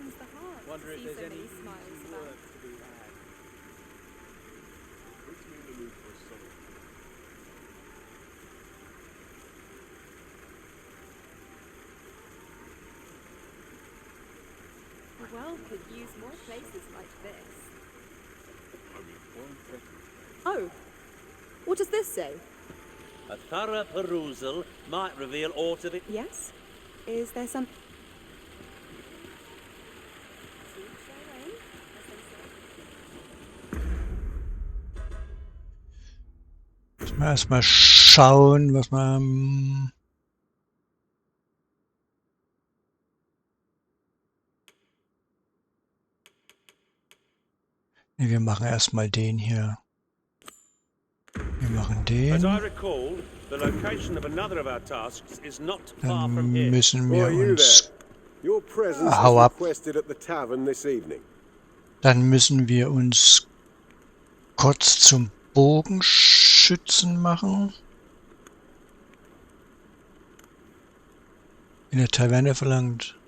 softens the heart to Wonder if see there's so any many smiles about. work to be had. Puts me in the mood for a song. The world could use more places like this. I mean, one better. Oh, what does this say? A thorough perusal might reveal aught of it. Yes? Is there some... Müssen wir erstmal schauen, was wir. Nee, wir machen erstmal den hier. Wir machen As I den. recall, the location of another of our tasks is not far Dann from here. müssen Why wir are you uns. there? Your presence Hau is ab. requested at the tavern this evening. Dann müssen wir uns kurz zum Bogenschützen machen. In der Taverne verlangt.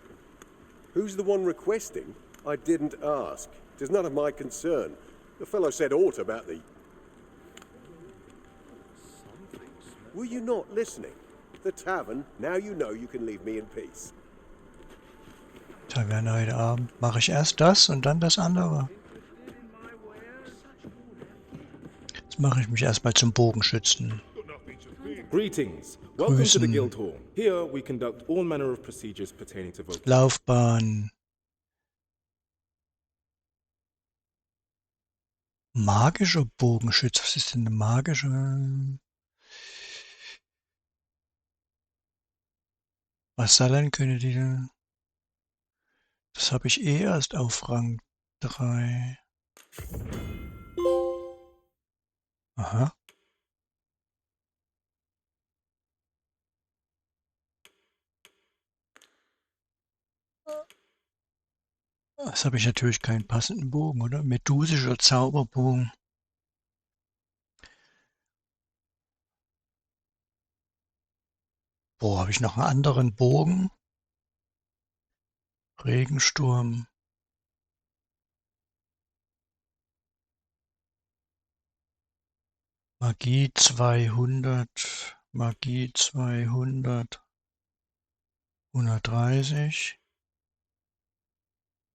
Who's the one requesting? I didn't ask. It is none of my concern. The fellow said aught about the... Were you not listening? The tavern, now you know you can leave me in peace. Taverne heute Abend. Mache ich erst das und dann das andere. Jetzt mache ich mich erstmal zum Bogenschützen. Greetings. Welcome to the Grüßen. Guild Hall. Here we conduct all manner of procedures pertaining to voting. Laufbahn. Magischer Bogenschütze. Was ist denn eine magische? Vasallen können die denn? Das habe ich eh erst auf Rang 3. Aha. Das habe ich natürlich keinen passenden Bogen, oder? Medusischer Zauberbogen. Boah, habe ich noch einen anderen Bogen? Regensturm. Magie 200. Magie 200. 130.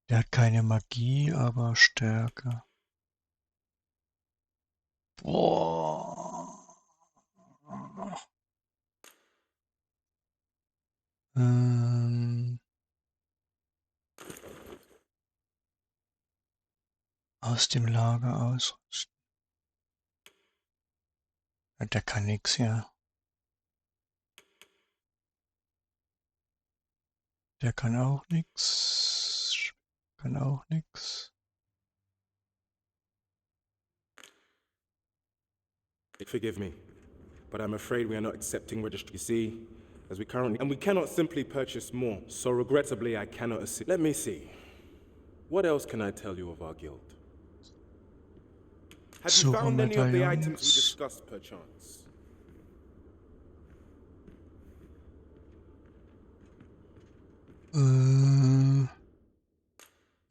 Der hat keine Magie, aber Stärke. Boah. Aus dem Lager ausrüsten. Ja, der kann nix, ja. Der kann auch nix. Kann auch nix. Forgive me, but I'm afraid we are not accepting registry. You see, as we currently... And we cannot simply purchase more, so regrettably I cannot assist. Let me see. What else can I tell you of our guild? Have you found any of the items we discussed, perchance?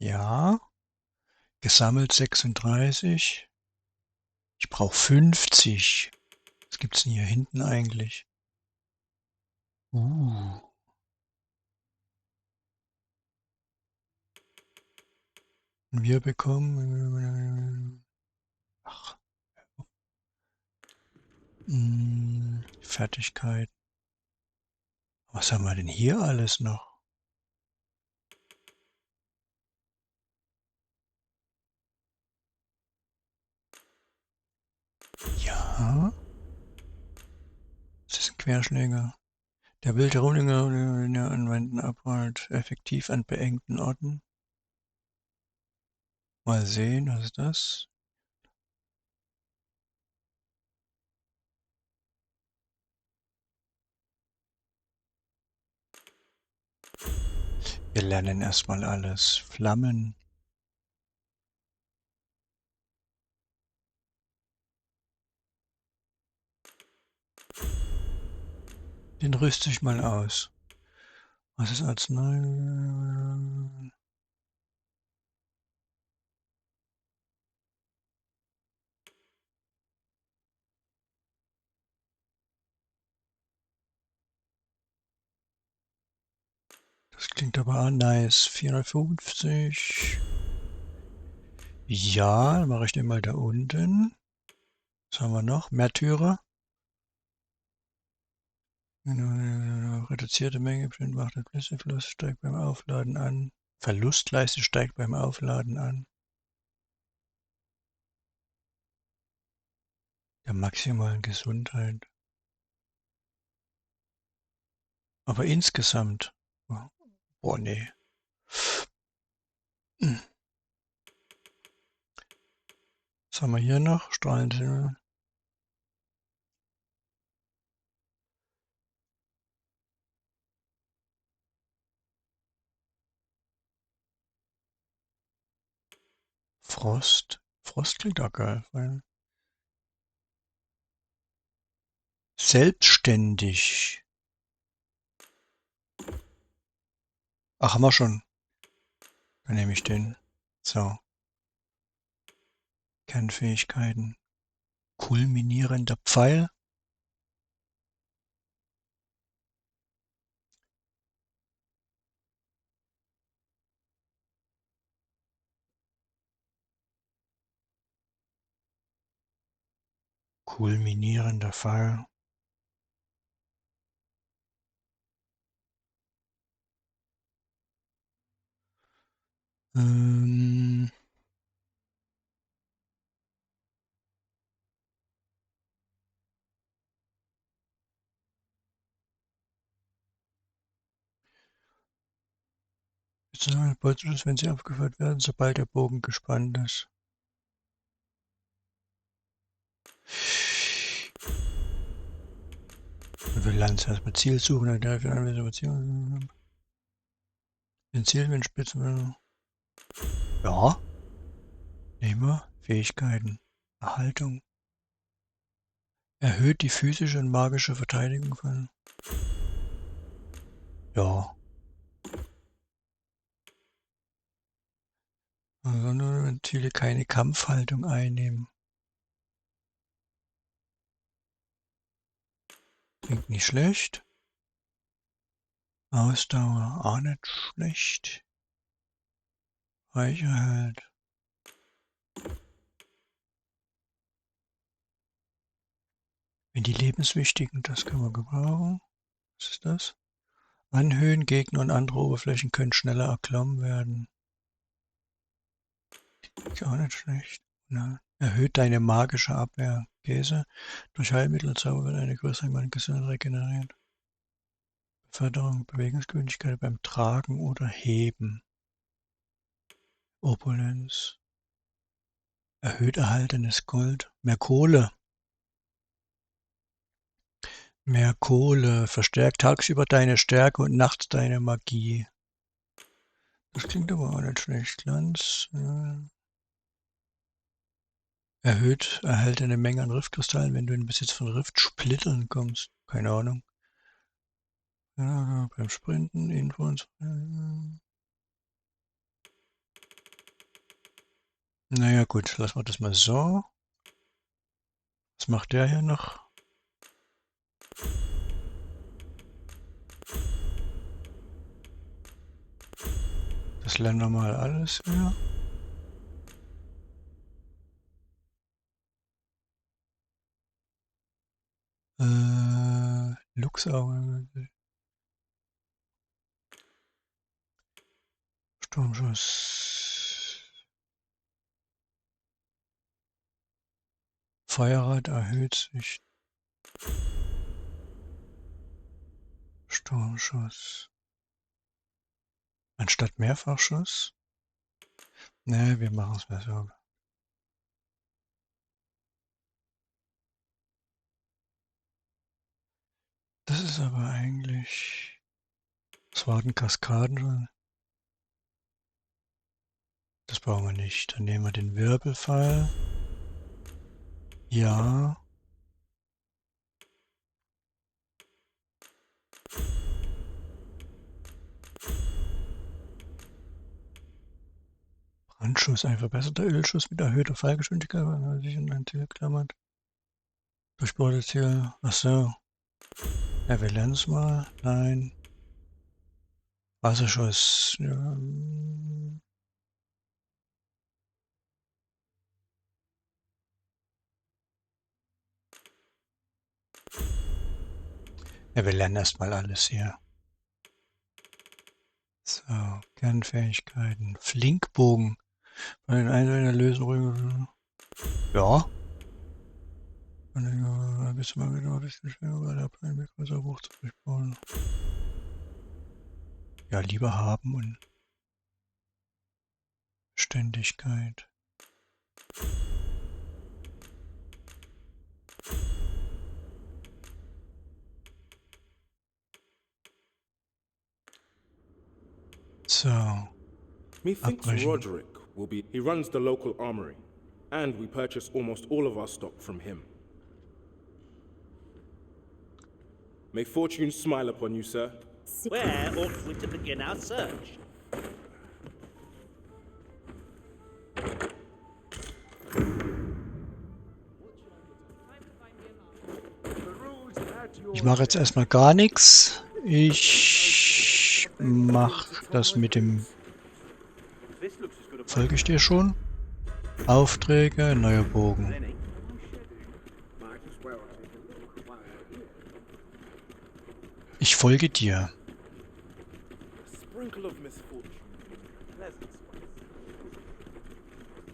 Ja. Gesammelt 36. Ich brauche 50. Was gibt's denn hier hinten eigentlich? Und wir bekommen... Ach. Fertigkeit. Was haben wir denn hier alles noch? Ja. Das ist ein Querschläger. Der wild herumliegende anwenden abholt. Effektiv an beengten Orten. Mal sehen, was ist das? Wir lernen erstmal alles. Flammen. Den rüste ich mal aus. Was ist Arznei? Das klingt aber nice. 450. Ja, dann mache ich den mal da unten. Was haben wir noch? Märtyrer. Reduzierte Menge bestimmt macht der Flüssigfluss, steigt beim Aufladen an. Verlustleiste steigt beim Aufladen an. Der maximalen Gesundheit. Aber insgesamt. Boah, nee. Was haben wir hier noch? Strahlende. Frost. Frost klingt auch geil. Selbstständig. Ach, haben wir schon. Dann nehme ich den. So. Kernfähigkeiten. Kulminierender Pfeil. Kulminierender Pfeil. Ähm, Bolzenschuss, wenn sie aufgeführt werden, sobald der Bogen gespannt ist. Wir landen erstmal Ziel suchen, dann dafür Anweisung Ziel. Den Ziel, wenn Spitzen. Ja. Nehmen wir. Fähigkeiten. Erhaltung. Erhöht die physische und magische Verteidigung von. Ja. Also nur wenn Ziele keine Kampfhaltung einnehmen. Klingt nicht schlecht. Ausdauer auch nicht schlecht. Reicherhalt. Wenn die lebenswichtigen, das können wir gebrauchen. Was ist das? Anhöhen, Gegner und andere Oberflächen können schneller erklommen werden. Ist auch nicht schlecht. Ja. Erhöht deine magische Abwehr. Käse. Durch Heilmittel und Zauber wird eine größere Menge Gesundheit regeneriert. Beförderung, Bewegungsgeschwindigkeit beim Tragen oder Heben. Opulenz. Erhöht erhaltenes Gold. Mehr Kohle. Mehr Kohle. Verstärkt tagsüber deine Stärke und nachts deine Magie. Das klingt aber auch nicht schlecht. Glanz. Ja. Erhöht erhaltene Menge an Riftkristallen, wenn du in den Besitz von Riftsplittern kommst. Keine Ahnung. Ja, beim Sprinten, Infos. Naja, gut, lassen wir das mal so. Was macht der hier noch? Das lernen wir mal alles wieder. Luchsauge. Sturmschuss. Feuerrad erhöht sich. Sturmschuss. Anstatt Mehrfachschuss? Ne, wir machen es mal so. Das ist aber eigentlich. Das war ein Kaskaden. Das brauchen wir nicht. Dann nehmen wir den Wirbelfall. Ja. Brandschuss, ein verbesserter Ölschuss mit erhöhter Fallgeschwindigkeit, wenn man sich in ein Ziel klammert. Durchbohrtes Ziel. Ach so. Ja, wir lernen es mal. Nein. Wasserschuss. Ja. Ja, wir lernen erstmal alles hier. So, Kernfähigkeiten. Flinkbogen. Bei den einzelnen Lösungen. Ja. Bist du mal wieder ein bisschen schneller bei der Plan mit größer Bruch zu durchbauen. Ja, lieber haben und Ständigkeit. So. Methinks Abbrechen. Roderick will be. He runs the local armory, and we purchase almost all of our stock from him. May fortune smile upon you, sir. Where ought we to begin our search? Ich mache jetzt erstmal gar nichts. Ich mache das mit dem... Folge ich dir schon? Aufträge, neuer Bogen. Ich folge dir. Sprinkle of misfortune.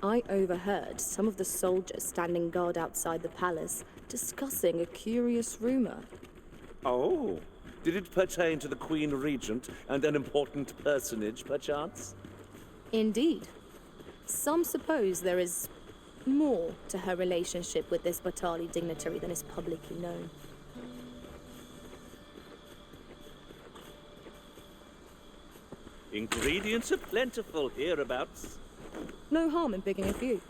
I overheard some of the soldiers standing guard outside the palace discussing a curious rumor. Oh, did it pertain to the Queen Regent and an important personage, perchance? Indeed. Some suppose there is more to her relationship with this Batali dignitary than is publicly known. Ingredients are plentiful hereabouts. No harm in picking a few.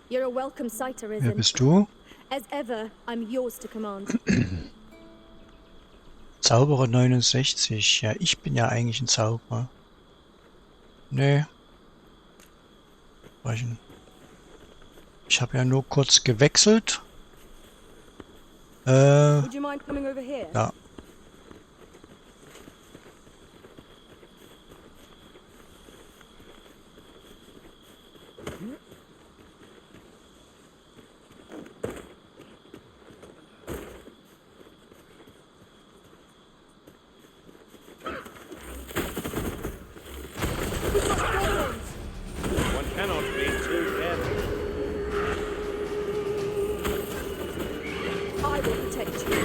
You're a welcome sight, Wer Arisen. bist du? As ever, I'm yours to command. Zauberer 69. Ja, ich bin ja eigentlich ein Zauberer. Nee. Ich habe ja nur kurz gewechselt. Would you mind coming over here? Ja. One cannot be too careful. I will protect you.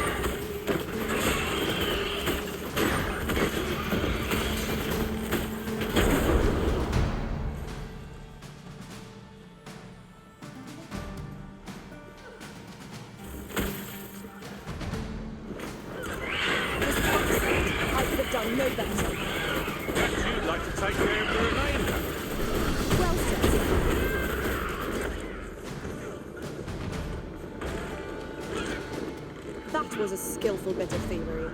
I could have done no better. Perhaps you'd like to take care of the remainder. Well said. That was a skillful bit of thievery.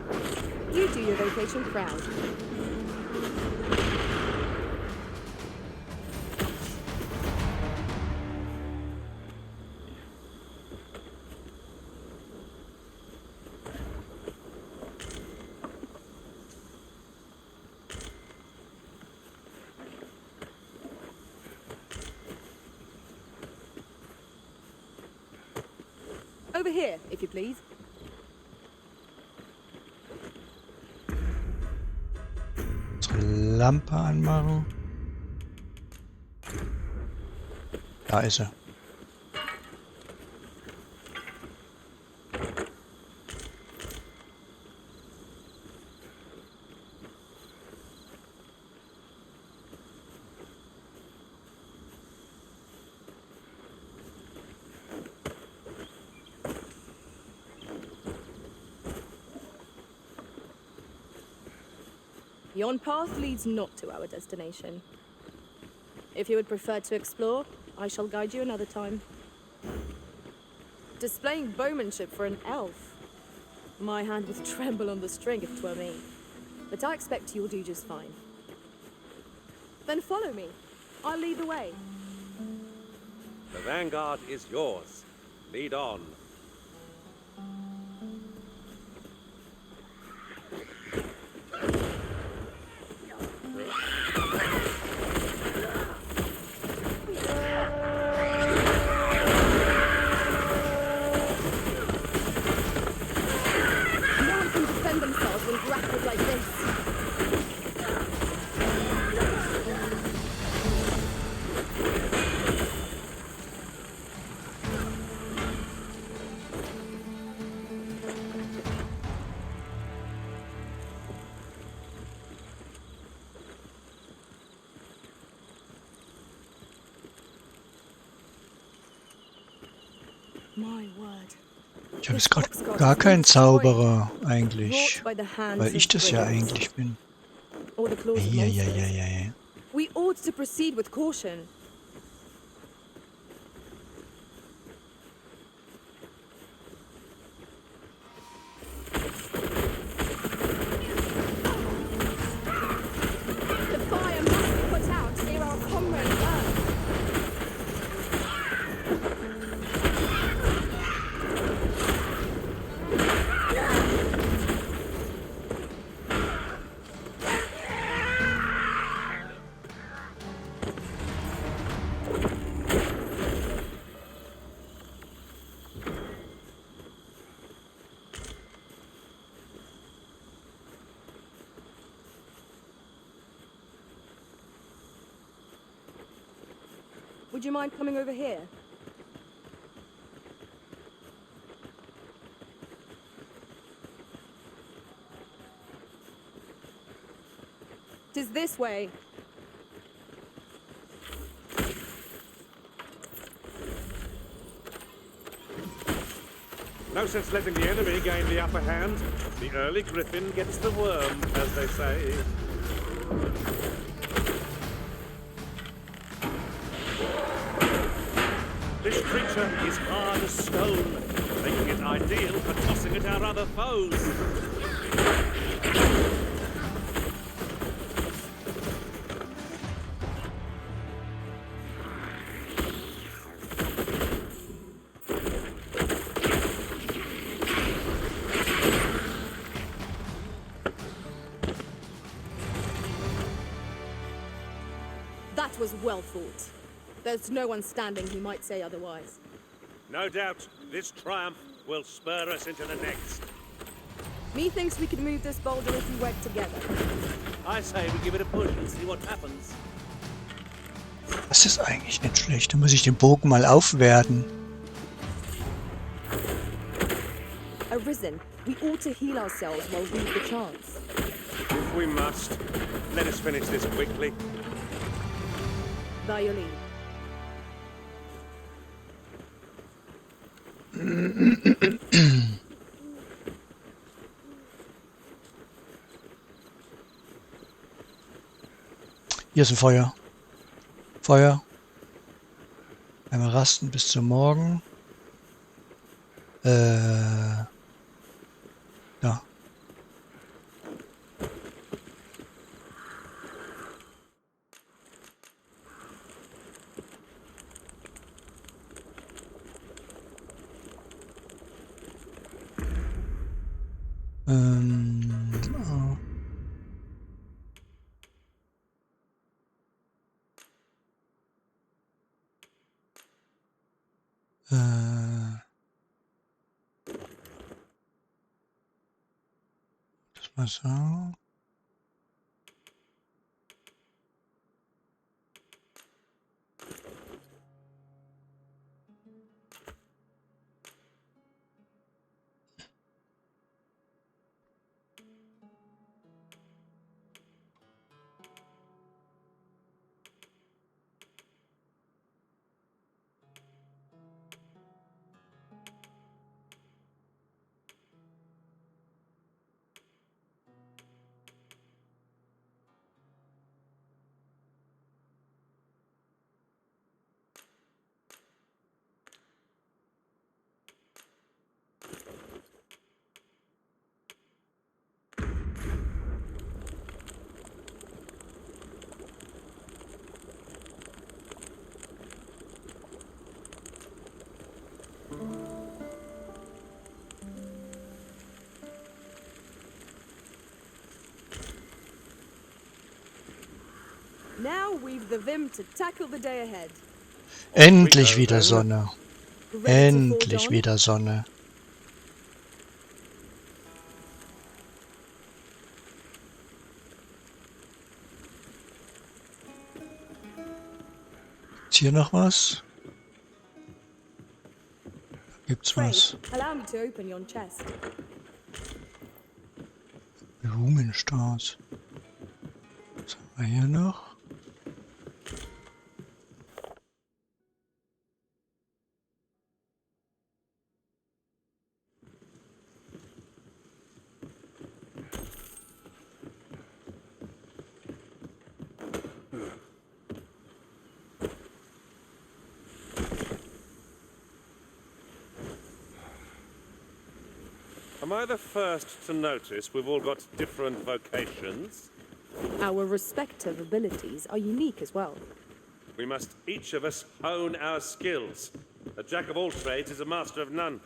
You do your vocation proud. Over here, if you please. Lampe anmachen. Da ist er. Yon path leads not to our destination. If you would prefer to explore, I shall guide you another time. Displaying bowmanship for an elf. My hand would tremble on the string if 'twere me. But I expect you'll do just fine. Then follow me. I'll lead the way. The vanguard is yours. Lead on. backward like this. My word. Ich habe jetzt gerade gar keinen Zauberer eigentlich, weil ich das ja eigentlich bin. Or the claws of Ja. monsters. We ought to proceed with caution. The fire must be put out ere our comrades burn. Would you mind coming over here? Tis this way. No sense letting the enemy gain the upper hand. The early griffin gets the worm, as they say. This creature is hard as stone, making it ideal for tossing at our other foes. That was well fought. There's no one standing who might say otherwise. No doubt, this triumph will spur us into the next. Methinks we could move this boulder if we work together. I say we give it a push and see what happens. Das ist eigentlich nicht schlecht. Da muss ich den Bogen mal aufwerten. Arisen, we ought to heal ourselves while we've the chance. If we must, let us finish this quickly. By your leave. Hier ist ein Feuer. Feuer. Einmal rasten bis zum Morgen. Da. Oh. Das mal so. Now we've the vim to tackle the day ahead. Endlich wieder Sonne. Ready to fall Endlich down? wieder Sonne. Gibt's hier noch was? Da gibt's Trade, was. allow me to open yon chest. Blumenstrauß. Was haben wir hier noch? Am I the first to notice we've all got different vocations? Our respective abilities are unique as well. We must each of us hone our skills. A jack of all trades is a master of none.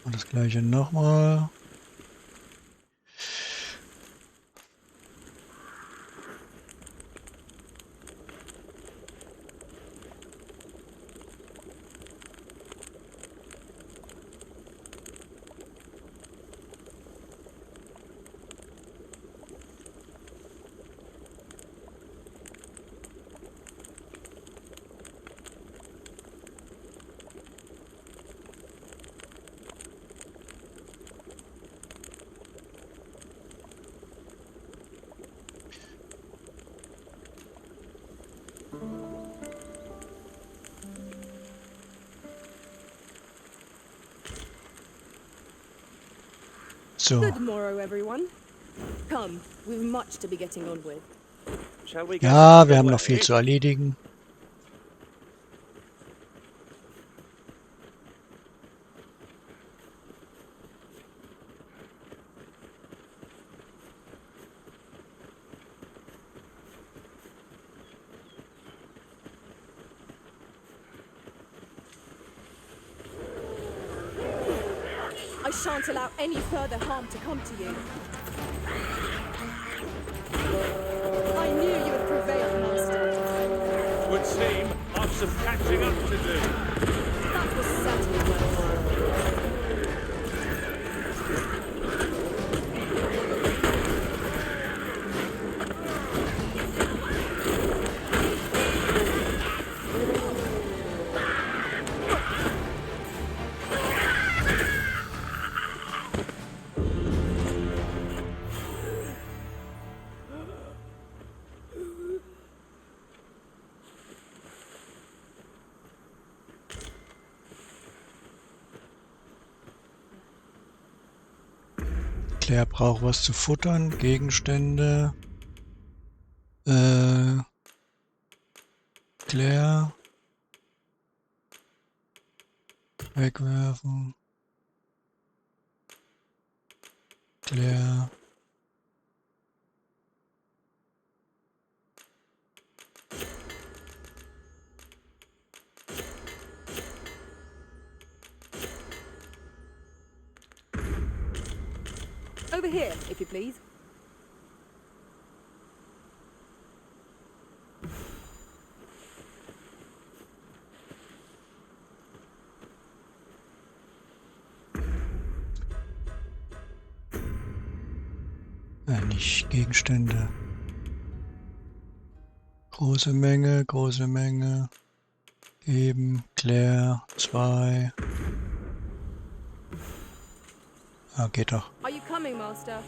Und das gleiche nochmal. So, Good morrow, everyone. Come, we've much to be getting on with. Shall we get ja, wir haben underway? noch viel zu erledigen. I shan't allow any further harm to come to you. I knew you would prevail, Master. Would seem I've some catching up to do. That was certainly well. Claire braucht was zu futtern, Gegenstände. Claire. Wegwerfen. Claire. Over here, if you please. Nicht Gegenstände. Große Menge, große Menge. Geben, Claire, 2. Ah, geht doch. Are you coming, Master?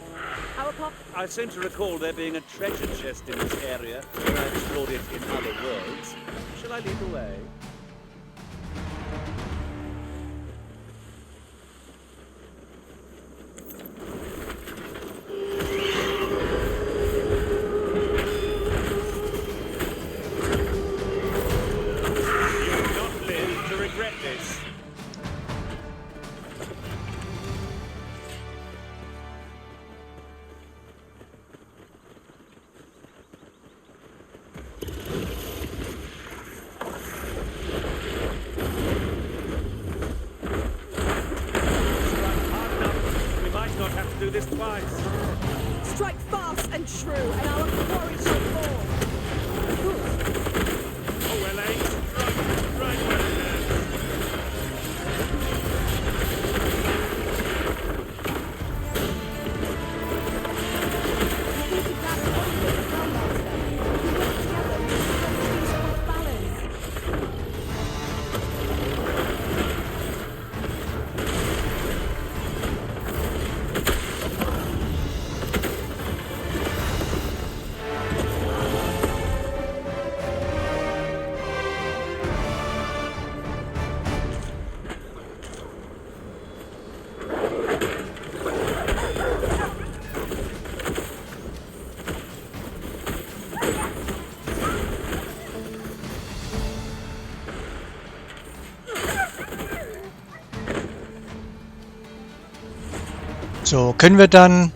Our pop. I seem to recall there being a treasure chest in this area when I explored it in other worlds. Shall I lead the way? You will not live to regret this. Do this twice. Strike fast and true, and our quarry shall fall. Oh, well, eight. Right well, We need to gather onward, Master. We work together, we So, können wir dann...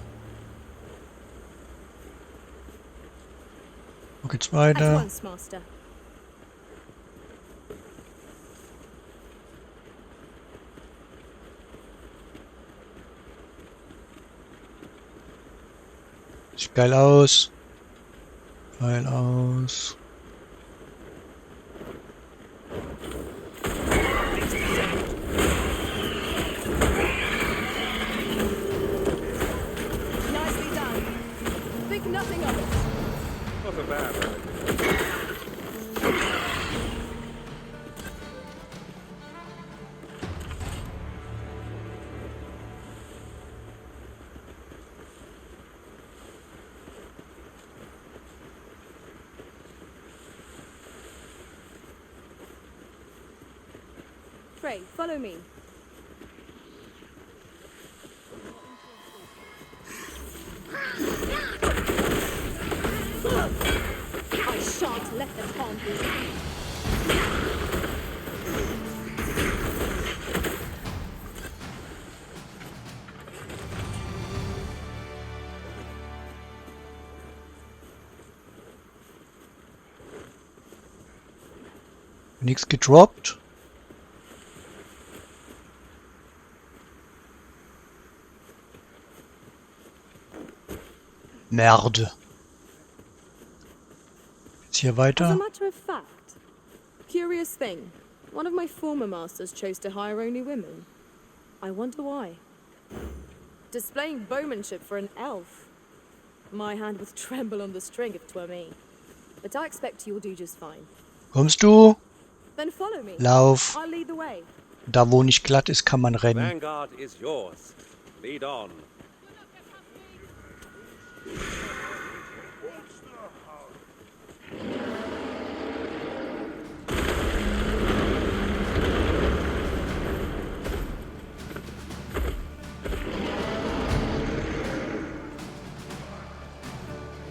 Wo geht's At weiter? once, Master. Sieht geil aus. Geil aus. Nicely done. Think nothing of it. Not a bad idea. Frey, follow me. I shan't let them harm you. Nichts gedroppt. Merde. Jetzt hier As a weiter. matter of fact, curious thing. One of my former masters chose to hire only women. I wonder why. Displaying bowmanship for an elf. My hand would tremble on the string if 'twere me. But I expect you'll do just fine. Kommst du? Then follow me. Lauf. I'll lead the way. Da wo nicht glatt ist, kann man rennen. Vanguard is yours. Lead on.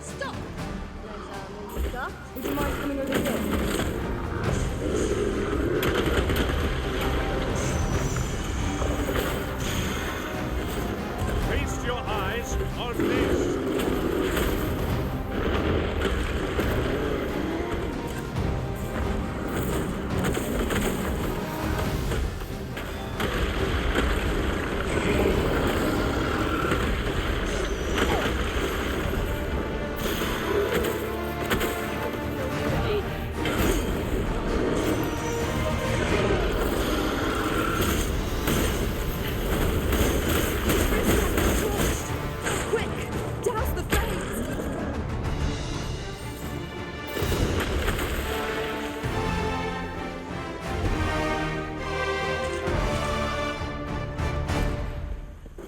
Stop! Would you mind coming over here? Feast your eyes on this. Quick! Douse the flames!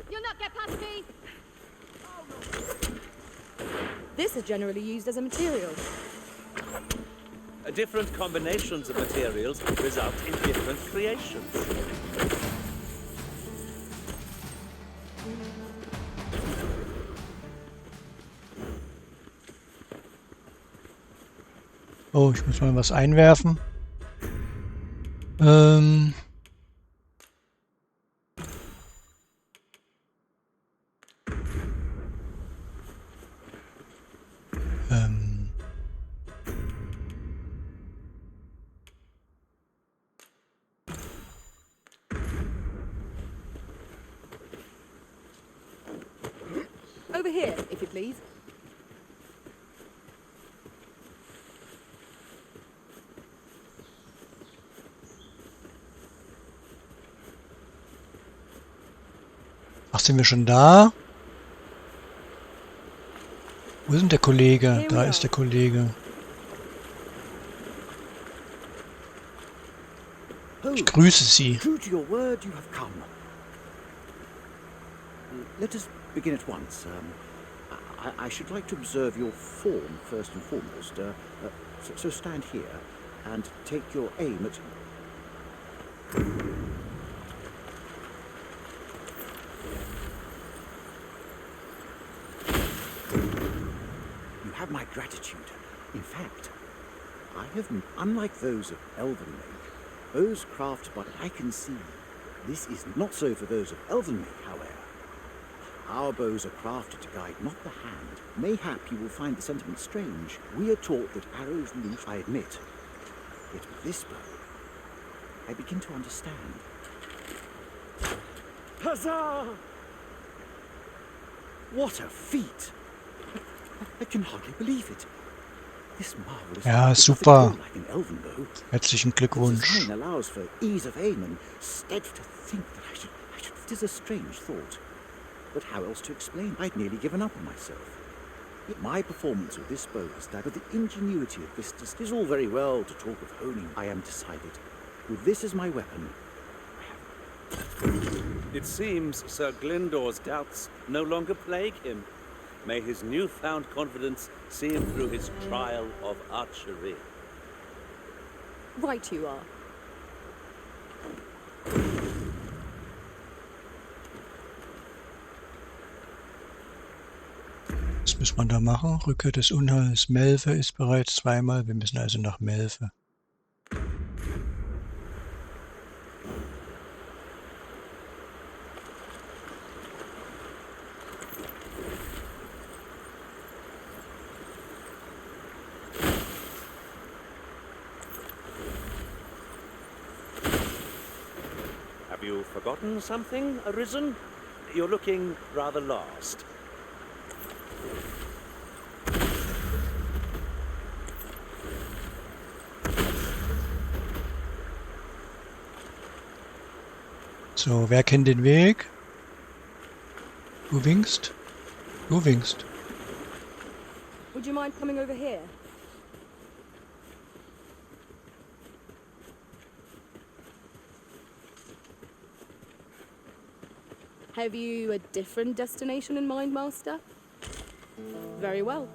You'll not get past me! This is generally used as a material. Different combinations of materials result in different creations. Oh, ich muss mal was einwerfen. Ähm. Ähm. Over here, if you please. Ach, sind wir schon da? Wo ist denn der Kollege? Here we Da are. ist der Kollege. Ich grüße Sie. True to your word, you have come. Let us begin at once. I should like to observe your form first and foremost. So stand here and take your aim at. You have my gratitude. In fact, I have, unlike those of Elven make, those crafted by I can see. This is not so for those of Elven make, however. Our bows are crafted to guide not the hand. Mayhap you will find the sentiment strange. We are taught that arrows loose, I admit. Yet with this bow, I begin to understand. Huzzah! What a feat! I can hardly believe it. This marvelous Ja, is super. nothing like an elven bow. Herzlichen The Glückwunsch. design allows for ease of aim and steadfast to think that I should. It is a strange thought. But how else to explain? I'd nearly given up on myself. Yet my performance with this bow is that of the ingenuity of vistas. It is all very well to talk of honing. I am decided. With this as my weapon, It seems Sir Glyndor's doubts no longer plague him. May his newfound confidence see him through his trial of archery. Right you are. Was muss man da machen? Rückkehr des Unheils. Melve ist bereits zweimal. Wir müssen also nach Melve. Have you forgotten something, Arisen? You're looking rather lost. So, wer kennt den Weg? Du winkst? Du winkst. Would you mind coming over here? Have you a different destination in mind, Master? Very well.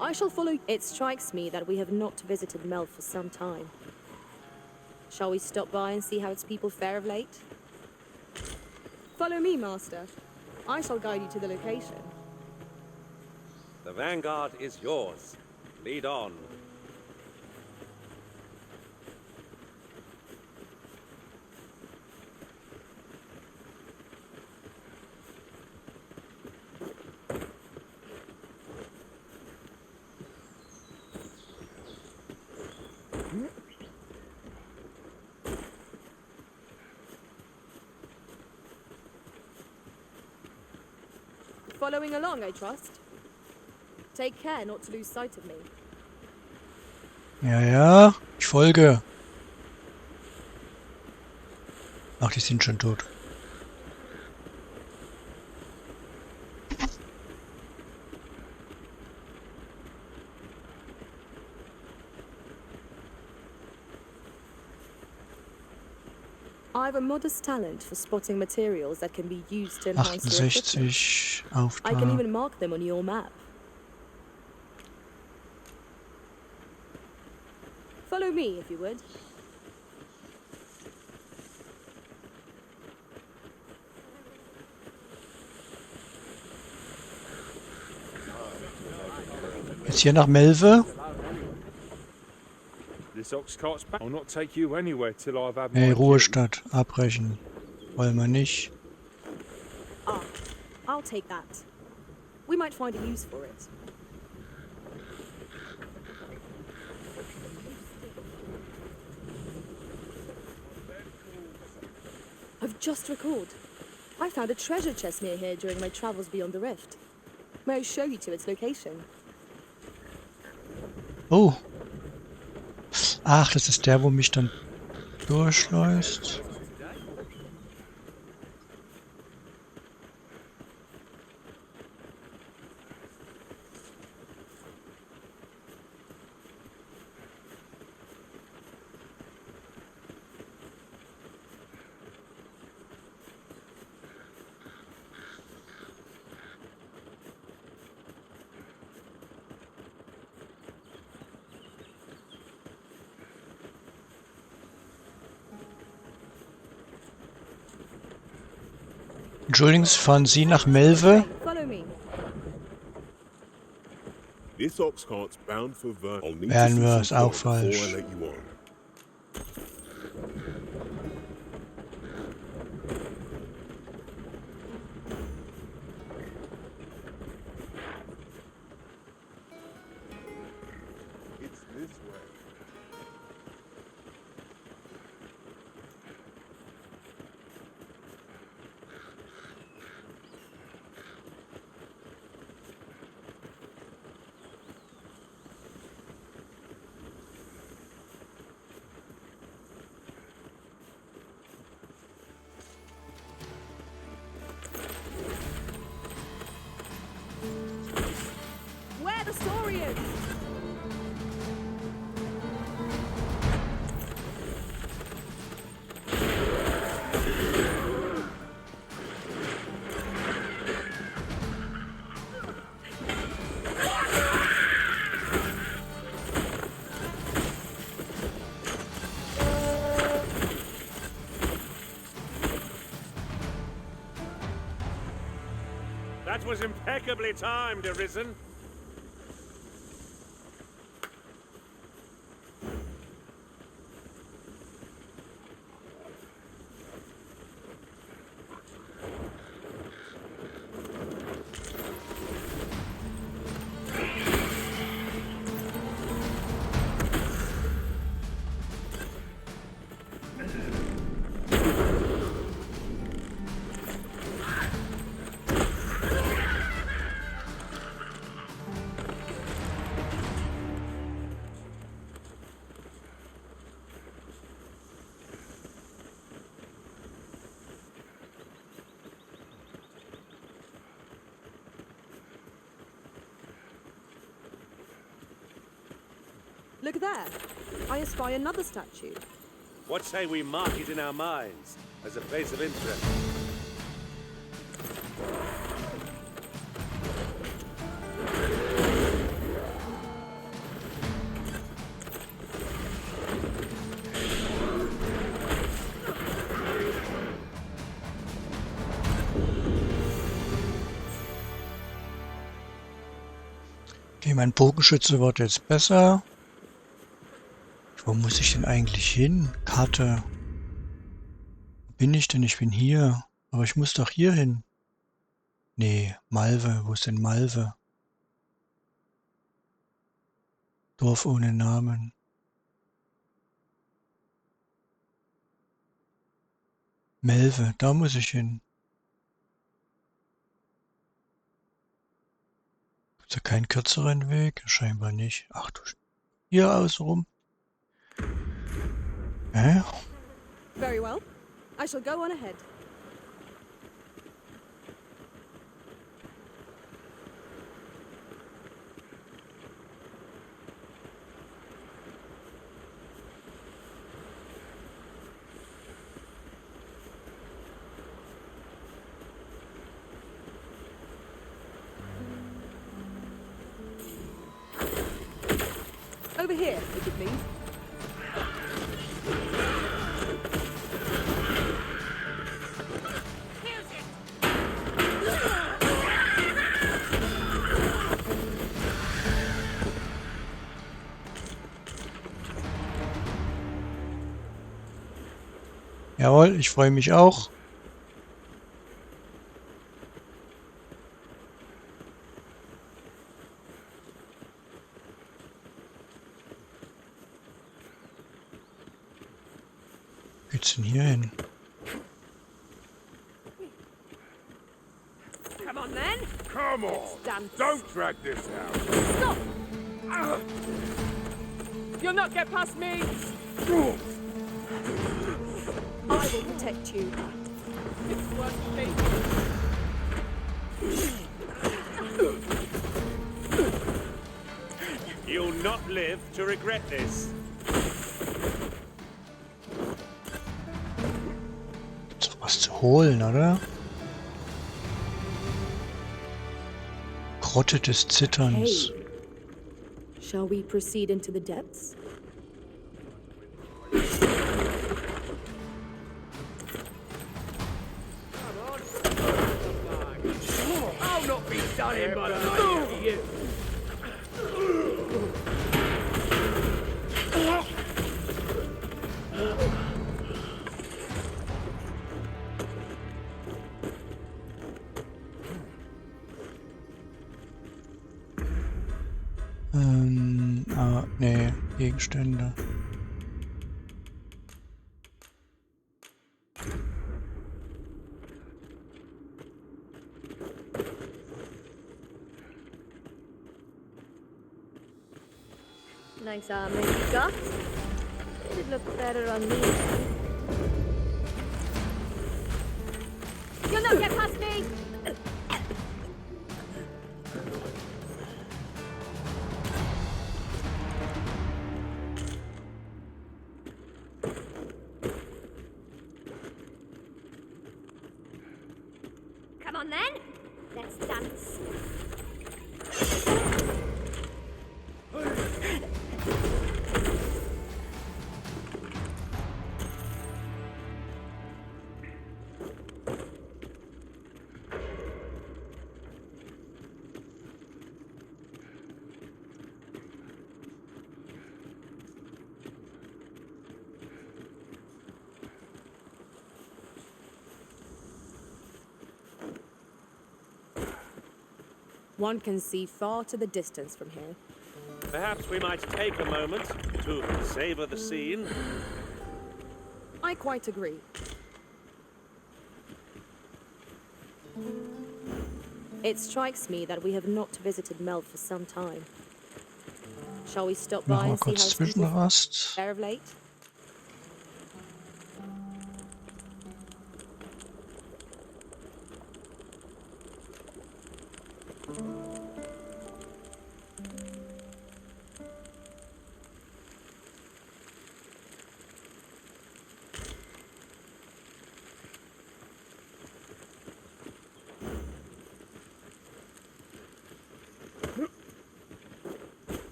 I shall follow. It strikes me that we have not visited Mel for some time. Shall we stop by and see how its people fare of late? Follow me, Master. I shall guide you to the location. The vanguard is yours. Lead on. Following along, I trust. Take care not to lose sight of me. Ja, ja, ich folge. Ach, die sind schon tot. I have a modest talent for spotting materials that can be used to enhance your equipment. 68 I can Auftrag. even mark them on your map. Follow me, if you would. Jetzt hier nach Melve. This ox cart's back. I'll not take you anywhere till I've had Hey, my due. Ruhestadt. Abbrechen. Wollen wir nicht. Ah, I'll take that. We might find a use for it. I've just recalled. I found a treasure chest near here during my travels beyond the rift. May I show you to its location? Oh. Ach, das ist der, wo mich dann durchschleust. Entschuldigen Sie, fahren Sie nach Melve? Follow me. This ox cart's bound for Vern. I'll need Wären to wir see es some auch flow before falsch. I let you on. That was impeccably timed, Arisen. Look there. I espy another statue. What say we mark it in our minds as a place of interest? Okay, mein Bogenschütze wird jetzt besser. Wo muss ich denn eigentlich hin? Karte. Wo bin ich denn? Ich bin hier. Aber ich muss doch hier hin. Nee, Malve. Wo ist denn Malve? Dorf ohne Namen. Melve, da muss ich hin. Gibt's da keinen kürzeren Weg? Scheinbar nicht. Ach du hier außenrum. Hä? Very well. I shall go on ahead. Over here, if you please. Jawohl, ich freue mich auch. Wo geht's denn hier hin? Come on then. Come on! Dance. Don't drag this out. Stop! You'll not get past me. I will protect you. It's worth me. You'll not live to regret this. Gibt's doch was zu holen, oder? Grotte des Zitterns. Hey. Shall we proceed into the depths? I'll not be done in by the night of you. Nee, Gegenstände. Nice arm you've got. It'd look better on me. You'll not get past me! Come on then, let's dance. One can see far to the distance from here. Perhaps we might take a moment to savor the scene. I quite agree. It strikes me that we have not visited Mel for some time. Shall we stop by Machen wir and see how kurz it's been Zwischenrast. there of late?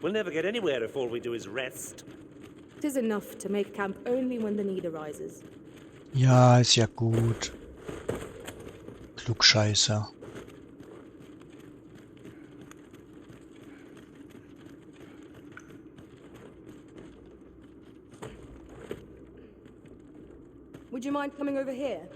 We'll never get anywhere if all we do is rest. It is enough to make camp only when the need arises. Ja, ist ja gut. Klugscheißer. Would you mind coming over here?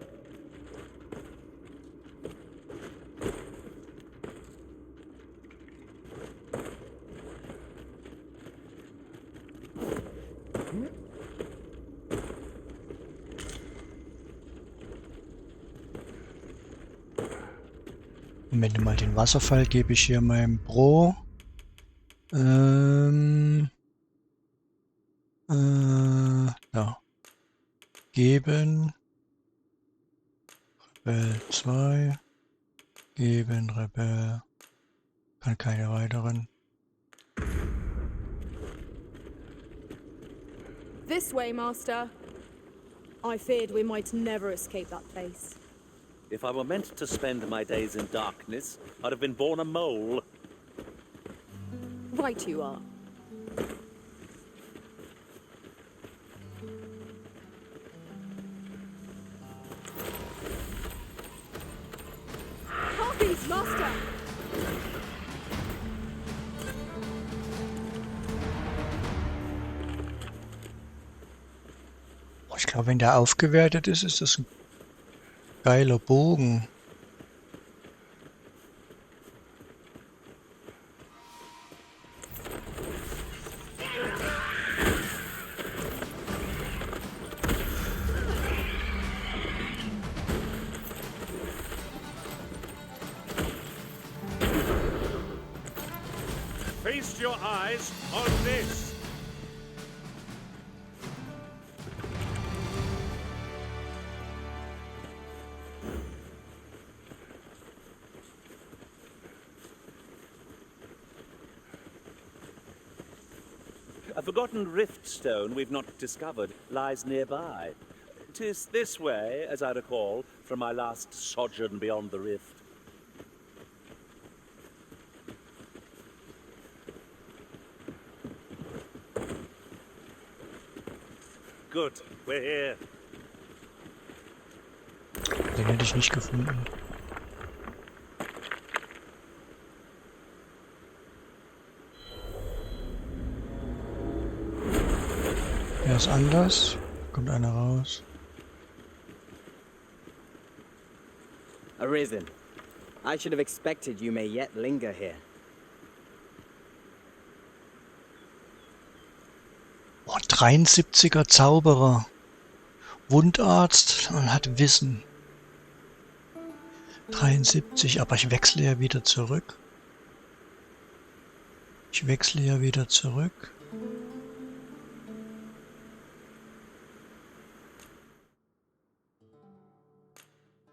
Moment mal, den Wasserfall gebe ich hier meinem Bro. Ja. Geben. Rebell 2. Geben, Rebell. Kann keine weiteren. This way, Master. I feared we might never escape that place. If I were meant to spend my days in darkness, I'd have been born a mole. Right you are. Harpies, Master! Ich glaube, wenn der aufgewertet ist, ist das ein geiler Bogen. Feast your eyes on this. A forgotten rift stone we've not discovered lies nearby. 'Tis this way, as I recall, from my last sojourn beyond the rift. Good, we're here. Den hätte ich nicht gefunden. Der ist anders. Kommt einer raus. Arisen. I should have expected you may yet linger here. Oh, 73er Zauberer. Wundarzt und hat Wissen. 73, aber ich wechsle ja wieder zurück.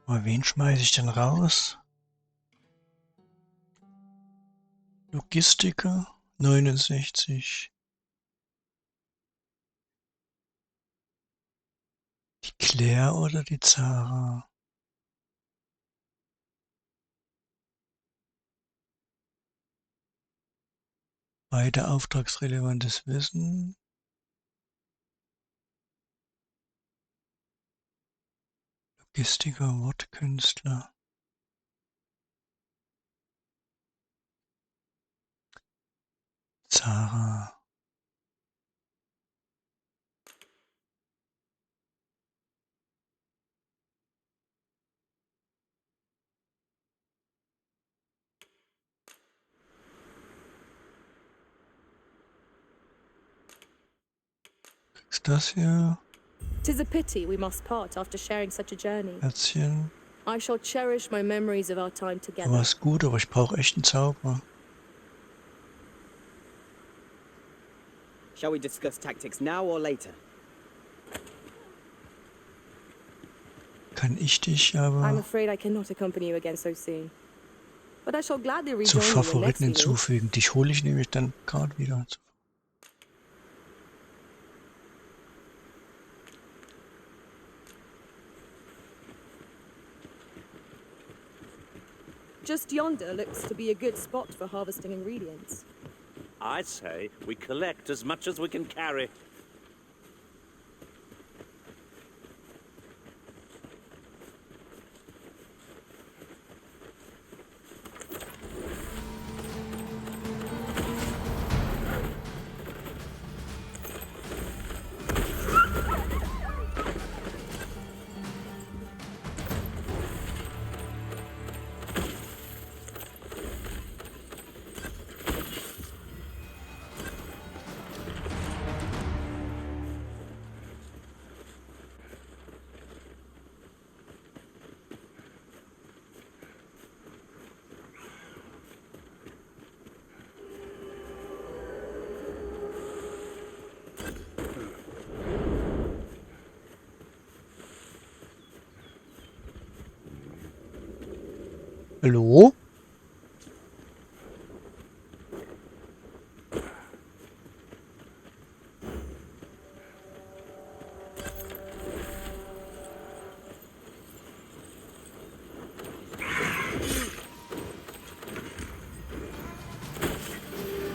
Aber wen schmeiße ich denn raus? Logistiker 69. Die Claire oder die Zara? Beide auftragsrelevantes Wissen. Logistiker, Wortkünstler. Zara. Ist das hier? 'Tis a pity we must part after sharing such a journey. Herzchen. I shall cherish my memories of our time Du together. warst gut, aber ich brauche echt einen Zauberer. Shall we discuss tactics now or later? Kann ich dich I'm aber afraid I cannot accompany you again so soon. But I shall gladly zu rejoin you when next Favoriten we meet. hinzufügen? Dich hole ich nämlich dann gerade wieder. Just yonder looks to be a good spot for harvesting ingredients. I say we collect as much as we can carry. Hallo?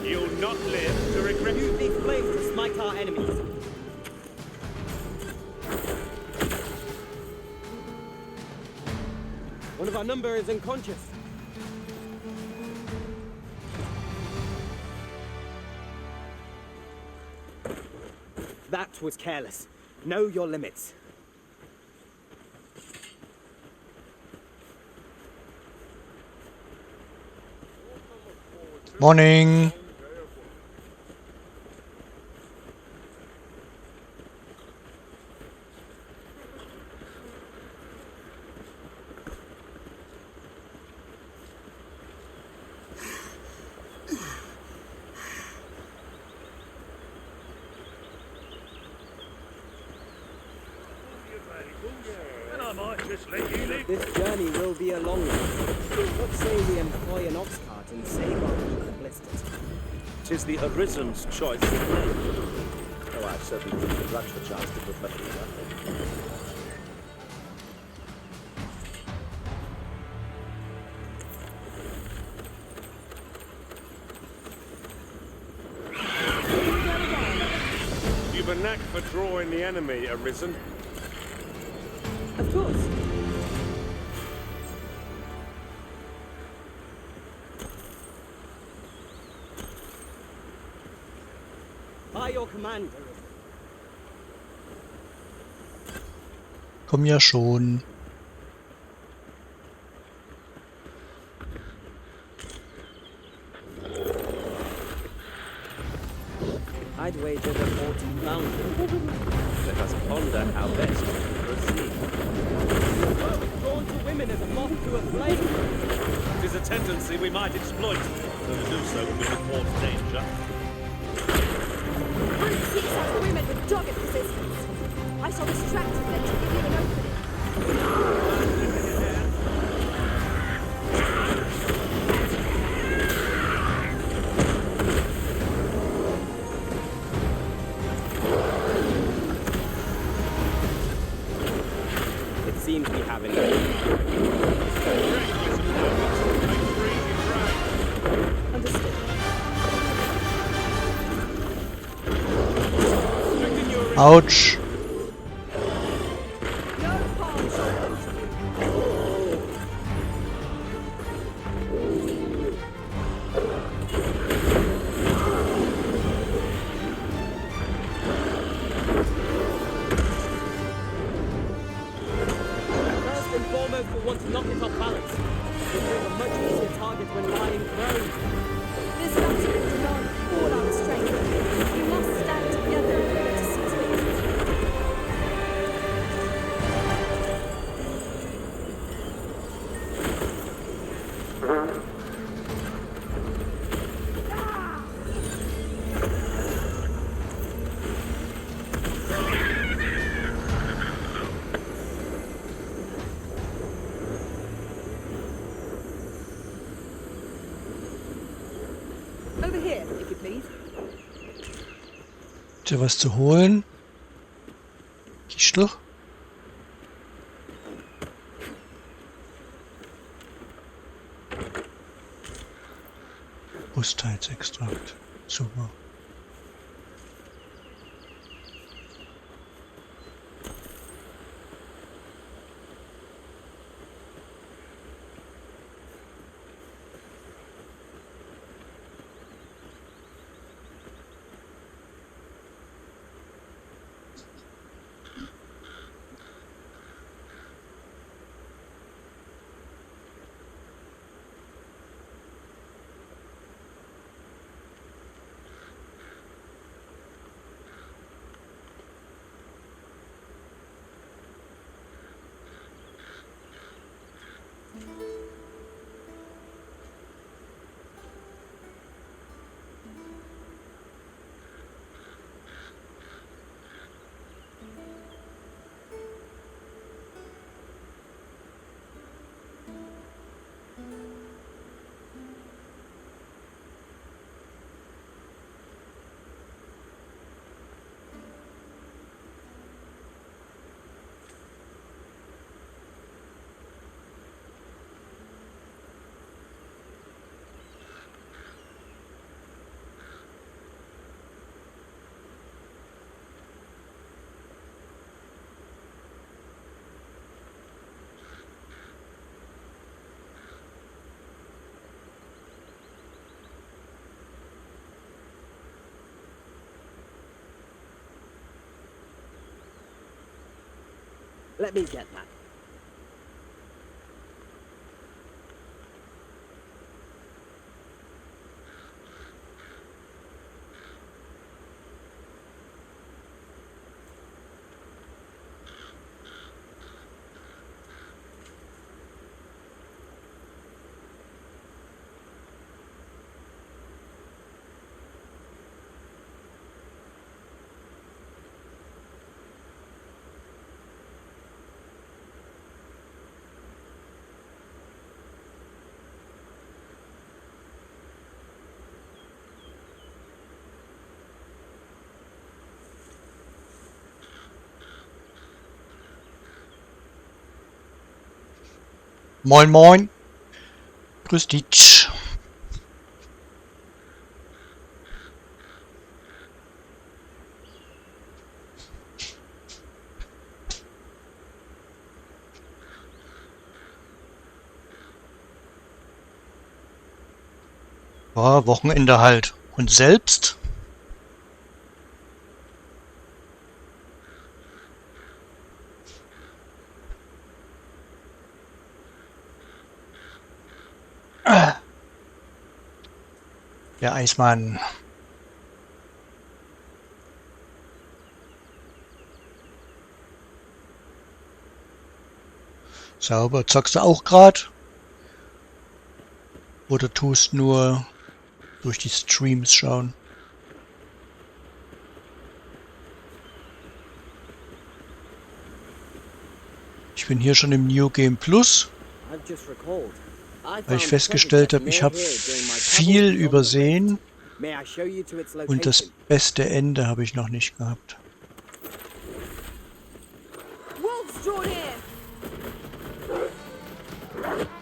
You'll not live to regret. Use these flames to smite our enemies. One of our number is unconscious. That was careless. Know your limits. Morning. And I might just let you live. This journey will be a long one. What say we employ an ox cart and save our feet the blisters? 'Tis the Arisen's choice of name. Though I certainly wouldn't begrudge the chance to put much nothing. You've a knack for drawing the enemy, Arisen. Of course. By your command, Arisen. Komm ja schon. I'd wager the 14 pound. Let us ponder how best to proceed. Drawn to women as a moth to a flame. 'Tis a tendency we might exploit, though to do so would be in court danger. Brute seeks out women with dogged persistence. I shall distract him then to give him an opening. It seems we have enough. Understood. Autsch. No harm shall come to you. First and foremost, we'll want to knock it off balance. It will be a much easier target when lying prone. This battle will demand all our strength. We must stand together in order to seize victory. please. Ist ja was zu holen? Kistel? Brustheizextrakt. Super. Let me get that. Moin moin. Grüß dich. Ja, Wochenende halt. Und selbst? Der Eismann. Sauber. Zockst du auch grad? Oder tust nur durch die Streams schauen? Ich bin hier schon im New Game Plus, I've just recalled. I weil ich found festgestellt treasure habe, ich near habe here during my travels viel beyond the übersehen rift. May I show you to its und das location? beste Ende habe ich noch nicht gehabt. Wolves draw near!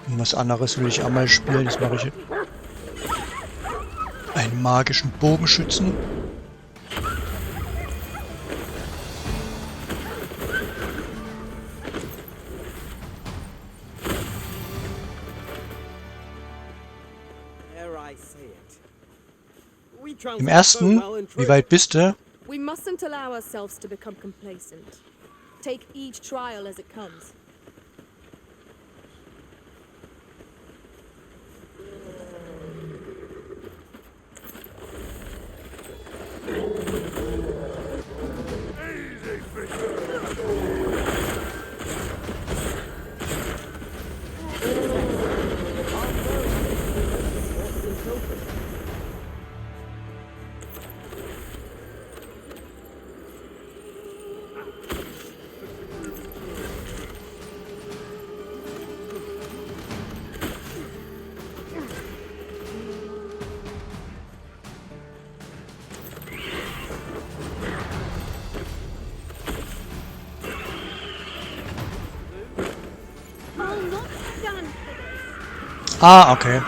Und was anderes will ich auch mal spielen, das mache ich jetzt. Einen magischen Bogenschützen. There I see it. We Im translate so ersten, well in wie truth. weit bist du? We mustn't allow ourselves to become complacent. Take each trial as it comes. Ah, okay.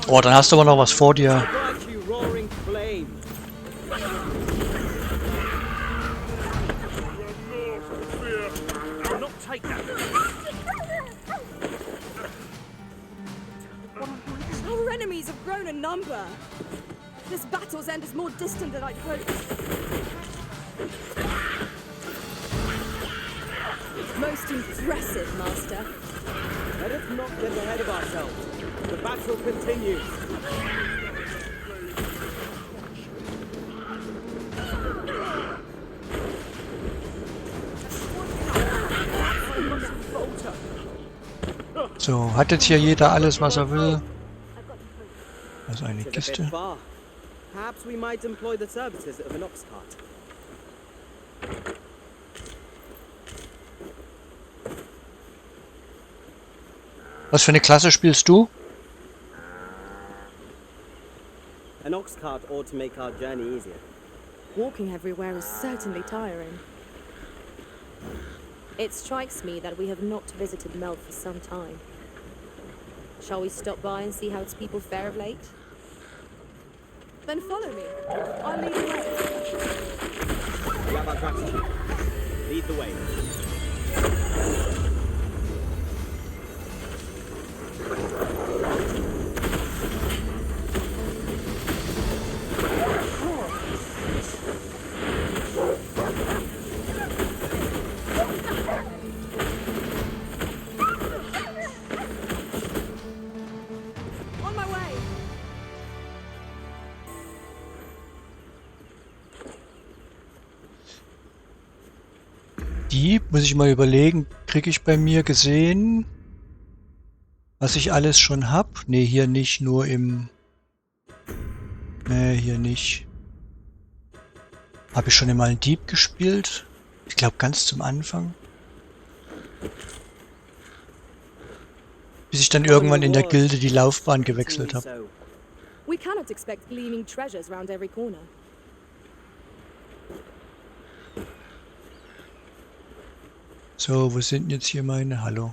Oh, dann hast du aber noch was vor dir. Bright you roaring flame. I'll not take that. Our enemies have grown in number. This battle's end is more distant than I'd hoped. Most impressive, Master. Let us not get ahead of ourselves. The battle continues. So, hat jetzt hier jeder alles, was er will? Also eine It's a bit Kiste. far. Perhaps we might employ the services of an ox cart. Was für eine Klasse spielst du? An ox cart ought to make our journey easier. Walking everywhere is certainly tiring. It strikes me that we have not visited Mel for some time. Shall we stop by and see how its people fare of late? Then follow me. I'll lead the way. We have our gratitude. Lead the way. On my way. Die, muss ich mal überlegen, kriege ich bei mir gesehen, was ich alles schon hab? Ne, hier nicht, nur im... Ne, hier nicht. Habe ich schon einmal einen Dieb gespielt? Ich glaube ganz zum Anfang. Bis ich dann irgendwann in der Gilde die Laufbahn gewechselt habe. So, We cannot expect gleaming treasures round every corner. So, wo sind jetzt hier meine? Hallo.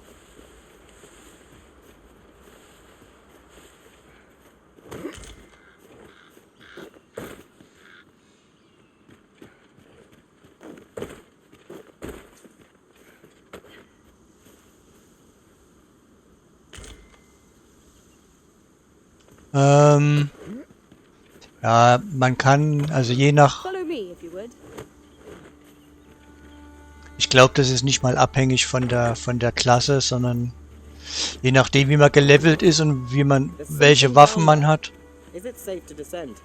Ja, man kann, also je nach, Follow me, if you would. ich glaube, das ist nicht mal abhängig von der Klasse, sondern je nachdem, wie man gelevelt ist und wie man, welche Waffen man hat is it safe to descend?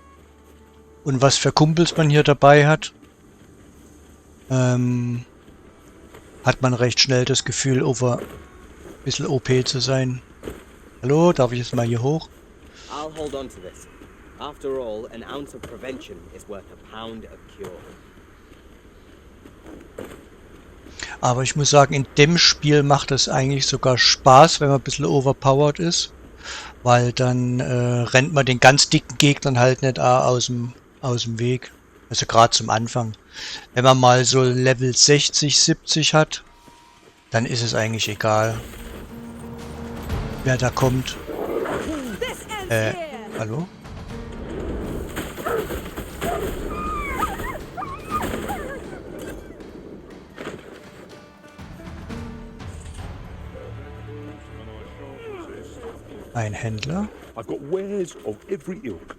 und was für Kumpels man hier dabei hat, hat man recht schnell das Gefühl, ein bisschen OP zu sein. Hallo, darf ich jetzt mal hier hoch? I'll hold on to this. After all, an ounce of prevention is worth a pound of cure. Aber ich muss sagen, in dem Spiel macht es eigentlich sogar Spaß, wenn man ein bisschen overpowered ist, weil dann rennt man den ganz dicken Gegnern halt nicht aus dem Weg. Also gerade zum Anfang. Wenn man mal so Level 60, 70 hat, dann ist es eigentlich egal, wer da kommt. This ends here. Hallo? Ein Händler. I've got wares of every ilk.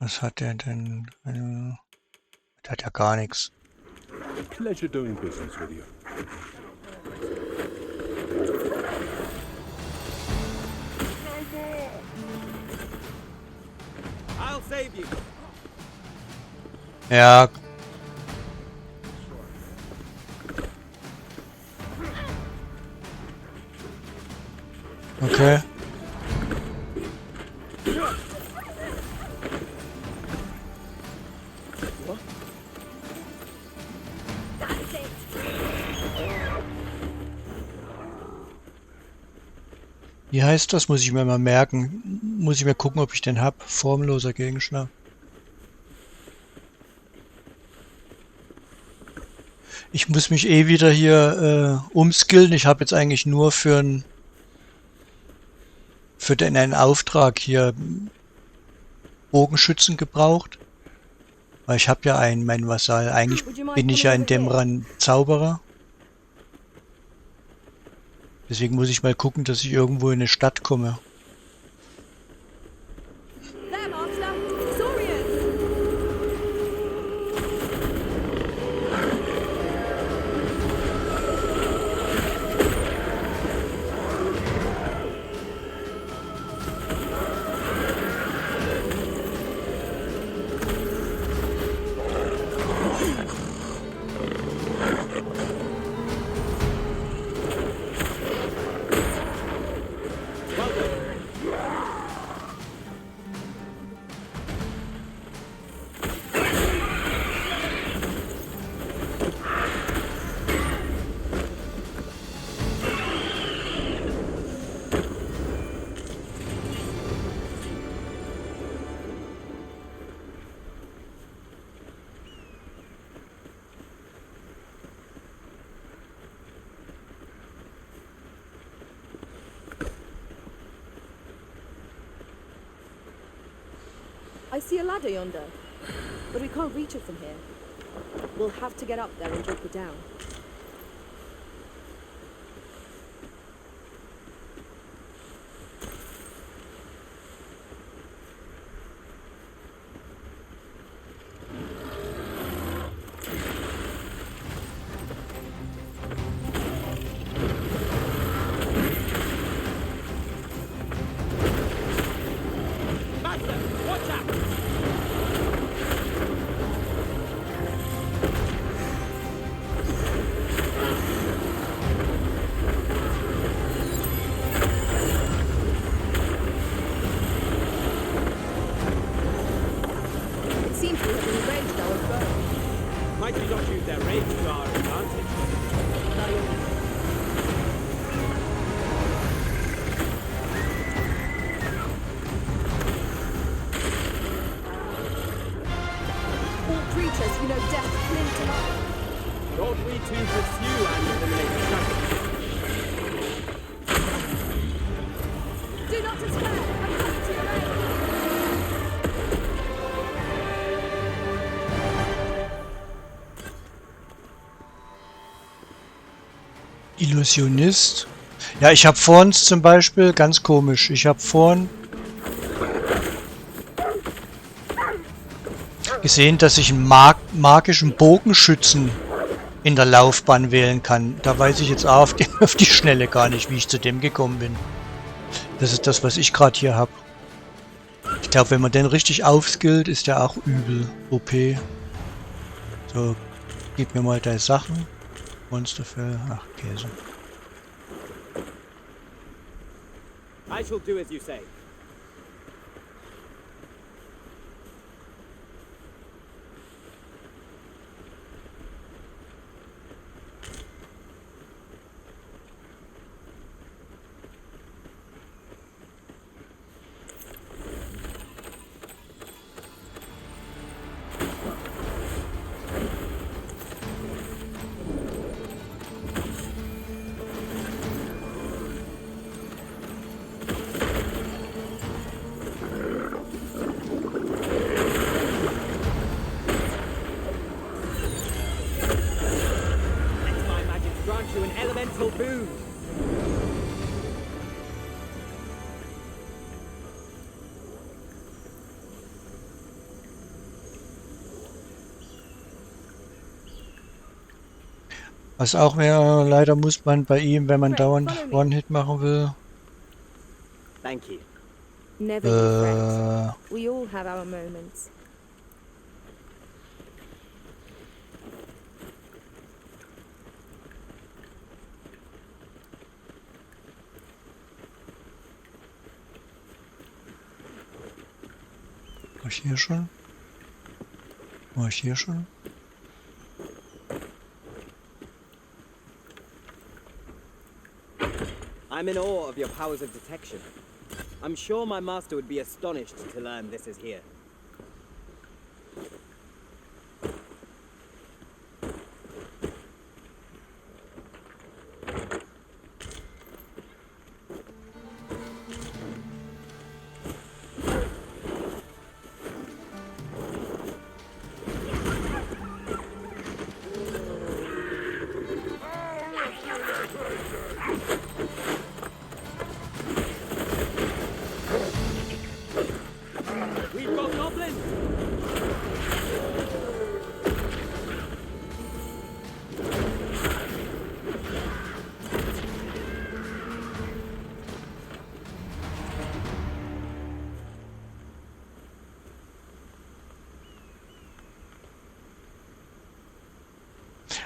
Was hat der denn? Der hat ja gar nichts. Pleasure doing business with you. I'll save you. Ja. Okay. Wie heißt das? Muss ich mir mal merken. Muss ich mir gucken, ob ich den hab. Formloser Gegenschlag. Ich muss mich eh wieder hier umskillen. Ich habe jetzt eigentlich nur für den einen Auftrag hier Bogenschützen gebraucht. Weil ich habe ja einen, mein Vasall. Eigentlich Would you mind bin ich coming ja in over dem here? Rang Zauberer. Deswegen muss ich mal gucken, dass ich irgendwo in eine Stadt komme. There, Master! Saurians! I see a ladder yonder, but we can't reach it from here. We'll have to get up there and drop it down. It seems we have enraged our foe. Might we not use their rage to our advantage? All creatures who know death cling to life. Ought we to pursue and eliminate the struggle? Do not despair! I'm coming to your aid! Illusionist. Ja, ich habe vorhin zum Beispiel, ganz komisch, ich habe vorhin gesehen, dass ich einen magischen Bogenschützen in der Laufbahn wählen kann. Da weiß ich jetzt auch auf die Schnelle gar nicht, wie ich zu dem gekommen bin. Das ist das, was ich gerade hier habe. Ich glaube, wenn man den richtig aufskillt, ist der auch übel OP. So, gib mir mal deine Sachen. Monsterfell, ach Käse. I shall do as you say. Let my magic grant you an elemental boon. Was auch wäre, leider muss man bei ihm, wenn man Right, dauernd follow me. One-Hit machen will, Thank you. Never you fret. We all have our moments. war ich hier schon? War ich hier schon? I'm in awe of your powers of detection. I'm sure my master would be astonished to learn this is here.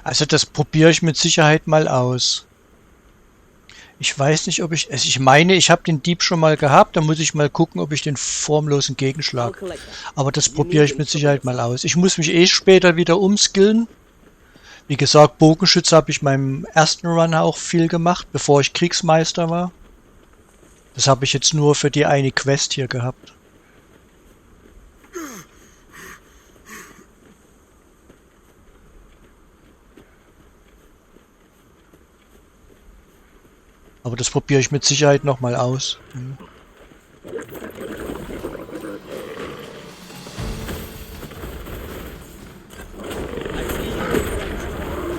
Also das probiere ich mit Sicherheit mal aus. Ich weiß nicht, ob ich... Also ich meine, ich habe den Dieb schon mal gehabt. Da muss ich mal gucken, ob ich den formlosen Gegenschlag... Aber das probiere ich mit Sicherheit mal aus. Ich muss mich eh später wieder umskillen. Wie gesagt, Bogenschütze habe ich meinem ersten Run auch viel gemacht, bevor ich Kriegsmeister war. Das habe ich jetzt nur für die eine Quest hier gehabt. Aber das probiere ich mit Sicherheit nochmal aus. Mhm.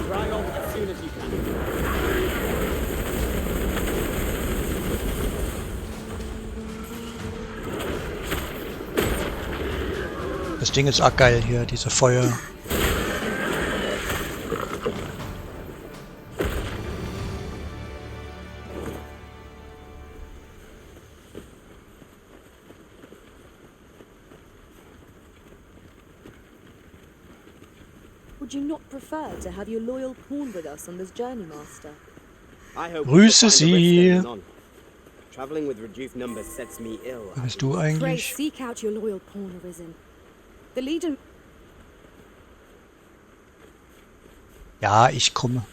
Dry off as soon as you can. Das Ding ist auch geil hier, diese Feuer. Would you not prefer to have your loyal pawn with us on this journey, Master? I hope Grüße Sie. Traveling with reduced numbers sets me ill. Wer bist du Pray eigentlich? seek out your loyal pawn, Arisen. The Legion... Ja, ich komme.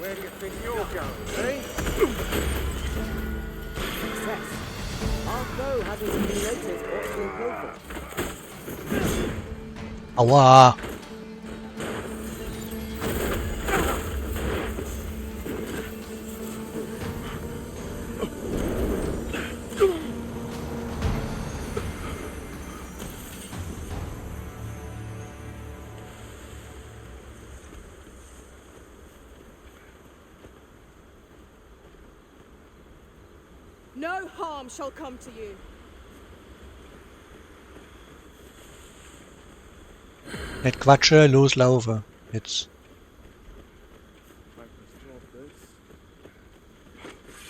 Where do you think you're going, eh? Success. Our foe hasn't even noticed what's been killed. Aua. No harm shall come to you. Nicht quatsche, loslaufe. Jetzt.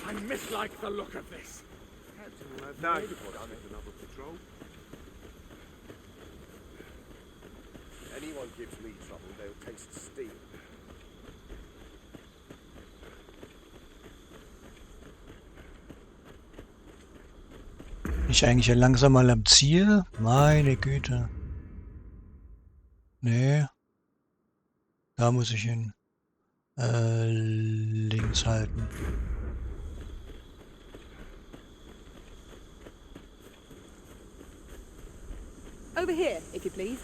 I mislike the look of this. No. I'll make another patrol. Anyone gives me trouble, they'll taste steel. Bin ich eigentlich langsam mal am Ziel? Meine Güte. Nee. Da muss ich hin. Links halten. Over here, if you please.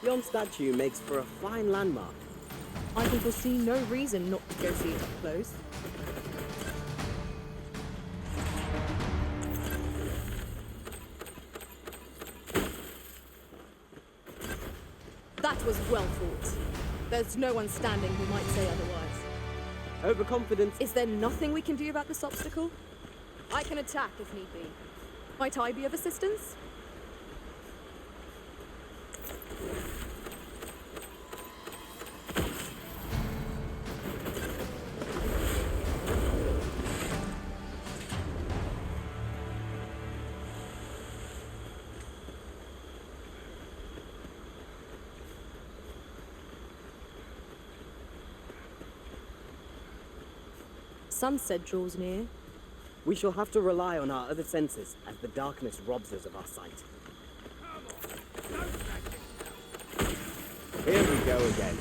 Yon statue makes for a fine landmark. I can foresee no reason not to go see it up close. That was well fought. There's no one standing who might say otherwise. Overconfidence. Is there nothing we can do about this obstacle? I can attack if need be. Might I be of assistance? Sunset draws near. We shall have to rely on our other senses as the darkness robs us of our sight. Here we go again.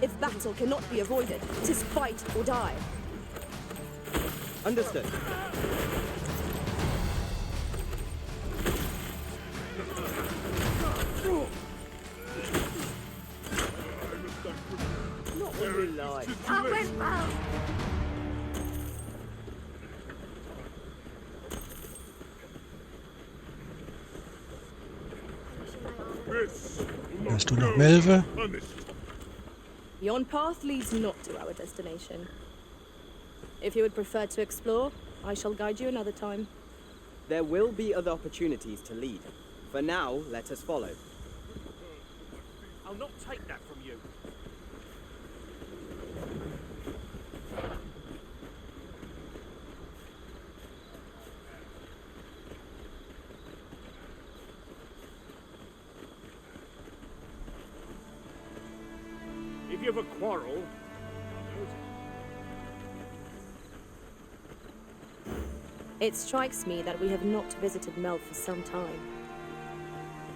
If battle cannot be avoided, 'tis fight or die. Understood. Not when we lie. Hast du noch Melve? Yon path leads not to our destination. If you would prefer to explore, I shall guide you another time. There will be other opportunities to lead. For now, let us follow. I'll not take that from you. If you have a quarrel, It strikes me that we have not visited Mel for some time.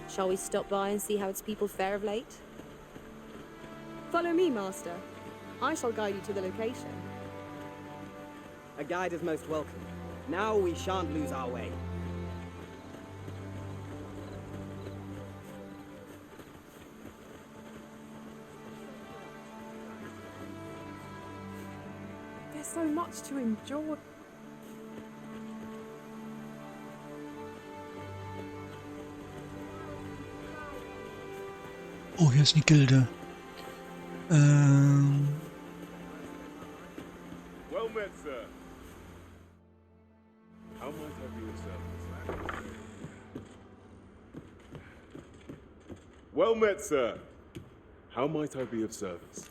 Shall we stop by and see how its people fare of late? Follow me, Master. I shall guide you to the location. A guide is most welcome. Now we shan't lose our way. There's so much to enjoy. Oh, hier ist eine Gilde. Well met, sir. How might I be of service? Well met, sir. How might I be of service?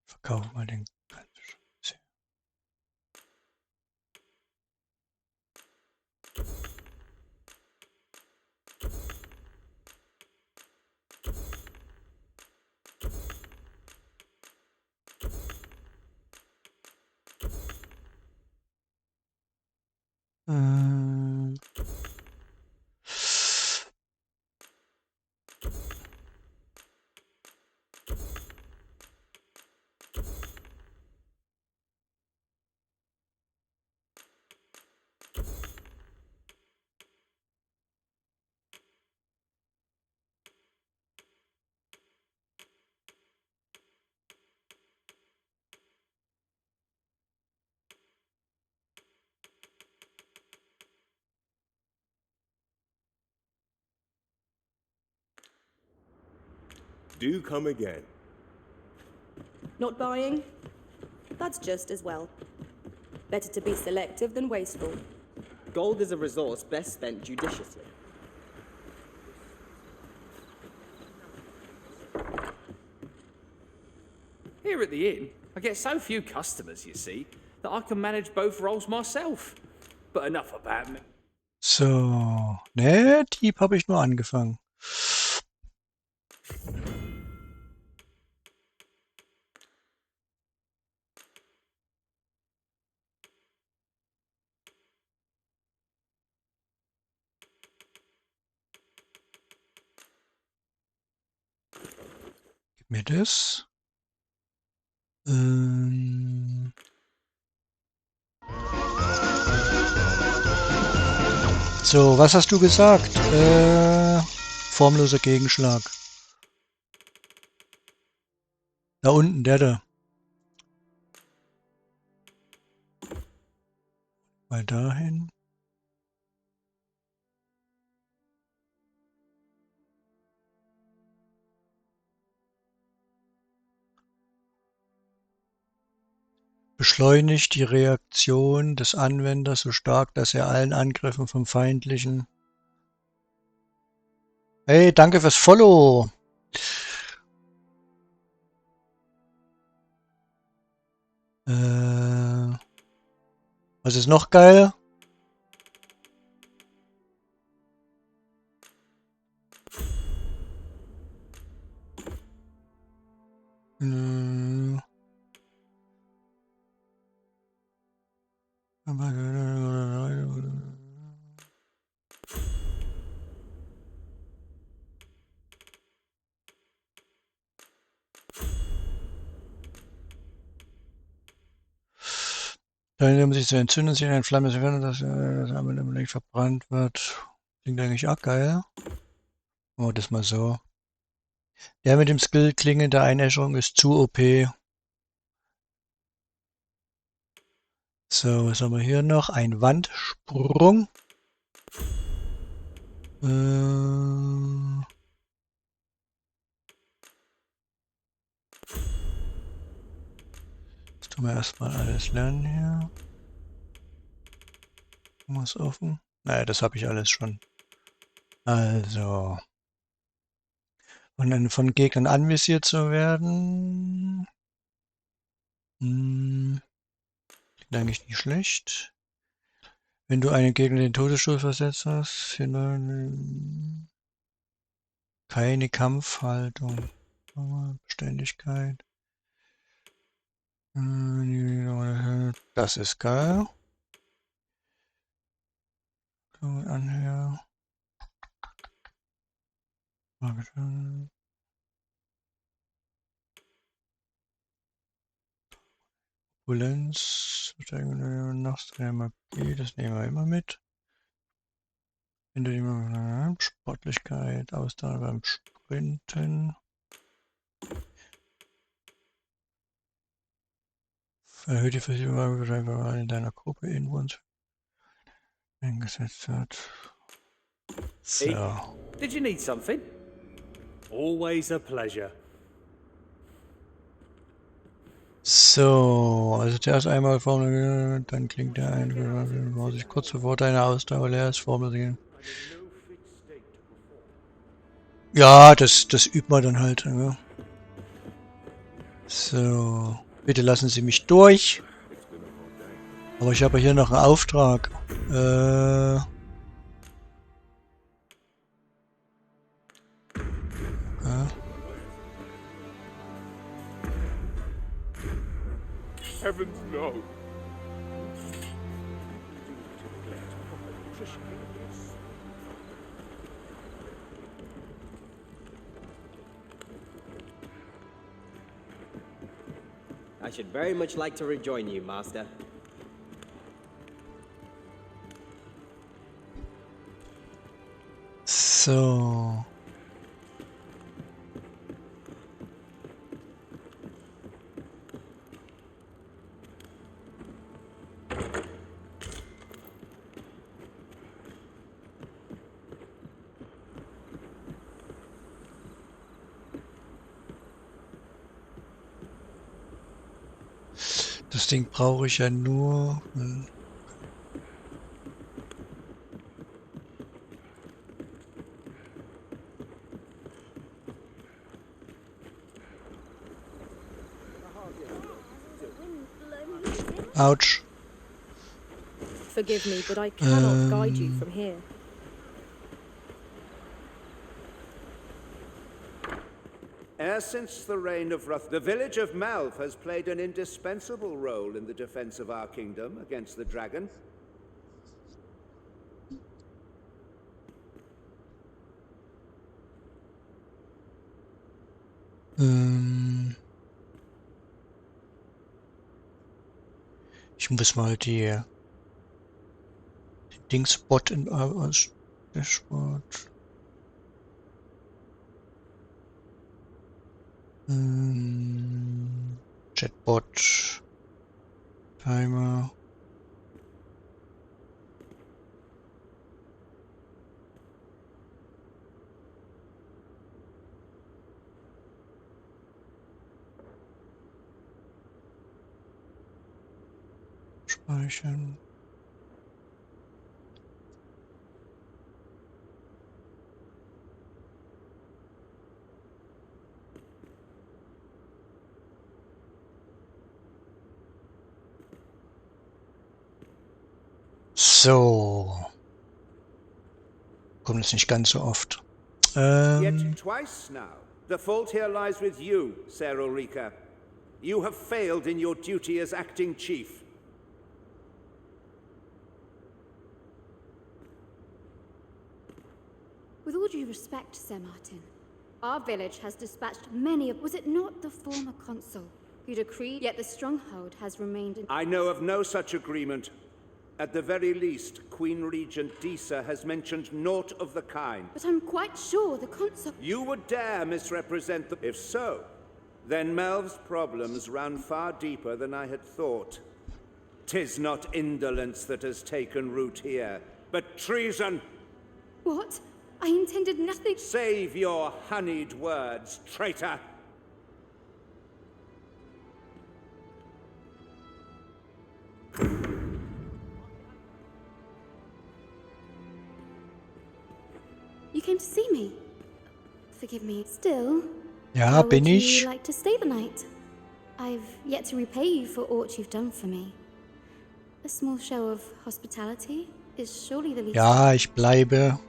Verkaufen wir den ganzen Scheiß hier. Do come again. Not buying? That's just as well. Better to be selective than wasteful. Gold is a resource best spent judiciously. here at the inn, I get so few customers, you see, that I can manage both roles myself. But enough about me. So, ne, Dieb habe ich nur angefangen. Gib mir das. So, was hast du gesagt? Formloser Gegenschlag. Da unten, der da. Mal dahin. beschleunigt die Reaktion des Anwenders so stark, dass er allen Angriffen vom feindlichen... Hey, danke fürs Follow! Was ist noch geil? Äh, Dann sich zu entzünden, sich eine Flamme zu werden, dass das Amulett verbrannt wird. Klingt eigentlich auch geil. Oh, das mal so. Der mit dem Skill Klinge der Einäscherung ist zu OP. So, was haben wir hier noch? Ein Wandsprung. Das tun wir erstmal alles lernen hier. Was offen? Naja, das habe ich alles schon. Also. Und dann von Gegnern anvisiert zu werden. Klingt eigentlich nicht schlecht. Wenn du einen Gegner den Todesstoß versetzt hast, keine Kampfhaltung. Beständigkeit. Das ist geil. Anhören. Opulenz. Magie, das nehmen wir immer mit. Wenn du die Sportlichkeit, Ausdauer beim Sprinten. Erhöht die Verfügbarkeit in deiner Gruppe Inwurms eingesetzt wird. So. Hey, did you need something? Always a pleasure. So, also zuerst einmal Formel, dann klingt der ein, Vorsicht, kurz bevor deine Ausdauer leer ist, Formel sehen. Ja, das übt man dann halt. Ja. So, bitte lassen Sie mich durch. Aber ich habe hier noch einen Auftrag. Ja. Heavens no. I should very much like to rejoin you, Master. So. Das Ding brauche ich ja nur. Ouch. Forgive me, but I cannot guide you from here. Ever since the reign of Ruth, the village of Malv has played an indispensable role in the defense of our kingdom against the dragon. Ich muss mal die Dingsbot in Dashboard. Chatbot. Timer. Speichern. So. Kommt jetzt nicht ganz so oft. Yet twice now. The fault here lies with you, Ser Ulrika. You have failed in your duty as acting chief. With all due respect, Sir Martin, our village has dispatched many of... Was it not the former consul who decreed? Yet the stronghold has remained in... I know of no such agreement. At the very least, Queen Regent Disa has mentioned naught of the kind. But I'm quite sure the consul... You would dare misrepresent the... If so, then Melv's problems run far deeper than I had thought. 'Tis not indolence that has taken root here, but treason. What? I intended nothing... Save your honeyed words, traitor! You came to see me. Forgive me. Still, Ja, how bin would ich. you like to stay the night? I've yet to repay you for aught you've done for me. A small show of hospitality is surely the least... Ja, ich bleibe.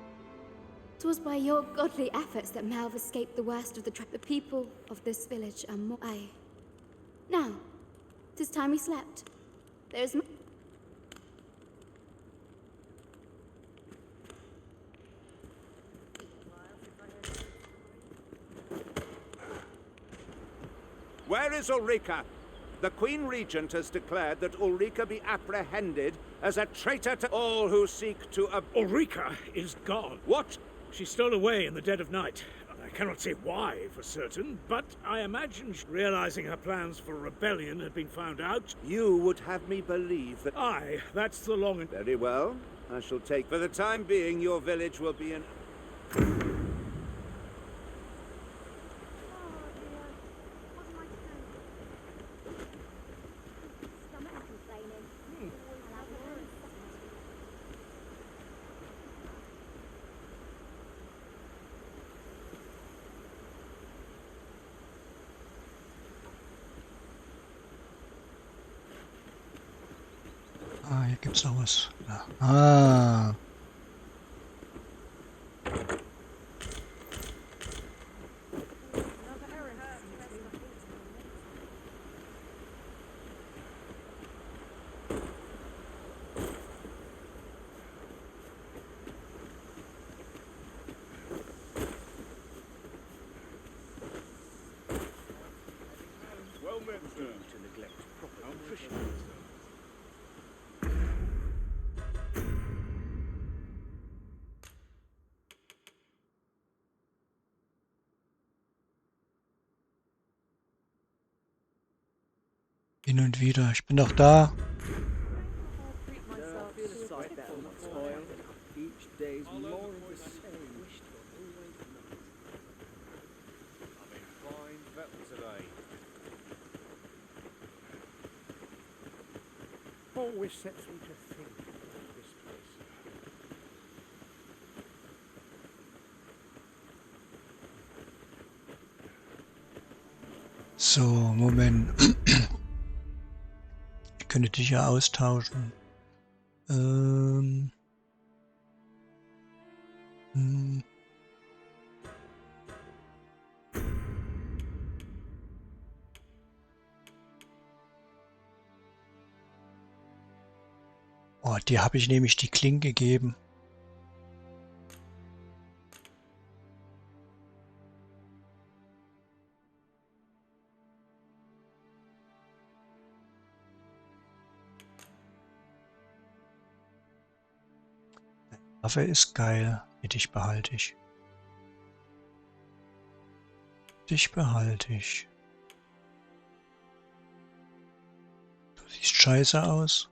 'Twas by your godly efforts that Malv escaped the worst of the trap. The people of this village are more... Aye. Now, 'tis time we slept. There is... Where is Ulrika? The Queen Regent has declared that Ulrika be apprehended as a traitor to all who seek to... Ulrika is gone. What? She stole away in the dead of night. I cannot say why for certain, but I imagine realizing her plans for rebellion had been found out. You would have me believe that... Aye, that's the long and... Very well. I shall take... For the time being, your village will be in... Ah, hier gibt's noch was. Ja. Ah. Well met, sir. To neglect proper nutrition. Hin und wieder. Ich bin doch da. Always sets me to think of this place. So, Moment. Ich könnte dich ja austauschen. Hm. Oh, dir habe ich nämlich die Klinke gegeben. Waffe ist geil. Dich behalte ich. Dich behalte ich. Du siehst scheiße aus.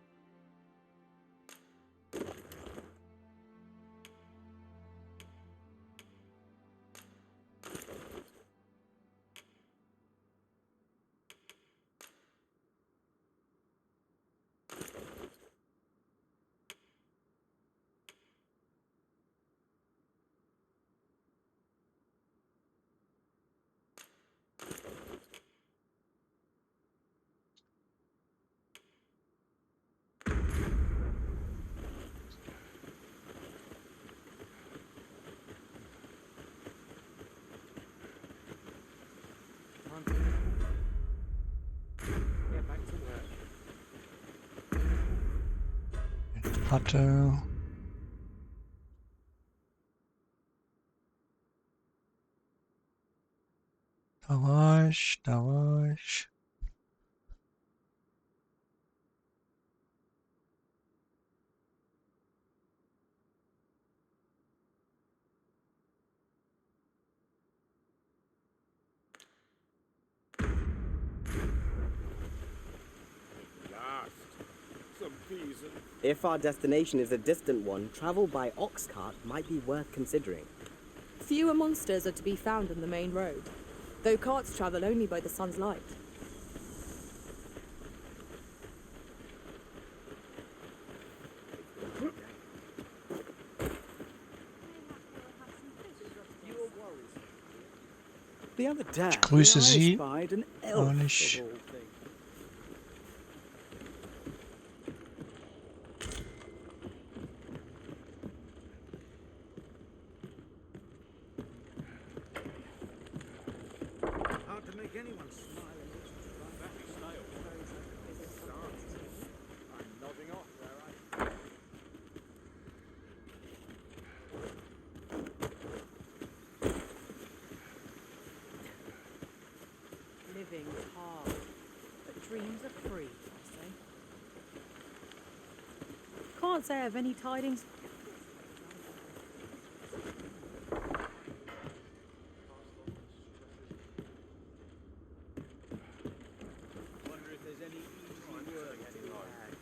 hatte. Da war ich, da war ich. If our destination is a distant one, travel by ox cart might be worth considering. Fewer monsters are to be found on the main road, though carts travel only by the sun's light. The other day, Ich grüße I Sie. spied an Auch elf nicht. of all things. Hard to make anyone smile. I'm nodding off there. Living's hard, but dreams are free, I say. Can't say I have any tidings. Wonder if there's any easy work to be had.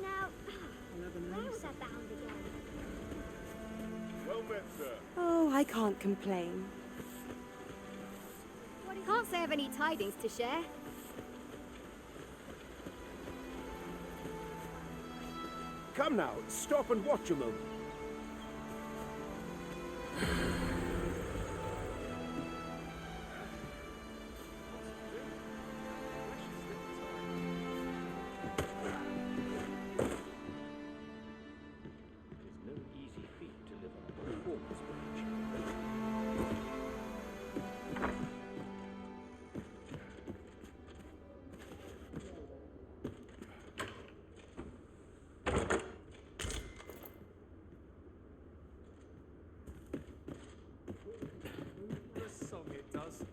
Now, where was that bound again? Well met, sir. Oh, I can't complain. Can't say I have any tidings to share. Come now, stop and watch a moment. It's no easy feat to live on a performance wage. The song it does.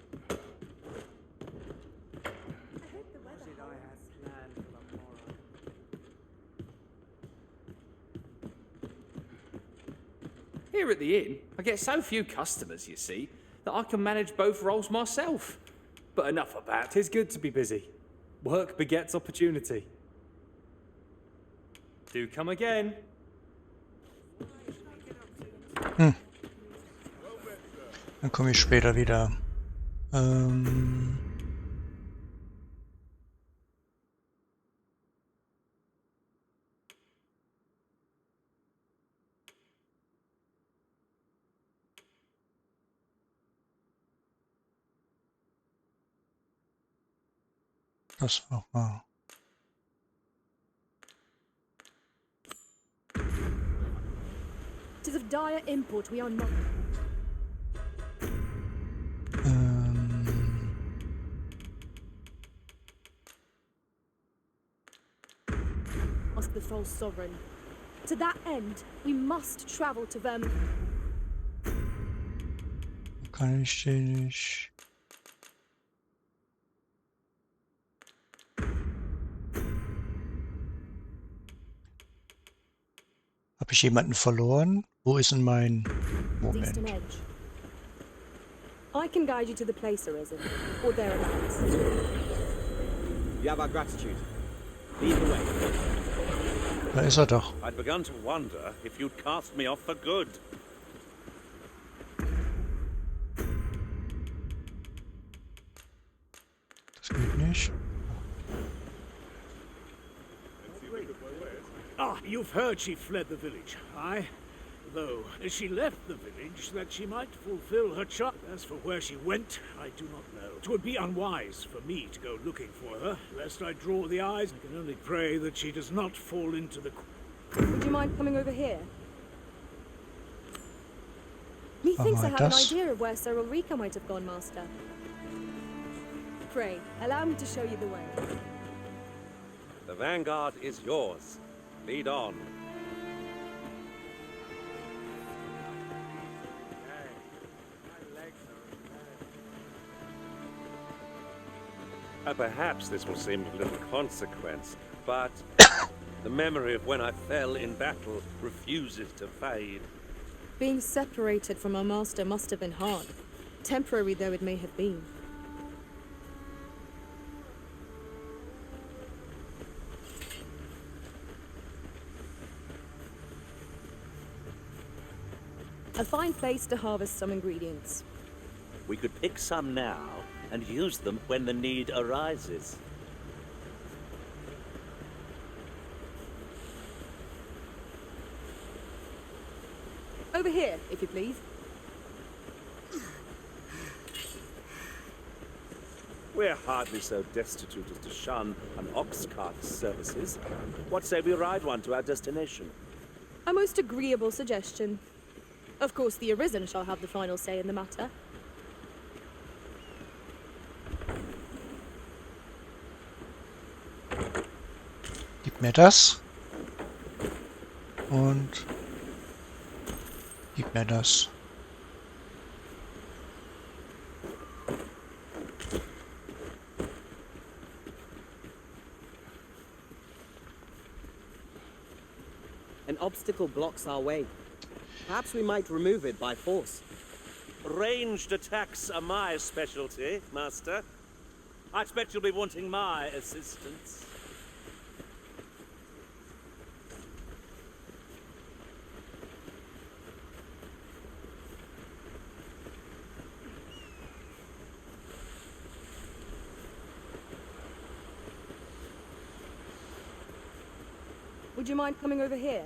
What did I have planned for the morrow? Here at the inn, I get so few customers, you see, that I can manage both roles myself. But enough about it. 'Tis good to be busy. Work begets opportunity. Do come again. Dann komme ich später wieder. Das war wahr. Tis of dire import we are not. Ask the false sovereign. To that end, we must travel to Verm. Kann ich den nicht. Habe ich jemanden verloren? Wo ist denn mein Eastern Moment? Edge. I can guide you to the place, Arisen, or thereabouts. You have our gratitude. Lead the way. Da ist er doch. I'd begun to wonder if you'd cast me off for good. Das geht nicht. Ah, you've heard she fled the village, aye? Though, as she left the village, that she might fulfill her charge. As for where she went, I do not know. It would be unwise for me to go looking for her, lest I draw the eyes. I can only pray that she does not fall into the... Would you mind coming over here? Methinks I mal have an das. idea of where Sir Ulrika might have gone, Master. Pray, allow me to show you the way. The vanguard is yours. Lead on. Perhaps this will seem of little consequence, but the memory of when I fell in battle refuses to fade. Being separated from our master must have been hard, temporary though it may have been. A fine place to harvest some ingredients. We could pick some now and use them when the need arises. Over here, if you please. We're hardly so destitute as to shun an ox cart's services. What say we ride one to our destination? A most agreeable suggestion. Of course, the Arisen shall have the final say in the matter. Gib mir das. Und gib mir das. An obstacle blocks our way. Perhaps we might remove it by force. Ranged attacks are my specialty, Master. I expect you'll be wanting my assistance. Would you mind coming over here?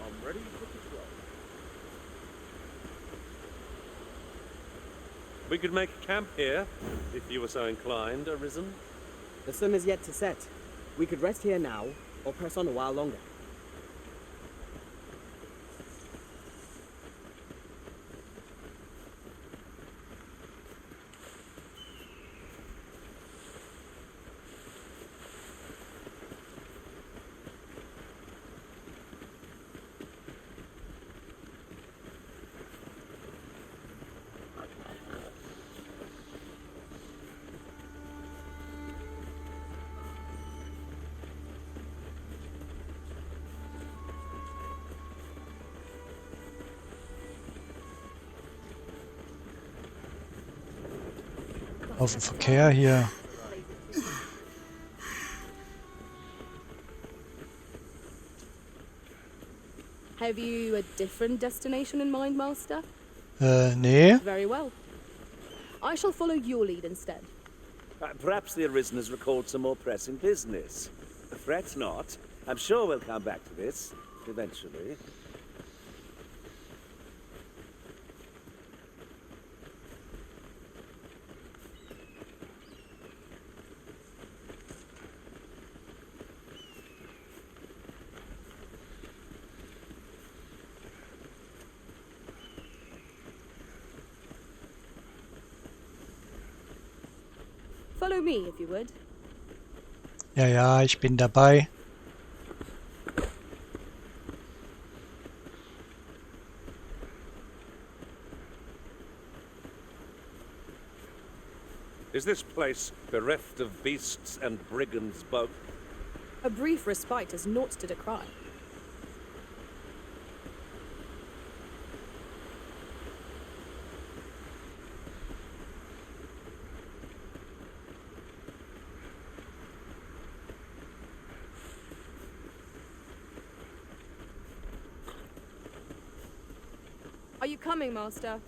I'm ready for patrol. We could make camp here, if you were so inclined, Arisen. The sun is yet to set. We could rest here now, or press on a while longer. Auf den Verkehr hier. Have you a different destination in mind, Master? Nee. Very well. I shall follow your lead instead. Perhaps the Arisen has recalled some more pressing business. Fret not. I'm sure we'll come back to this, eventually. Follow me, if you would. Ja, ja, ich bin dabei. Is this place bereft of beasts and brigands both? A brief respite is naught to decry. you coming, Master?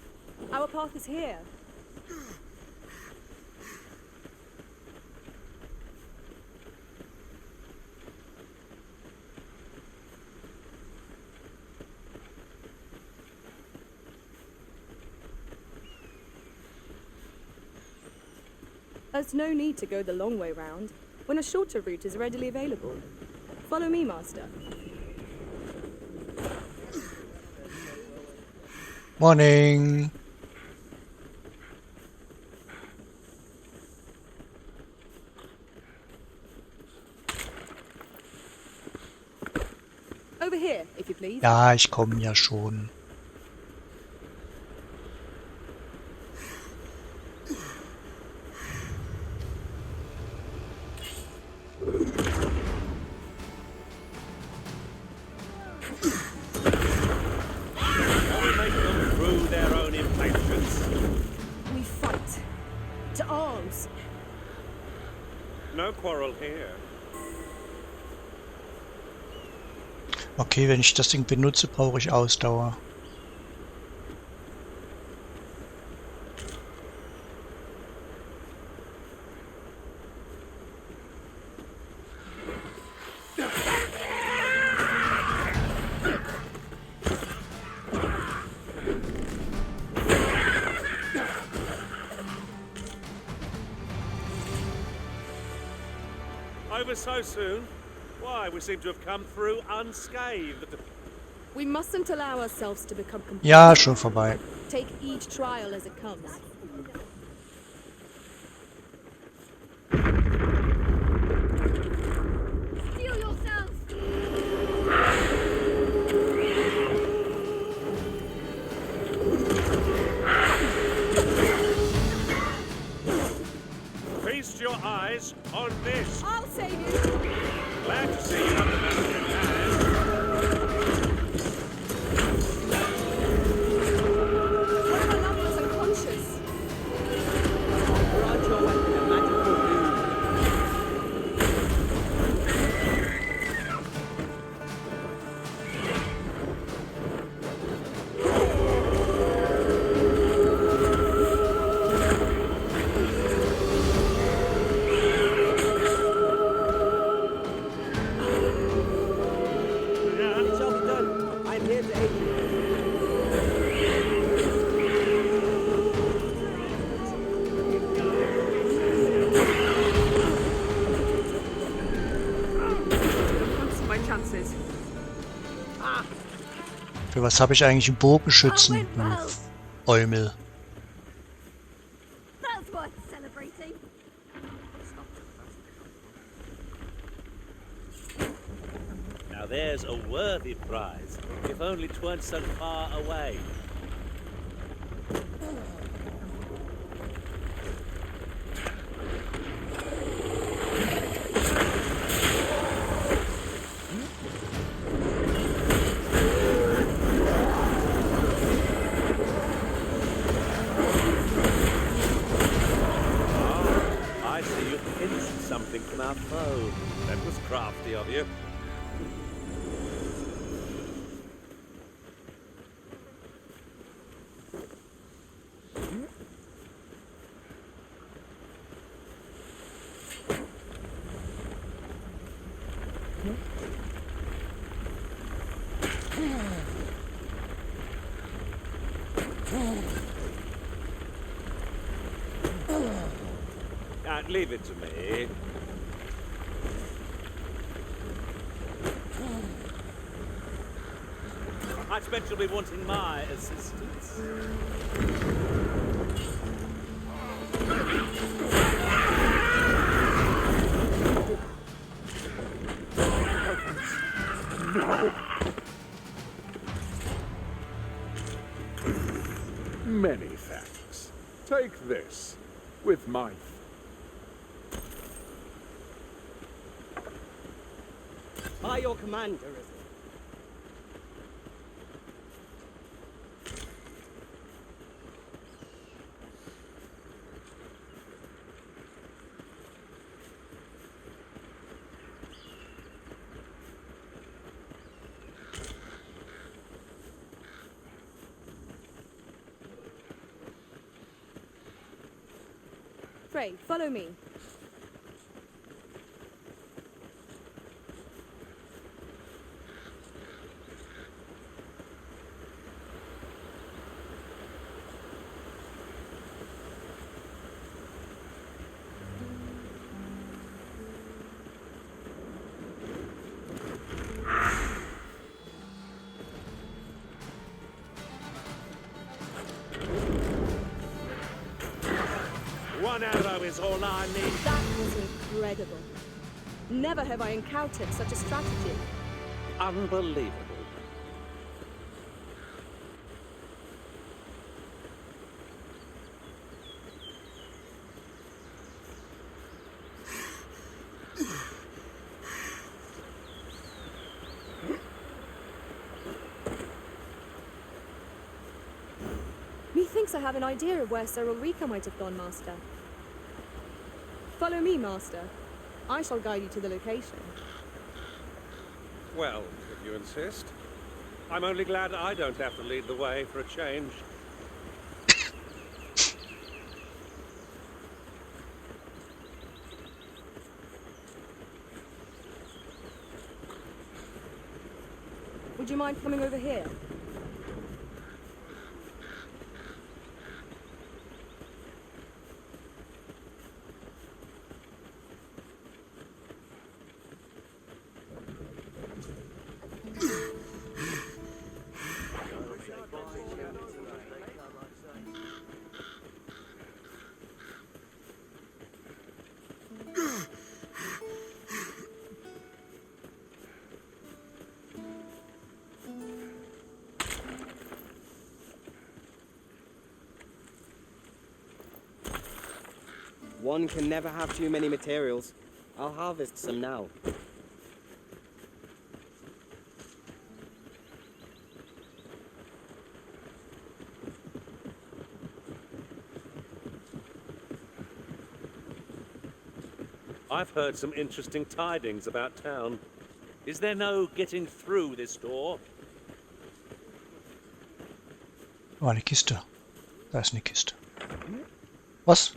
Our path is here. There's no need to go the long way round when a shorter route is readily available. Follow me, Master. Morning. Over here, if you please. Ja, ich komme ja schon. We fight. To arms. No quarrel here. Okay, wenn ich das Ding benutze, brauche ich Ausdauer. Over so soon? Why, we seem to have come through unscathed. We mustn't allow ourselves to become complacent. Ja, schon vorbei. Take each trial as it comes. Steel yourselves! Feast your eyes on this. I'll save you. Glad to see you have the matter in hand. One of our lovers unconscious. Grant your weapon a magical boon. It shall be done. I am here to aid you. Fancy my chances. Für was habe ich eigentlich einen Bogenschützen? Du Eumel. That's worth celebrating. Now there's a worthy prize, if only 'tweren't so far away. I see you pinched something from our foe. That was crafty of you. Leave it to me. I expect you'll be wanting my assistance. Many thanks. Take this, with my By your command, Arisen. Pray, follow me. One arrow is all I need. That was incredible. Never have I encountered such a strategy. Unbelievable. Methinks I have an idea of where Sir Ulrika might have gone, Master. Follow me, Master. I shall guide you to the location. Well, if you insist. I'm only glad I don't have to lead the way for a change. Would you mind coming over here? One can never have too many materials. I'll harvest some now. I've heard some interesting tidings about town. Is there no getting through this door? Der var en kiste. Der er sådan en kiste. Was?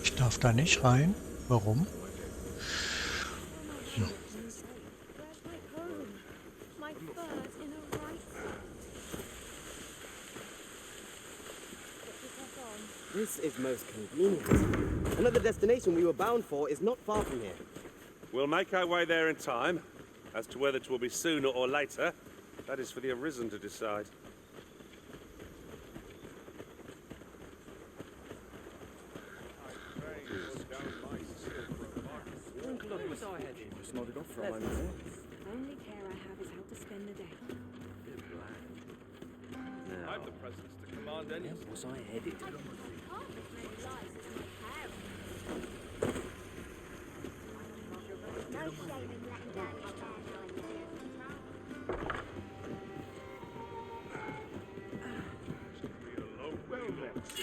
Ich darf da nicht rein. Warum? Hm. This is most convenient. Another destination we were bound for is not far from here. We'll make our way there in time. As to whether it will be sooner or later, that is for the Arisen to decide. Just nodded off for a moment there. The only care I have is how to spend the day. I have the presence to command any. Where was I headed?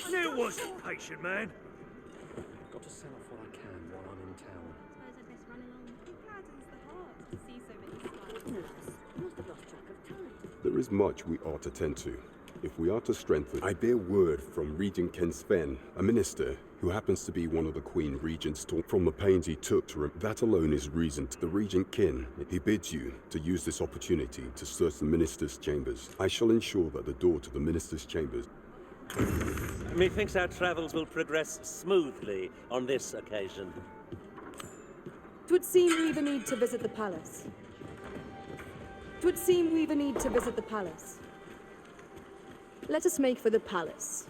I knew it wasn't, patient man. Got to sell off what I can while I'm in town. Suppose I'd best run along. It gladdens the heart to see so many smiles. Must have lost track of time. There is much we ought to tend to. If we are to strengthen, I bear word from Regent Ken Sven, a minister who happens to be one of the Queen Regent's from the pains he took to that alone is reason. The Regent Ken, he bids you to use this opportunity to search the minister's chambers. I shall ensure that the door to the minister's chambers. Methinks our travels will progress smoothly on this occasion. 'Twould seem we've a need to visit the palace. 'Twould seem we've a need to visit the palace. Let us make for the palace.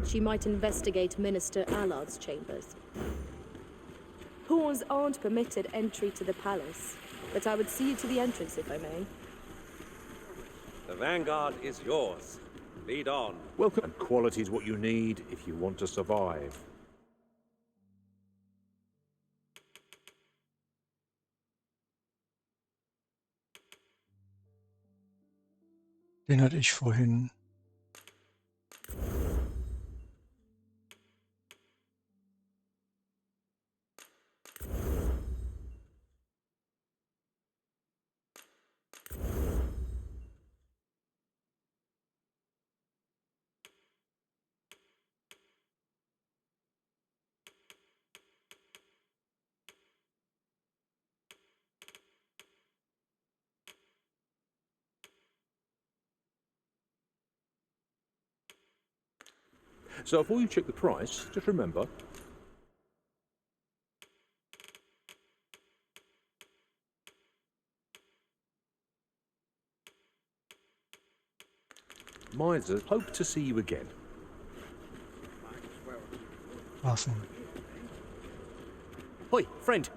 She might investigate Minister Allard's chambers. Pawns aren't permitted entry to the palace, but I would see you to the entrance if I may. The vanguard is yours. Lead on. Welcome. And quality's what you need if you want to survive. Den hatte ich vorhin. So before you check the price, just remember. Miser, hope to see you again. Waffen. Hoi, friend.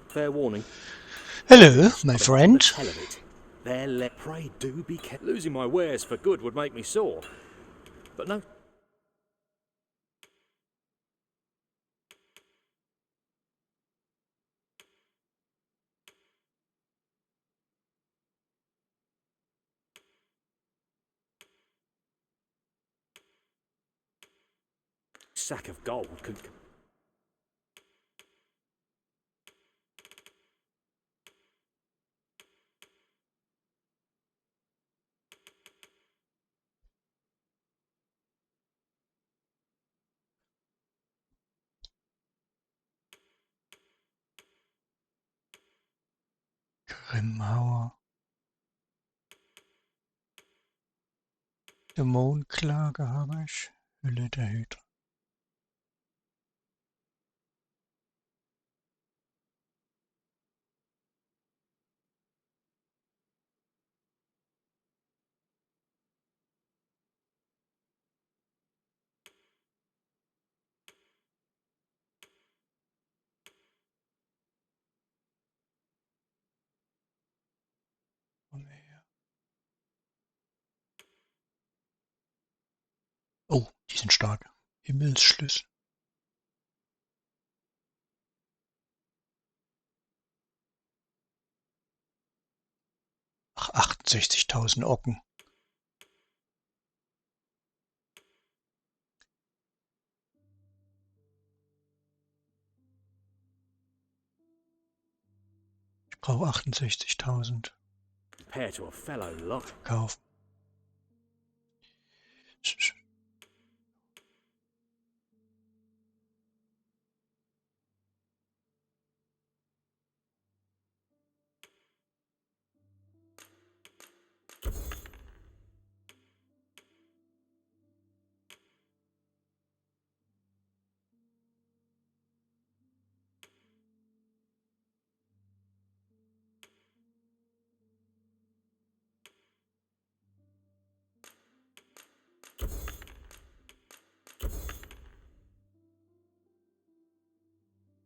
Fair warning. Hello, my friend. Tell of it. Pray do be careful. Losing my wares for good would make me sore. But no. Sack of gold could. Grimmauer. Dämonenklage habe ich. Hülle der Hydra. Oh, die sind stark. Himmelsschlüssel. Ach, 68.000 Ocken. Ich brauche 68.000. Pair to a fellow lot. Kaufen.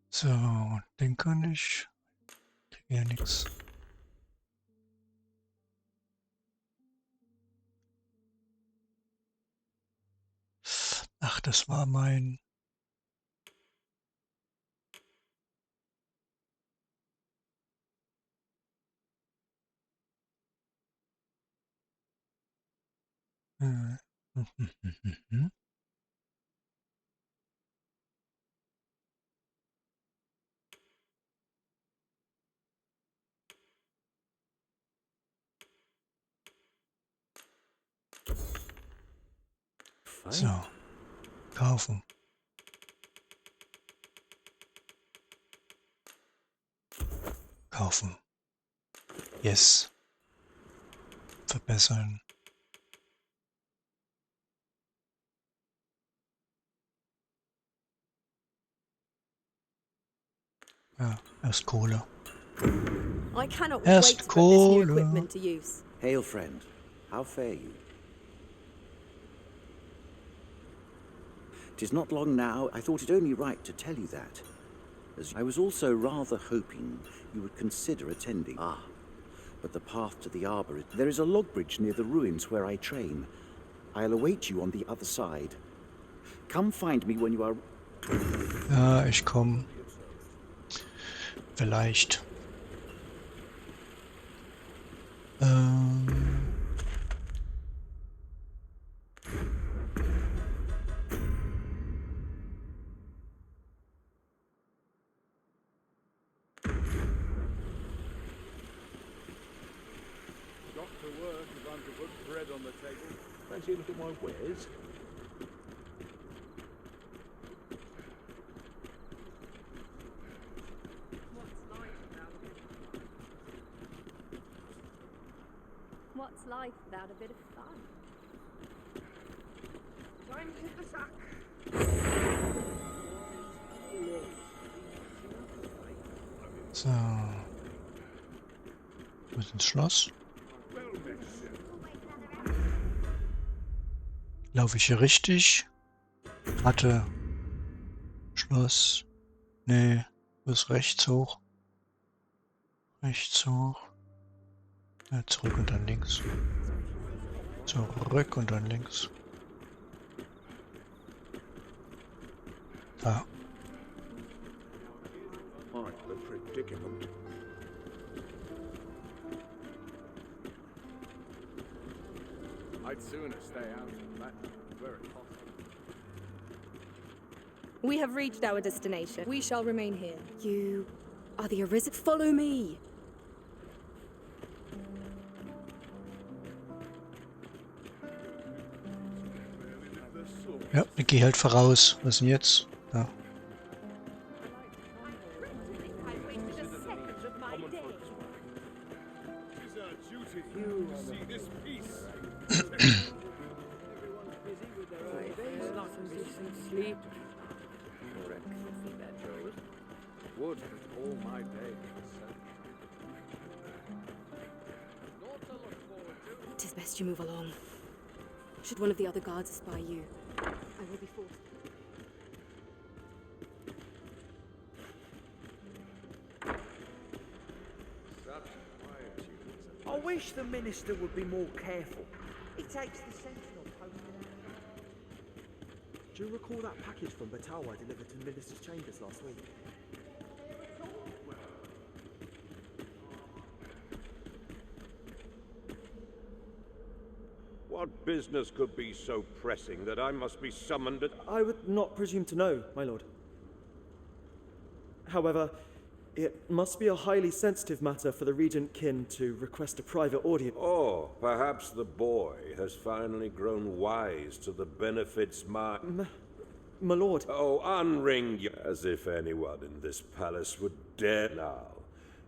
So, den kann ich. Krieg ja nichts. Ach, das war mein. So, kaufen. Kaufen. Yes. Verbessern. Ja, erst Kohle. I cannot Erst wait to put this new Kohle. equipment to use. Hail, friend. How fare you? 'Tis not long now. I thought it only right to tell you that. As I was also rather hoping you would consider attending. Ah, but the path to the arbor. There is a log bridge near the ruins where I train. I'll await you on the other side. Come find me when you are. Ja, ich komme. Vielleicht. Good bread on the table. Fancy a look at my wares? What's life without a bit of fun? Time to hit the sack. So. Mit ins Schloss. Laufe ich hier richtig? Warte. Schloss. Nee. Bis rechts hoch. Rechts hoch. Ja, zurück und dann links. Zurück und dann links. Da. The predicament. I'd sooner stay out of that were it possible. We have reached our destination. We shall remain here. You are the Arisen. Follow me! Ja, ich geh halt voraus. Was denn jetzt? Ja. Sleep. Would that all my day Tis best you move along. Should one of the other guards espy you, I will be forced. I wish the minister would be more careful. He takes the sentinel post. Do you recall that package from Batawa delivered to the minister's chambers last week? What business could be so pressing that I must be summoned at... I would not presume to know, my lord. However, it must be a highly sensitive matter for the regent kin to request a private audience. Oh, perhaps the boy has finally grown wise to the benefits my lord. Oh, unring you, as if anyone in this palace would dare now.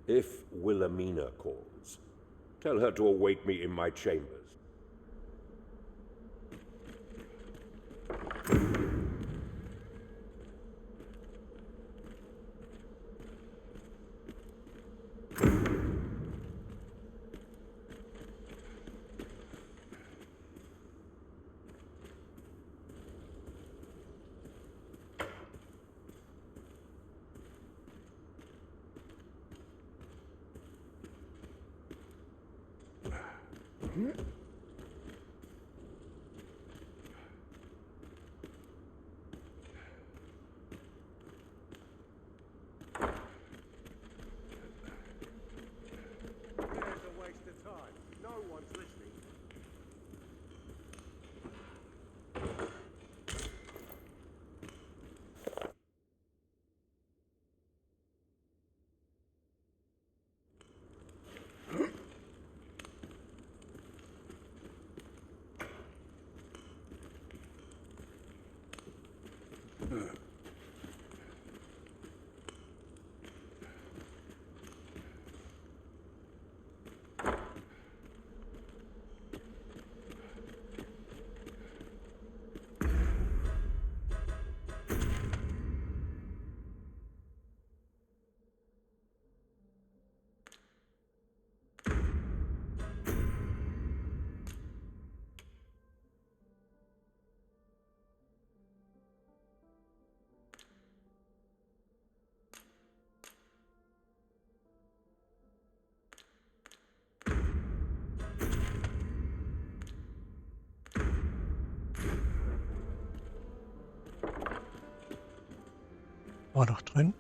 If Wilhelmina calls, tell her to await me in my chambers. War doch drin.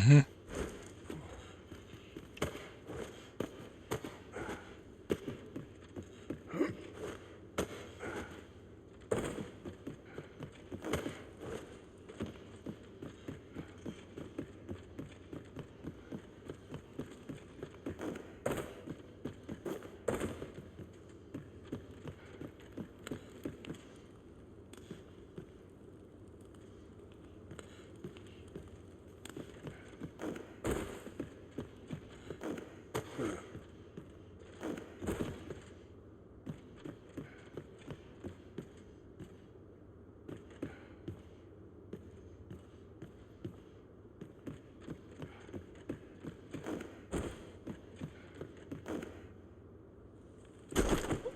Mhm.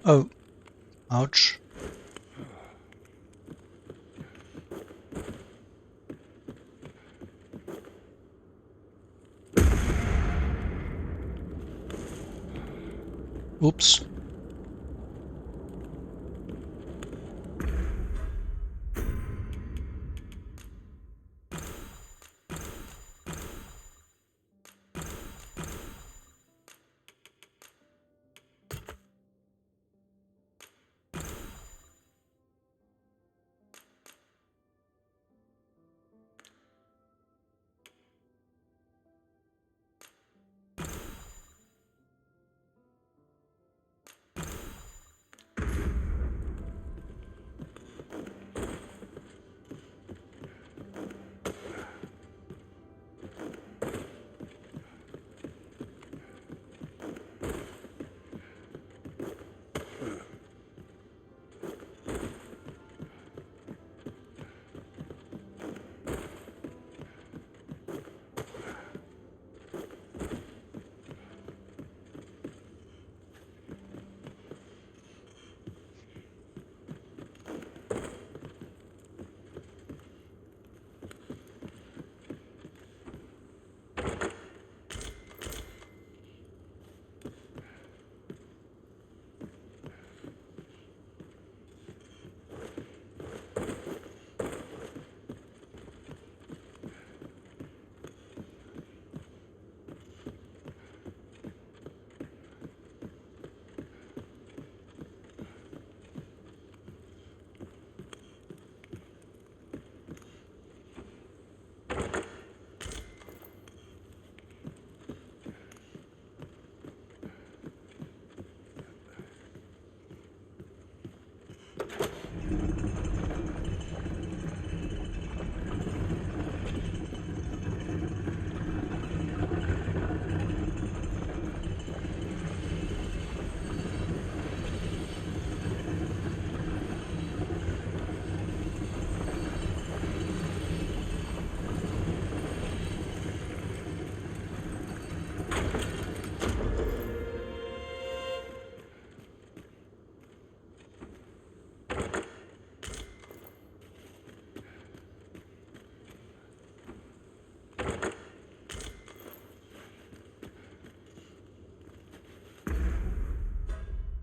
Oh, ouch. Oops.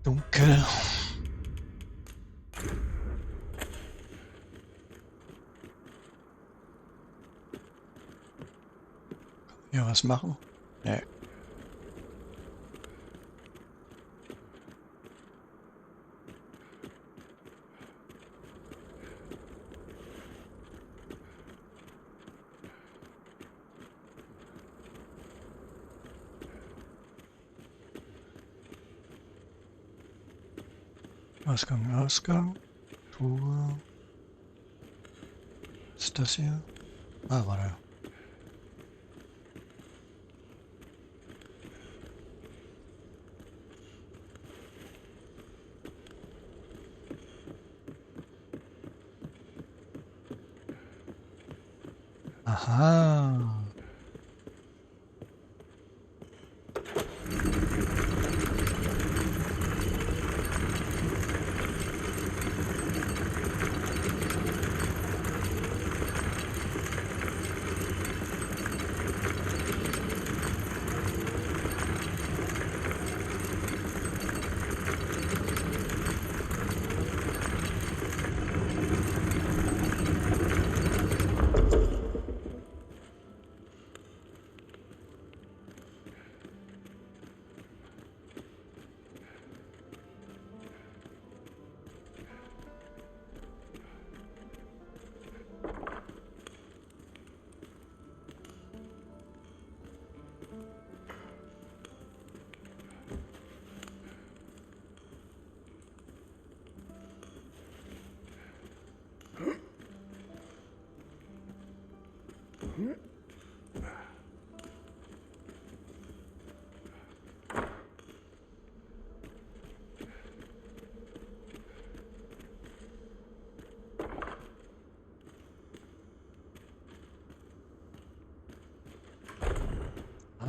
Dunkel. Kann man hier was machen? Nee. Ausgang, Ausgang. Truhe. Was ist das hier? Ah, warte. Aha.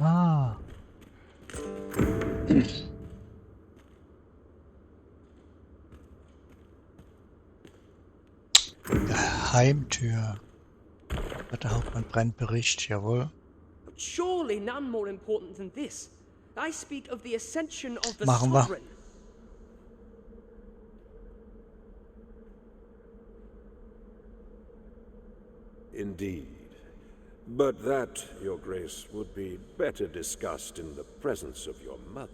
Ah. Geheimtür. Der Hauptmann brennt Bericht, jawohl. Surely none more important than this. I speak of the ascension of the Machen wir. sovereign. Indeed. But that, Your Grace, would be better discussed in the presence of your mother.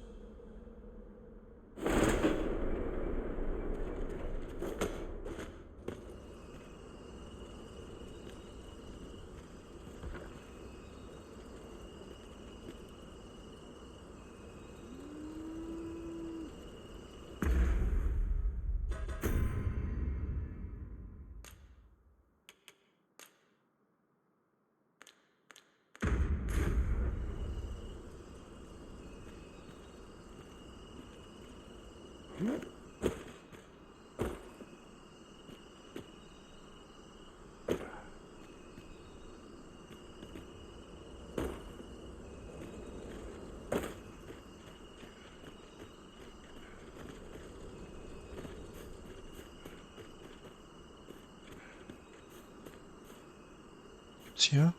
Gibt's hier?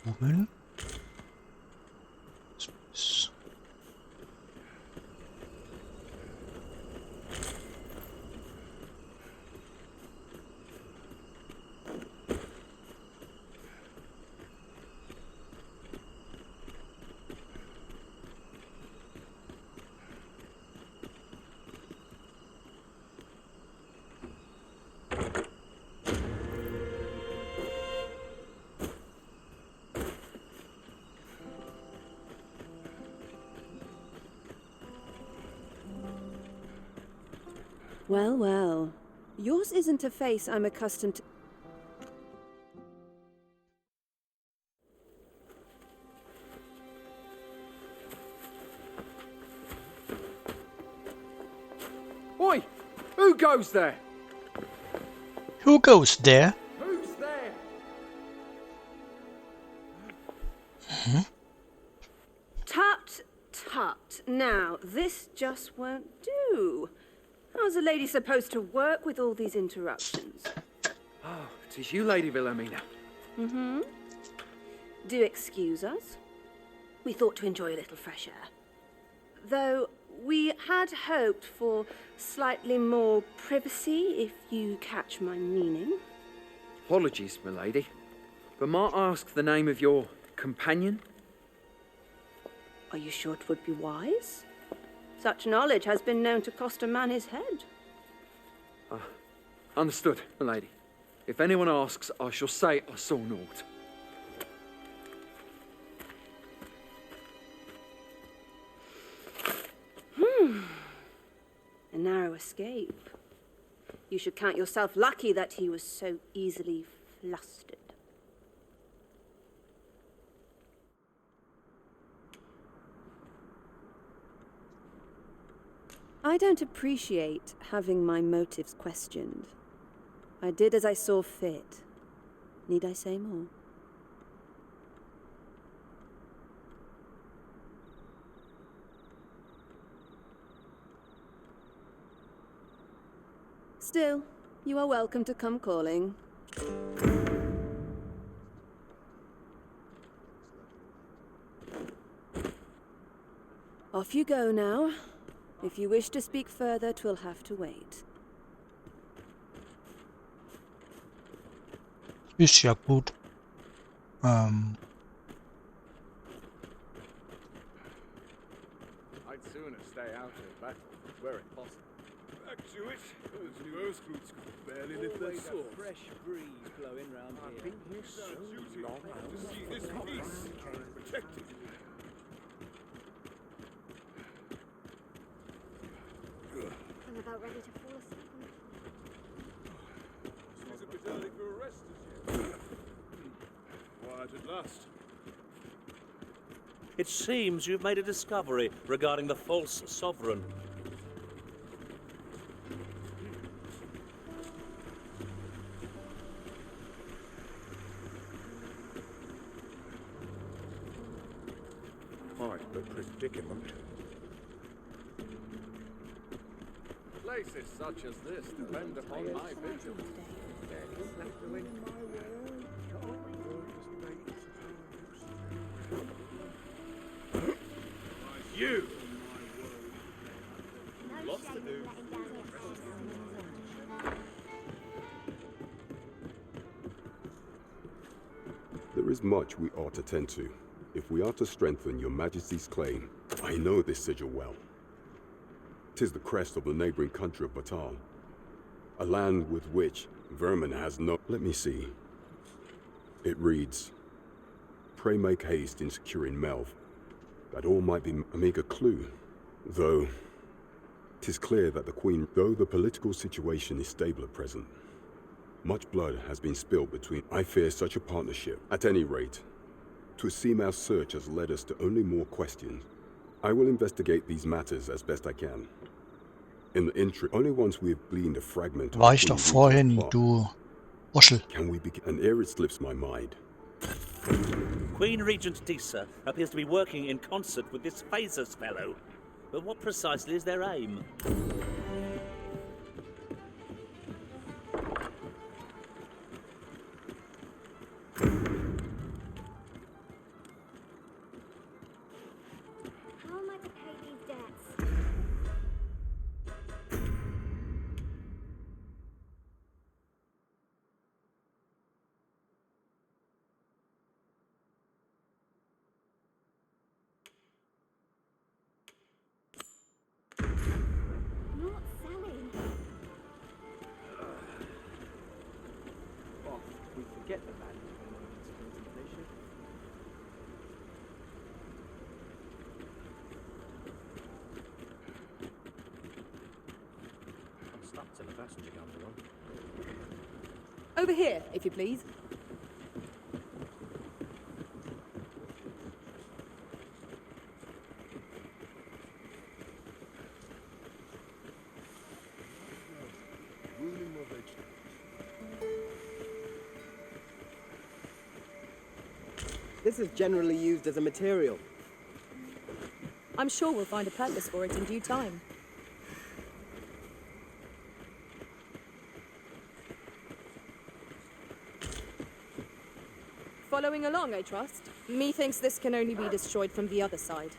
Moment. Well, well. Yours isn't a face I'm accustomed to. Oi! Who goes there? Who goes there? Who's there? Tut, tut. Now, this just won't do. How's a lady supposed to work with all these interruptions? Oh, 'tis you, Lady Wilhelmina. Mm-hmm. Do excuse us. We thought to enjoy a little fresh air. Though we had hoped for slightly more privacy, if you catch my meaning. Apologies, my lady. But might I ask the name of your companion? Are you sure it would be wise? Such knowledge has been known to cost a man his head. Understood, my lady. If anyone asks, I shall say I saw naught. A narrow escape. You should count yourself lucky that he was so easily flustered. I don't appreciate having my motives questioned. I did as I saw fit. Need I say more? Still, you are welcome to come calling. Off you go now. If you wish to speak further, 'twill have to wait. Ist ja gut. I'd sooner stay out of battle, were it possible. Back to it. Those most groups could barely lift their swords. Fresh breeze blowing round I've been here so long to see this peace protected. I'm about ready to fall asleep on the Quiet at last. It seems you've made a discovery regarding the false sovereign. Quite the predicament. Places such as this depend upon my vigilance. You! Lots to do. There is much we ought to tend to, if we are to strengthen your majesty's claim. I know this sigil well. 'Tis the crest of the neighboring country of Batal, a land with which vermin has no... Let me see. It reads, "Pray make haste in securing Melv, that all might be a meager clue. Though, 'tis clear that the Queen, though the political situation is stable at present, much blood has been spilled between... I fear such a partnership. At any rate, 'twould seem our search has led us to only more questions. I will investigate these matters as best I can. In the interim, only once we have gleaned a fragment of War ich doch vorhin, du Oschel. can we begin... And ere it slips my mind, Queen Regent Disa appears to be working in concert with this Phasus fellow. But what precisely is their aim? How am I to pay these debts? Not selling. Oft we forget the man when moments of contemplation. I'm stuck till the passenger comes along. Over here, if you please. This is generally used as a material. I'm sure we'll find a purpose for it in due time. Following along, I trust. Methinks this can only be destroyed from the other side.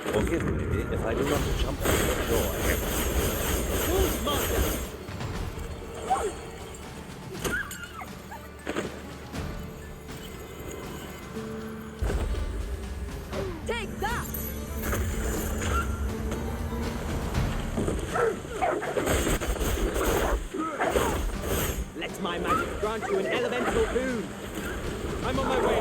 Forgive me if I do not jump for joy. Wolves, master! Take that! Let my magic grant you an elemental boon. I'm on my way.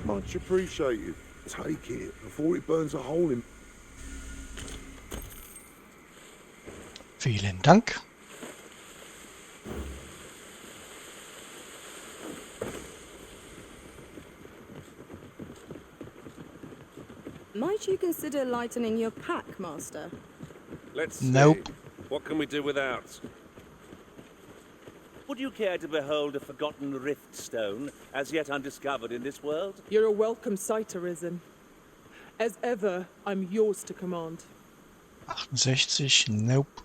Much appreciated. Take it before it burns a hole in... Vielen Dank. Might you consider lightening your pack, Master? Let's Nope. see. What can we do without? Would you care to behold a forgotten rift stone, as yet undiscovered in this world? You're a welcome sight, Arisen. As ever, I'm yours to command. 68, nope.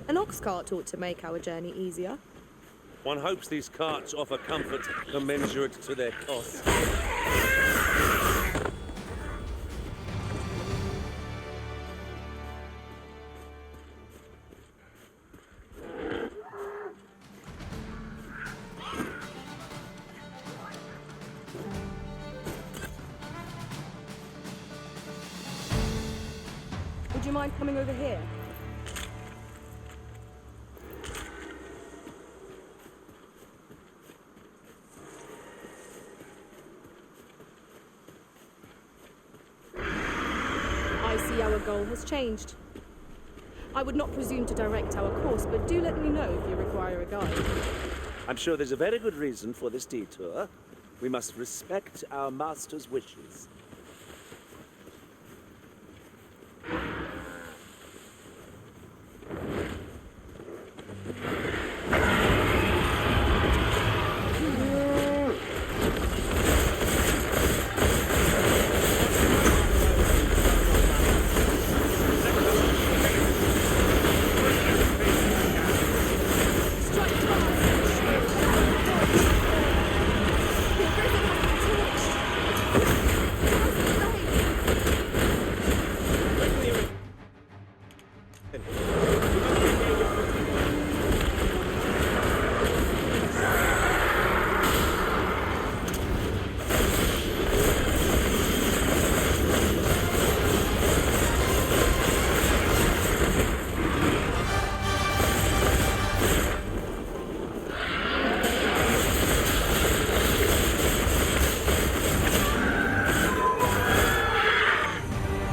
An ox cart ought to make our journey easier. One hopes these carts offer comfort commensurate to their cost. Would you mind coming over here? goal has changed. I would not presume to direct our course, but do let me know if you require a guide. I'm sure there's a very good reason for this detour. We must respect our master's wishes.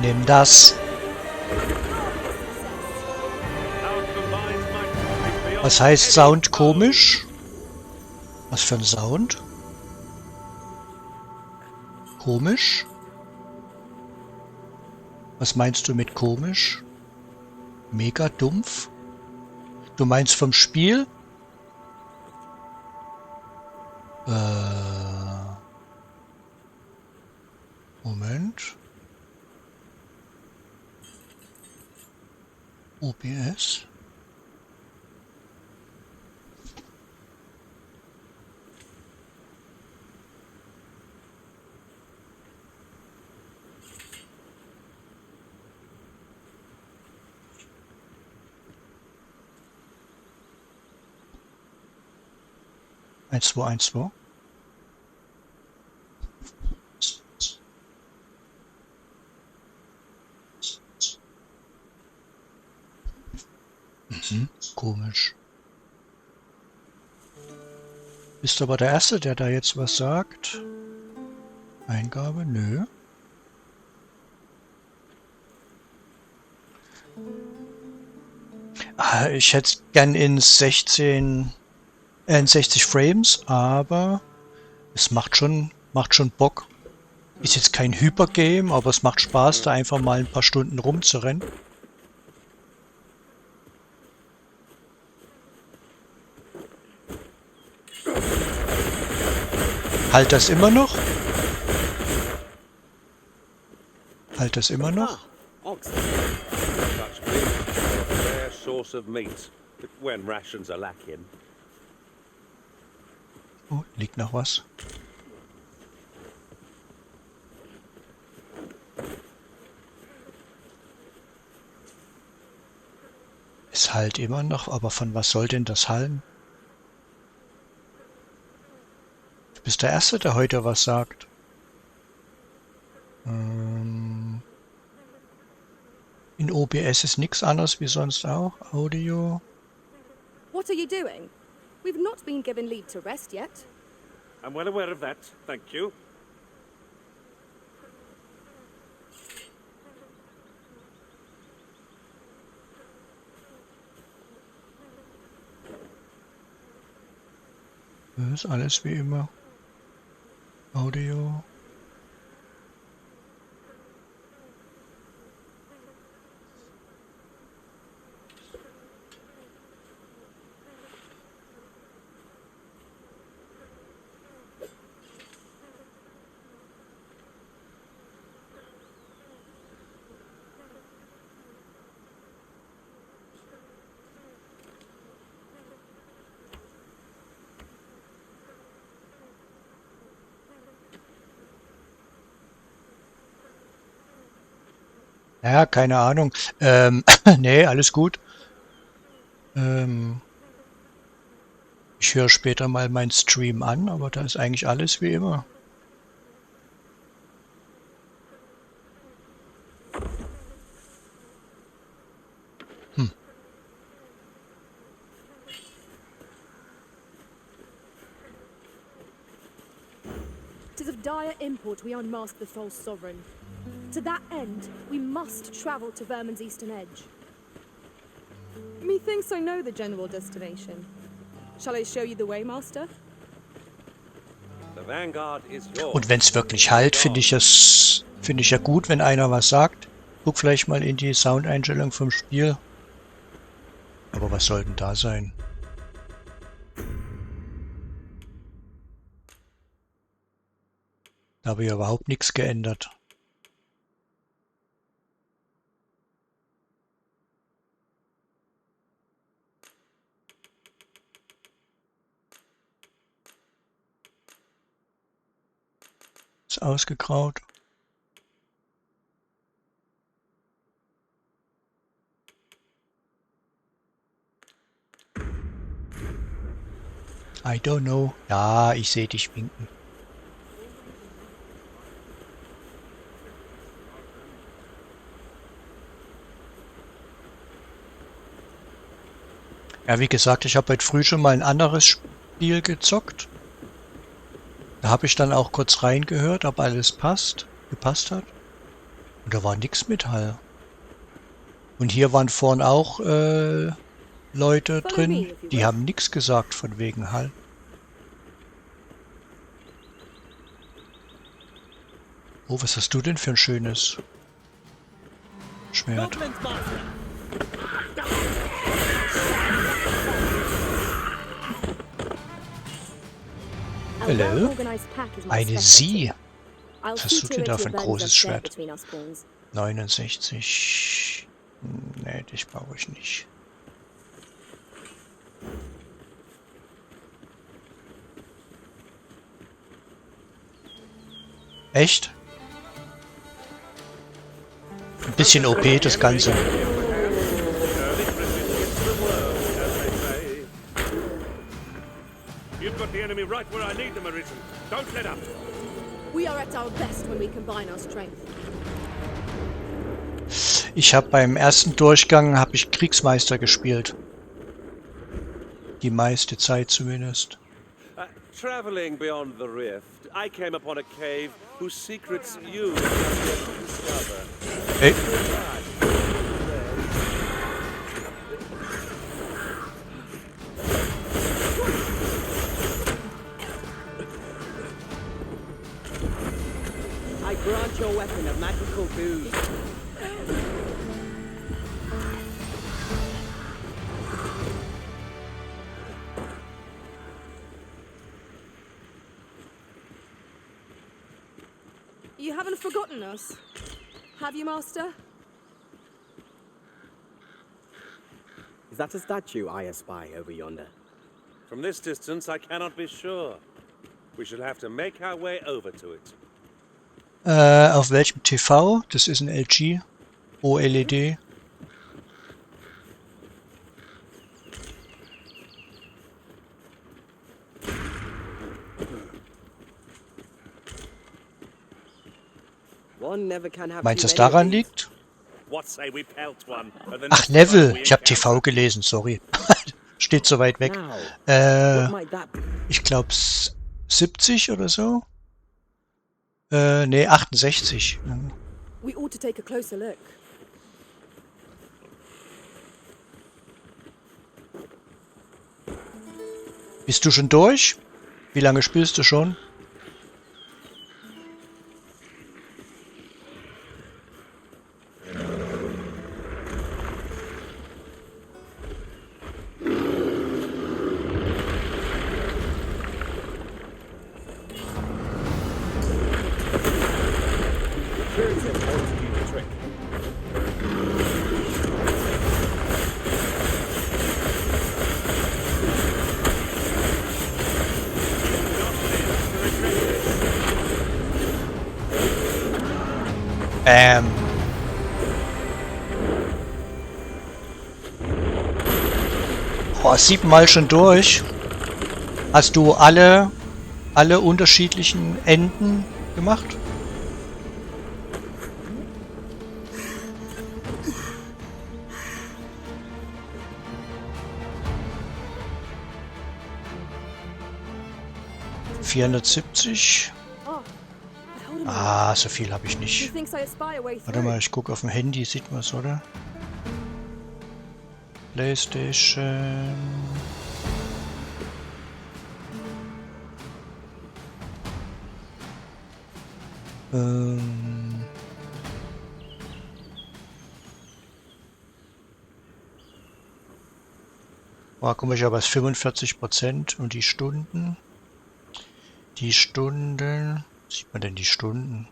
Nimm das. Was heißt Sound komisch? Was für ein Sound? Komisch? Was meinst du mit komisch? Mega dumpf? Du meinst vom Spiel? Moment. OBS. Eins, zwei, eins, zwei. Komisch. Bist aber der Erste, der da jetzt was sagt. Eingabe? Nö. Ich hätte gern in 60 Frames, aber es macht schon Bock. Ist jetzt kein Hypergame, aber es macht Spaß, da einfach mal ein paar Stunden rumzurennen. Halt das immer noch? Halt das immer noch? Source of meat when rations are lacking. Oh, liegt noch was. Es halt immer noch, aber von was soll denn das hallen? Du bist der Erste, der heute was sagt. In OBS ist nichts anderes wie sonst auch. Audio. What are you doing? We've not been given leave to rest yet. I'm well aware of that, thank you. Das ist alles wie immer. Audio. Ja, keine Ahnung. Nee, alles gut. Ich höre später mal meinen Stream an, aber da ist eigentlich alles wie immer. It is of dire import we unmask the false sovereign. To that end, we must travel to Vermin's eastern edge. Methinks I know the general destination. Shall I show you the way, Master? The vanguard is yours. Und wenn es wirklich halt, finde ich ja gut, wenn einer was sagt. Guck vielleicht mal in die Soundeinstellung vom Spiel. Aber was soll denn da sein? Da habe ich überhaupt nichts geändert. Ist ausgegraut. I don't know. Ja, ich sehe dich winken. Ja, wie gesagt, ich habe heute früh schon mal ein anderes Spiel gezockt. Da habe ich dann auch kurz reingehört, ob alles gepasst hat. Und da war nichts mit Hall. Und hier waren vorhin auch Leute drin, die haben nichts gesagt von wegen Hall. Oh, was hast du denn für ein schönes Schwert? Hallo? Eine Sie. Was hast du denn da für ein großes Schwert? 69. Nee, dich brauche ich nicht. Echt? Ein bisschen OP das Ganze. You've got the enemy right where I need them, Arisen. Don't let up. We are at our best when we combine our strength. Ich habe beim ersten Durchgang Kriegsmeister gespielt. Die meiste Zeit zumindest. Traveling beyond the rift, I came upon a cave whose secrets you have yet to discover. Hey. I grant your weapon a magical boost. You haven't forgotten us, have you, Master? Is that a statue I espy over yonder? From this distance, I cannot be sure. We shall have to make our way over to it. Auf welchem TV? Das ist ein LG. OLED. Meinst du, dass daran liegt? Ach, Level. Ich habe TV gelesen, sorry. Steht so weit weg. Ich glaube 70 oder so. Nee, 68. We ought to take a closer look. Bist du schon durch? Wie lange spielst du schon? Oh, 7-mal schon durch. Hast du alle unterschiedlichen Enden gemacht? Ah, so viel habe ich He nicht. thinks I spy a way Warte through. mal, ich gucke auf dem Handy, sieht man es, oder? PlayStation. Oh, guck mal, ich habe es 45% und die Stunden. Die Stunden. Sieht man denn die Stunden?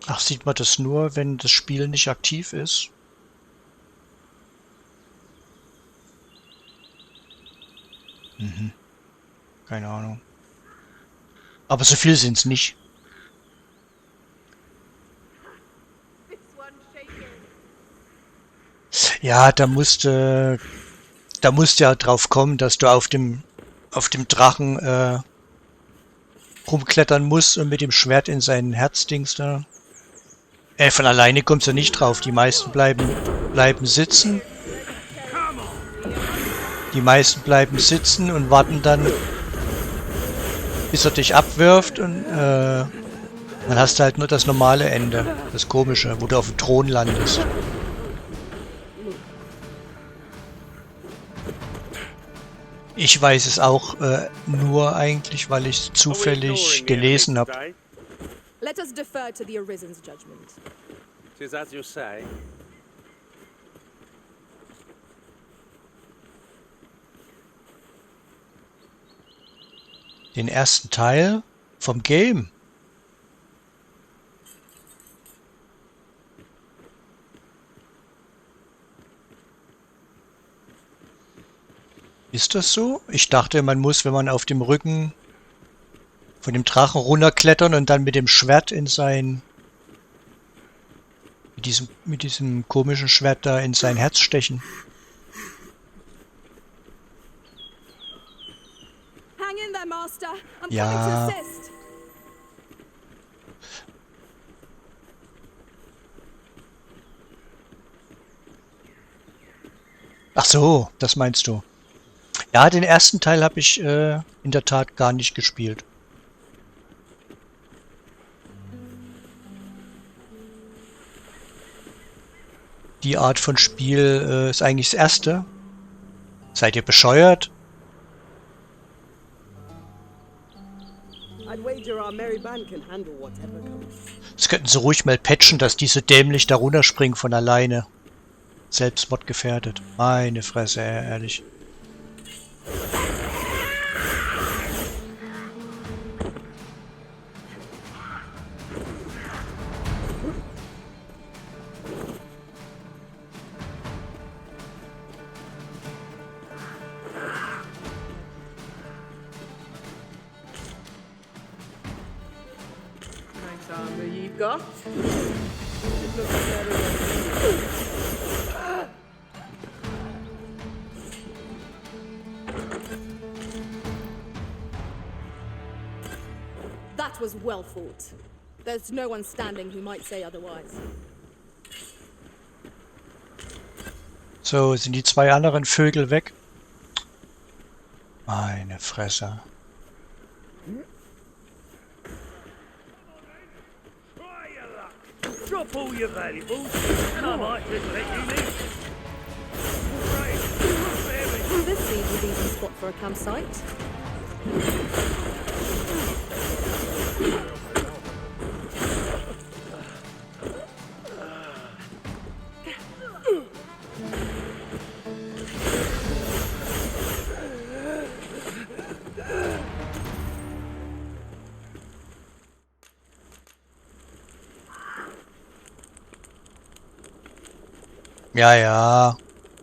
Ach, sieht man das nur, wenn das Spiel nicht aktiv ist? Mhm. Keine Ahnung. Aber so viel sind es nicht. Ja, da musst ja drauf kommen, dass du auf dem Drachen rumklettern musst und mit dem Schwert in sein Herzdings da. Von alleine kommst du nicht drauf. Die meisten bleiben sitzen. Die meisten bleiben sitzen und warten dann, bis er dich abwirft und dann hast du halt nur das normale Ende, das komische, wo du auf dem Thron landest. Ich weiß es auch nur eigentlich, weil ich es zufällig gelesen habe. Let us defer to the Arisen's judgment. 'Tis as you say. Den ersten Teil vom Game. Ist das so? Ich dachte, man muss, wenn man auf dem Rücken von dem Drachen runterklettern und dann mit dem Schwert in sein... Mit diesem komischen Schwert da in sein Herz stechen. Hang in there, Master. I'm Ja. coming to assist. Ach so, das meinst du. Ja, den ersten Teil habe ich in der Tat gar nicht gespielt. Die Art von Spiel ist eigentlich das erste. Seid ihr bescheuert? I'd wager our merry band can handle whatever comes. Das könnten sie ruhig mal patchen, dass diese dämlich da runterspringen von alleine. Selbstmord gefährdet. Meine Fresse, ehrlich. Nice armor you've got. It looks better than That was well fought. There's no one standing who might say otherwise. So, sind die zwei anderen Vögel weg? Meine Fresse. Drop all your valuables, and I might just let you live. This seems a decent spot for a campsite. Ja, ja.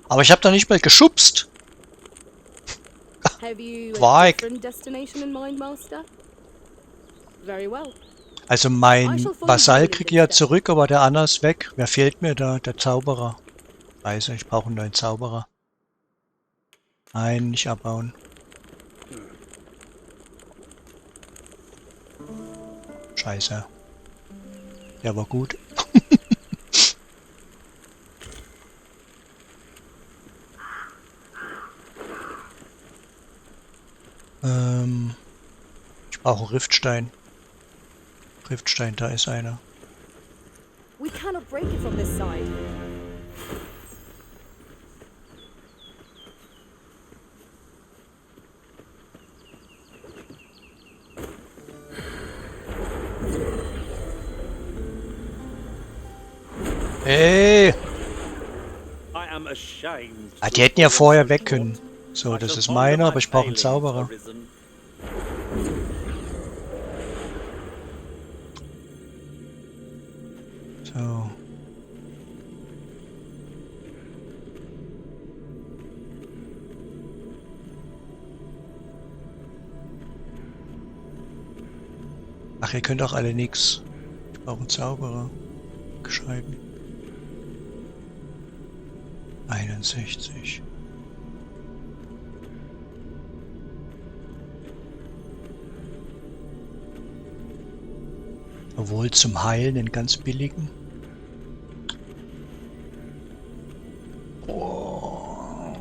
Aber ich habe doch nicht mal geschubst. Have you War a ich. different destination in mind, Master? Very well. Also mein Vasall krieg ich ja zurück, aber der Anna ist weg. Wer fehlt mir da? Der Zauberer. Scheiße, ich brauche einen neuen Zauberer. Nein, nicht abbauen. Scheiße. Der war gut. Ich brauche einen Riftstein. Riftstein, da ist einer. We cannot break it from this side. Hey! I am ashamed. Ah, die hätten ja vorher weg können. So, das ist meiner, aber ich brauche einen Zauberer. So. Ach, ihr könnt auch alle nix. Ich brauche einen Zauberer. Geschrieben. 61. Obwohl zum Heilen den ganz billigen. Oh.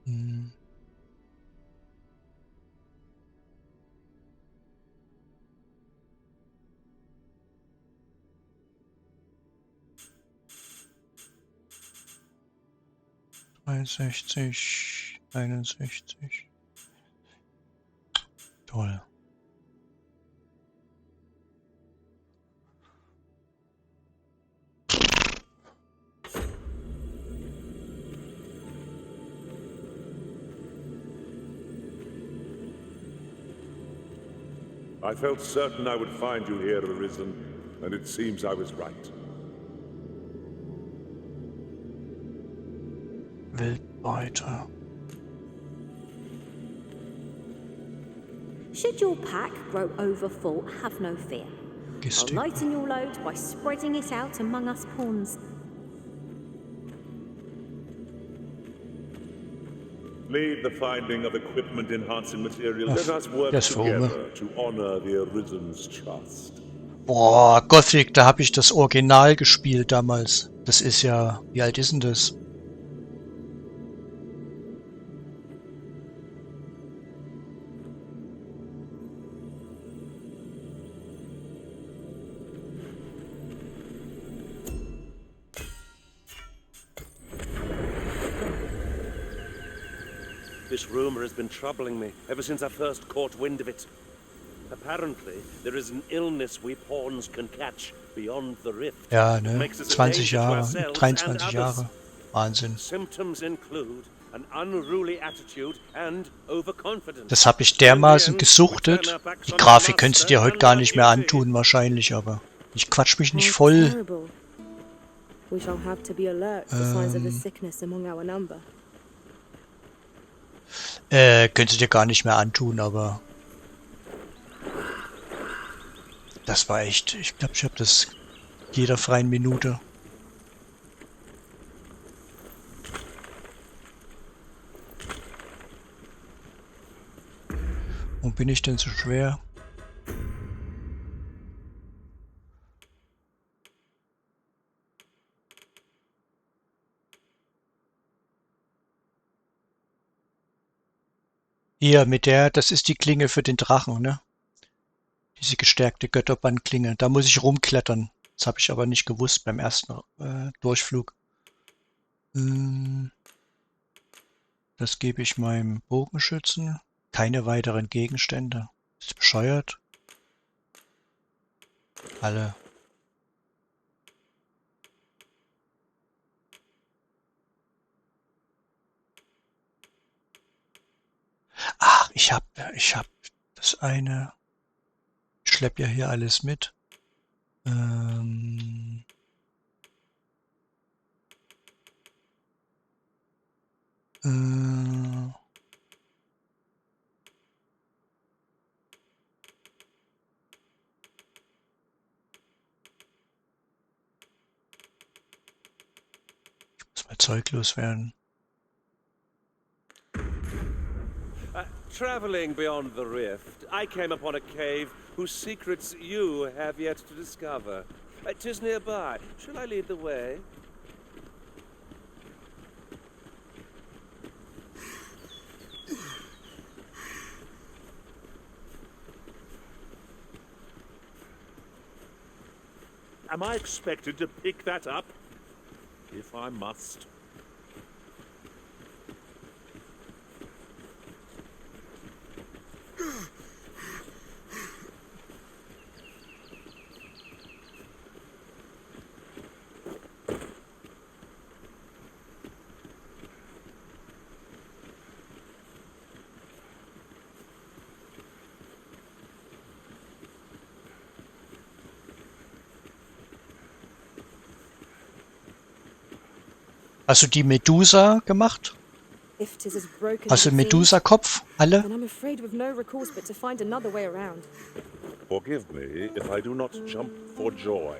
Hm. ...61, 61. Toll. I felt certain I would find you here, Arisen, and it seems I was right. Wildbeute. Should your pack grow overfull, have no fear. I'll lighten your load by spreading it out among us pawns. Leave the finding of equipment-enhancing materials. Let us work together to honor the Arisen's trust. Boah, Gothic, da habe ich das Original gespielt damals. Das ist ja... Wie alt ist denn das? This rumor has been troubling me ever since I first caught wind of it. Apparently, there is an illness we pawns can catch beyond the rift. Ja, ne? 20 Jahre, 23 Jahre. Wahnsinn. Symptoms include an unruly attitude and overconfidence. Das habe ich dermaßen gesuchtet. Die Grafik könntest du dir heute gar nicht mehr antun, wahrscheinlich, aber ich quatsch mich nicht voll. We shall have to be alert for signs of the sickness among our number. Könntest du dir gar nicht mehr antun, aber das war echt, ich glaube, ich habe das jeder freien Minute. Wo bin ich denn so schwer? Hier, mit der, das ist die Klinge für den Drachen, ne? Diese gestärkte Götterbandklinge. Da muss ich rumklettern. Das habe ich aber nicht gewusst beim ersten Durchflug. Das gebe ich meinem Bogenschützen. Keine weiteren Gegenstände. Ist bescheuert. Alle. Ach, ich hab das eine. Ich schlepp ja hier alles mit. Ich muss mal Zeug loswerden. traveling beyond the rift, I came upon a cave whose secrets you have yet to discover. 'Tis nearby. Shall I lead the way? Am I expected to pick that up? If I must. Hast du die Medusa gemacht? If 'tis as broken Hast as du it seems, Medusa-Kopf? Alle? then I'm afraid we've no recourse but to find another way around. Forgive me if I do not jump for joy.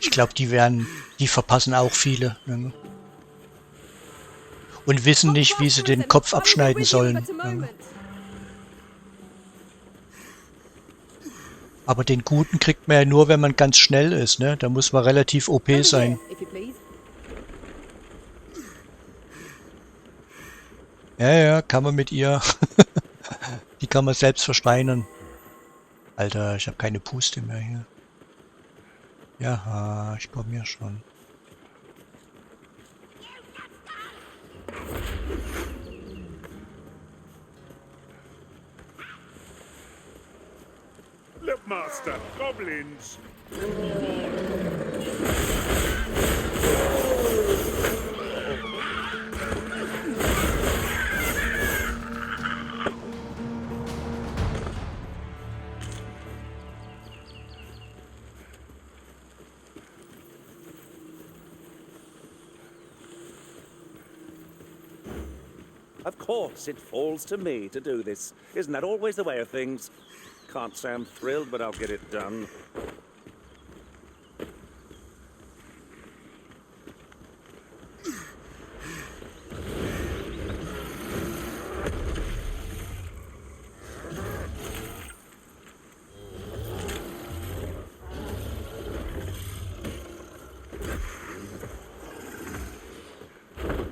Ich glaube, die verpassen auch viele. Ne? Und wissen nicht, wie sie den Kopf abschneiden sollen. Ne? Aber den Guten kriegt man ja nur, wenn man ganz schnell ist. Ne? Da muss man relativ OP sein. Ja, kann man mit ihr. Die kann man selbst versteinern. Alter, ich habe keine Puste mehr hier. Ja, ich komme ja schon. Look, Master, goblins! Of course, it falls to me to do this. Isn't that always the way of things? Can't say I'm thrilled, but I'll get it done.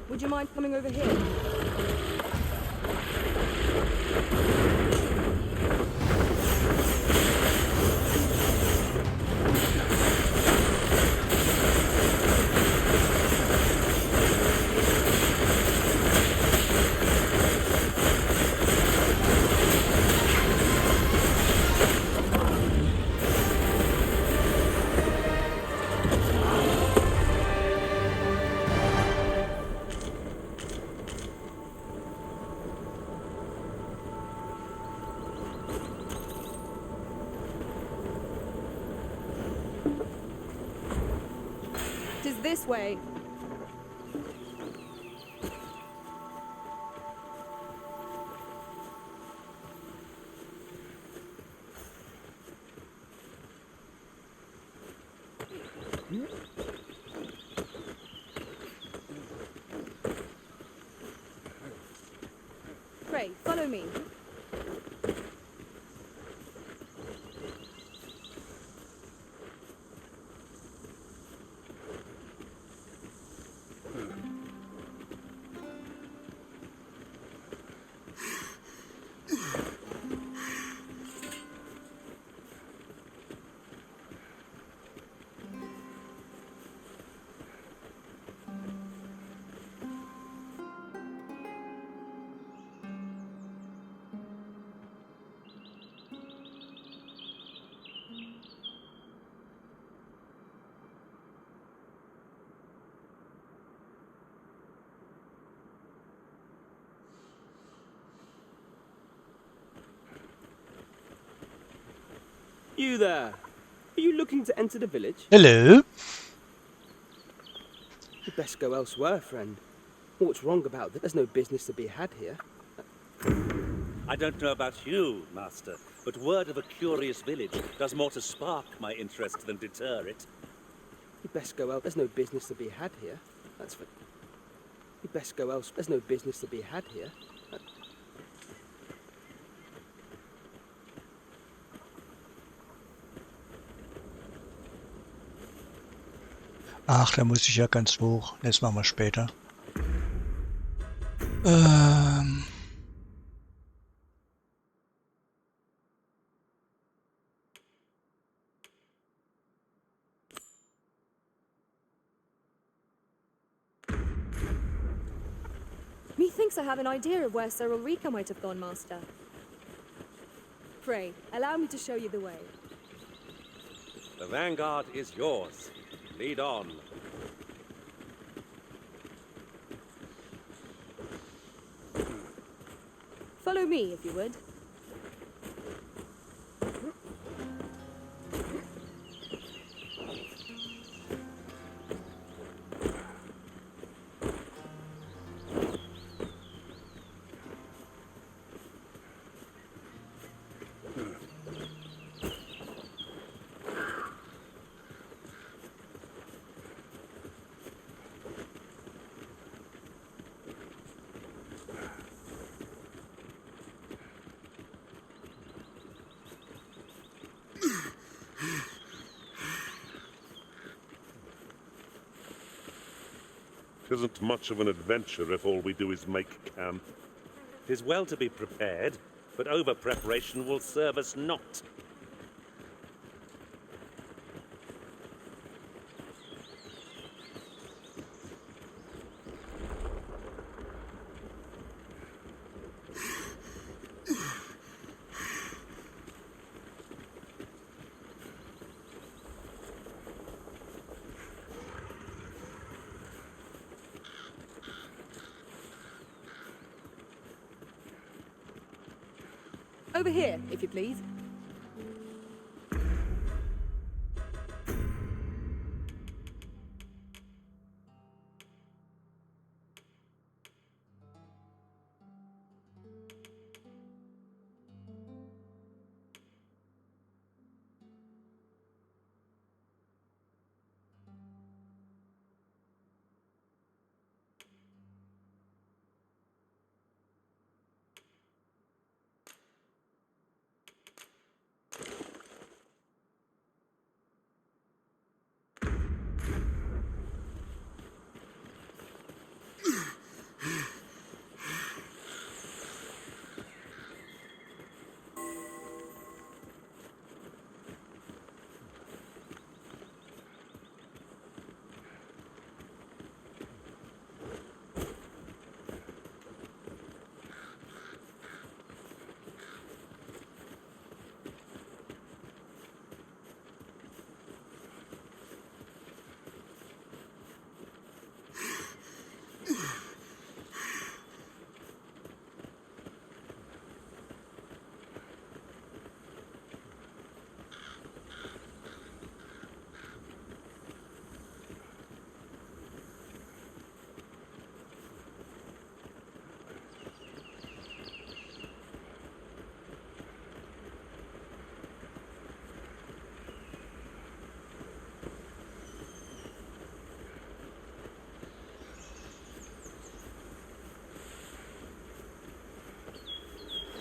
Would you mind coming over here? This way. Pray, follow me. You there? Are you looking to enter the village? Hello? You'd best go elsewhere, friend. What's wrong about this? There's no business to be had here. I don't know about you, Master, but word of a curious village does more to spark my interest than deter it. You best go out. There's no business to be had here. That's for... You best go else. There's no business to be had here. Ach, da muss ich ja ganz hoch. Das machen wir später. Methinks I have an idea of where Sir Ulrika might have gone, Master. Pray, allow me to show you the way. The vanguard is yours. Lead on. Follow me, if you would. Isn't much of an adventure if all we do is make camp. 'Tis well to be prepared, but over-preparation will serve us not. Over here, if you please.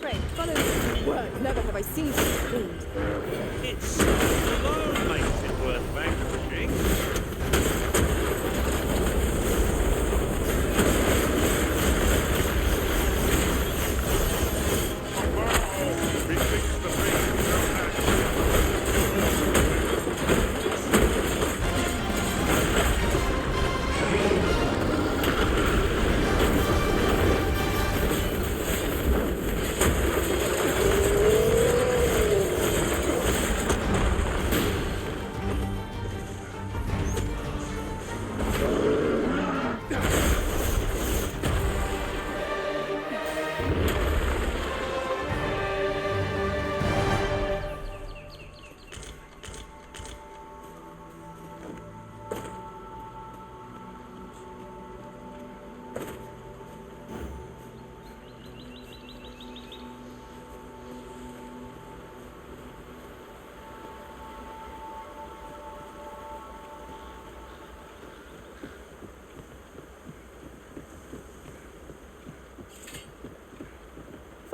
Pray, follow me. Word, never have I seen such food. It's alone makes it worth vanquishing.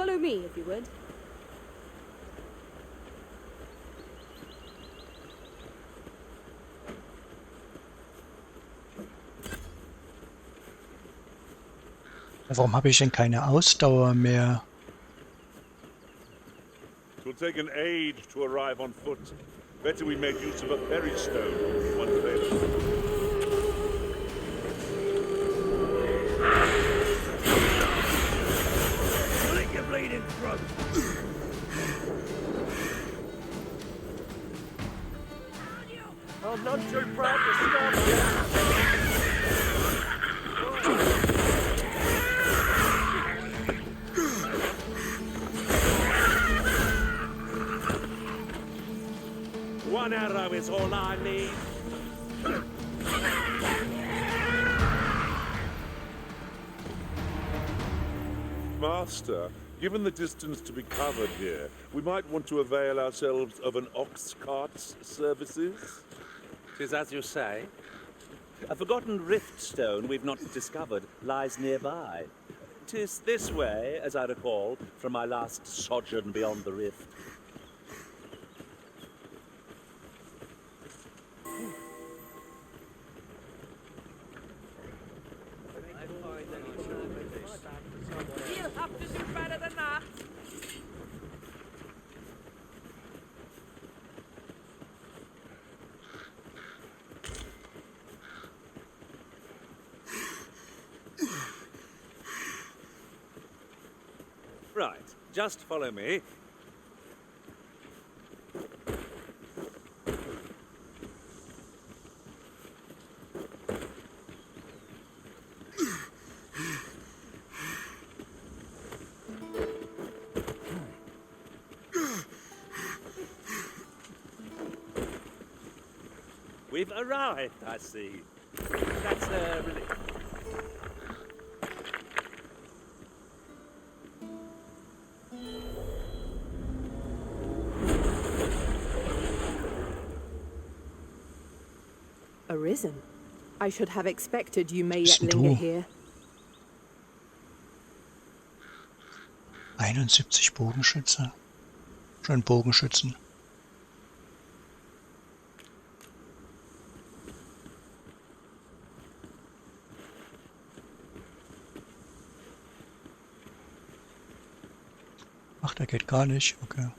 Follow me, if you would. Warum habe ich denn keine Ausdauer mehr? It will take an age to arrive on foot. Better we make use of a ferry stone once available. Slit your bleeding throat! I'm not too proud to stop. One arrow is all I need. Master, given the distance to be covered here, we might want to avail ourselves of an ox cart's services. 'Tis as you say. A forgotten rift stone we've not discovered lies nearby. 'Tis this way, as I recall, from my last sojourn beyond the rift. You'll have to do better than that. Right, just follow me. We've arrived, I see. That's a relief. Arisen. I should have expected you may yet Bist linger du? here. 71 Bogenschütze. Schon Bogenschützen. Ach, der geht gar nicht. Okay.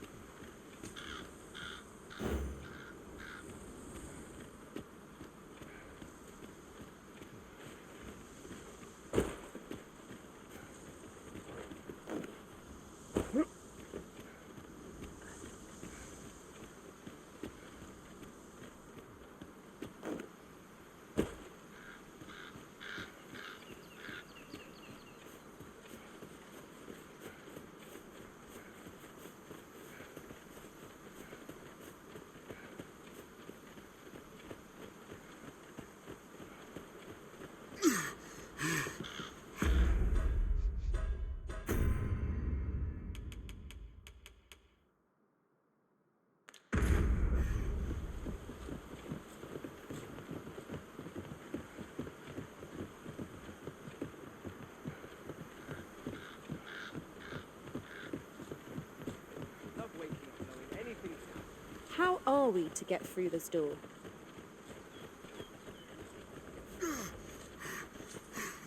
How are we to get through this door?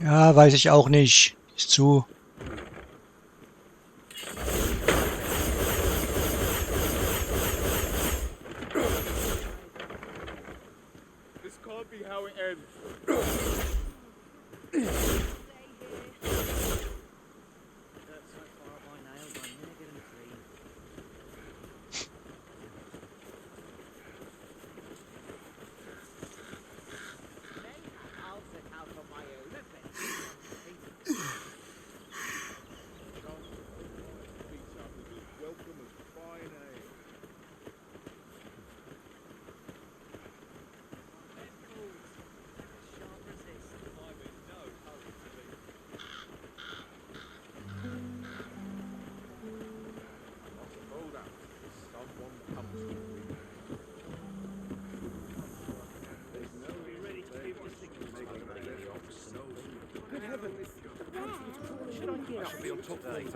Ja, weiß ich auch nicht. Ist zu. This can't be how it ends.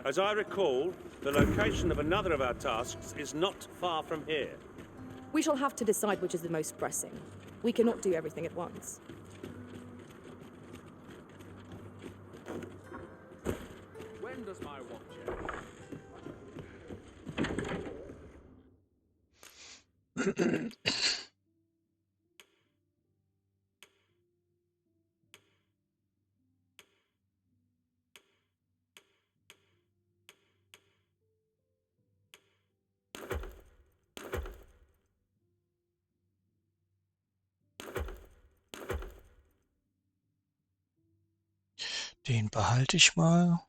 As I recall, the location of another of our tasks is not far from here. We shall have to decide which is the most pressing. We cannot do everything at once. When does my watch end? Den behalte ich mal.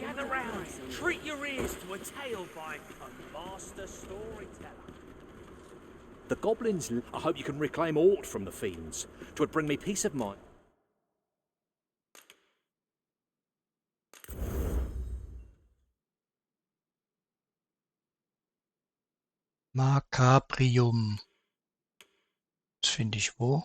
Gather round. Treat your ears to a tale by a master storyteller. The goblins. I hope you can reclaim aught from the fiends. 'Twould bring me peace of mind. Makabrium. Das finde ich wo?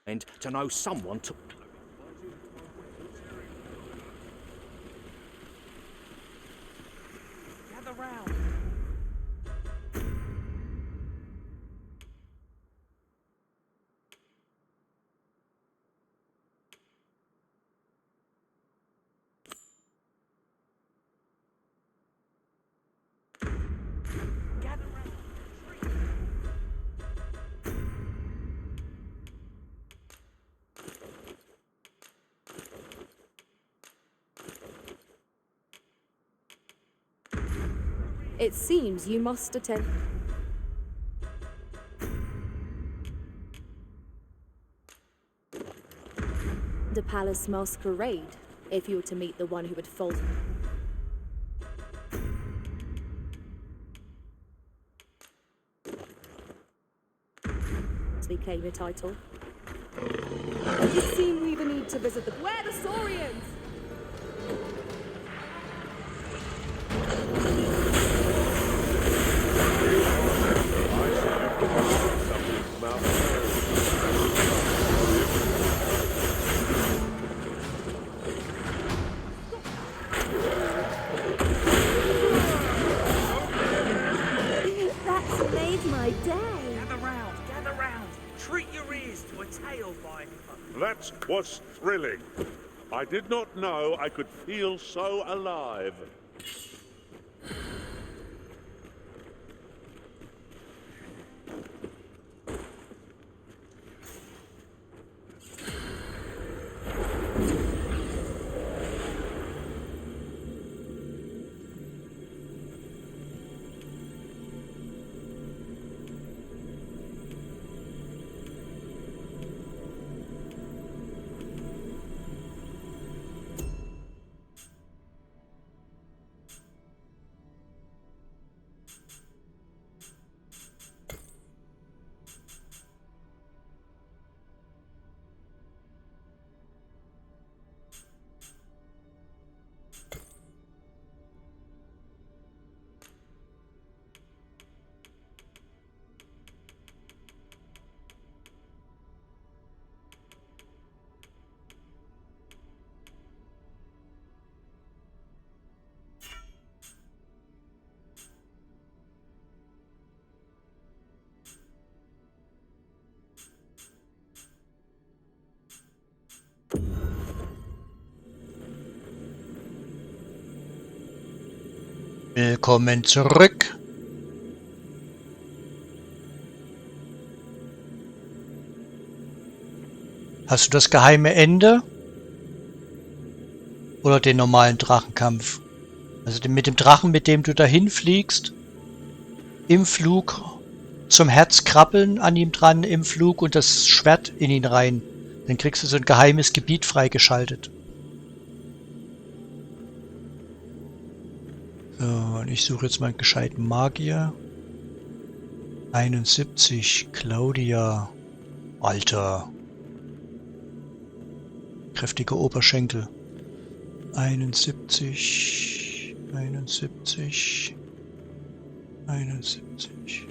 And to know someone took. Gather round. It seems you must attend the palace masquerade if you were to meet the one who would fold. We claim a title. It would seem we even need to visit the. Where the Saurians? That's made my day. Gather round. Treat your ears to a tale by That was thrilling. I did not know I could feel so alive. Willkommen zurück. Hast du das geheime Ende? Oder den normalen Drachenkampf? Also mit dem Drachen, mit dem du dahin fliegst, im Flug zum Herz krabbeln an ihm dran, im Flug und das Schwert in ihn rein. Dann kriegst du so ein geheimes Gebiet freigeschaltet. So, und ich suche jetzt mal einen gescheiten Magier. 71, Claudia. Alter. Kräftige Oberschenkel. 71, 71, 71.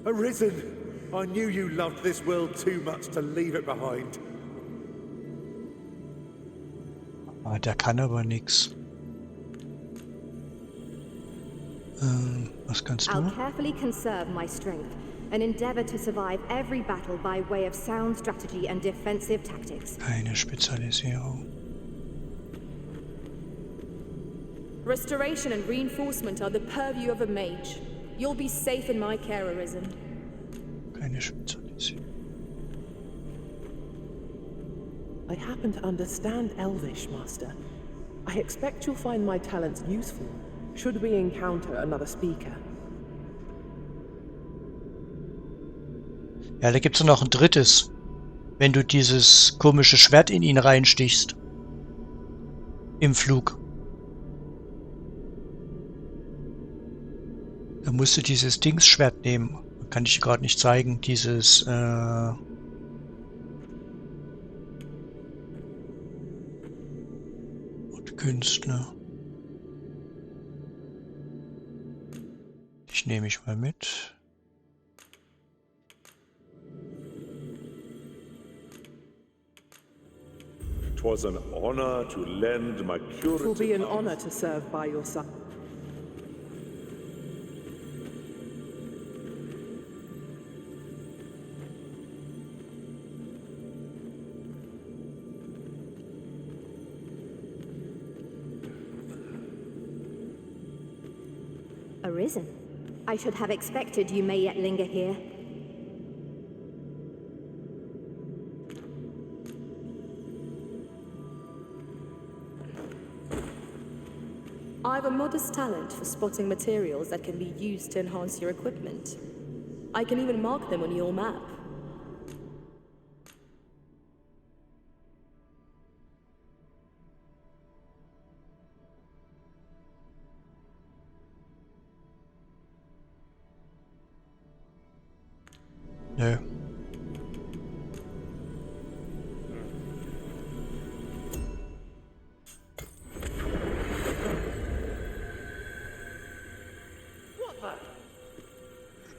Arisen! I knew you loved this world too much to leave it behind. Ah, der kann aber nix. Was kannst I'll du? carefully conserve my strength and endeavor to survive every battle by way of sound strategy and defensive tactics. Keine Spezialisierung. Restoration and reinforcement are the purview of a mage. You'll be safe in my care, Arisen. Keine Spezialisierung. I happen to understand Elvish, Master. I expect you'll find my talents useful, should we encounter another speaker. Ja, da gibt's noch ein drittes. Wenn du dieses komische Schwert in ihn reinstichst. Im Flug. Da musst du dieses Dingsschwert nehmen. Kann ich gerade nicht zeigen. Dieses, und Künstler. Ich nehme mich mal mit. Twas an honor to lend my curative. It will be an honor to serve by your side. Arisen? I should have expected you may yet linger here. I have a modest talent for spotting materials that can be used to enhance your equipment. I can even mark them on your map. Nö.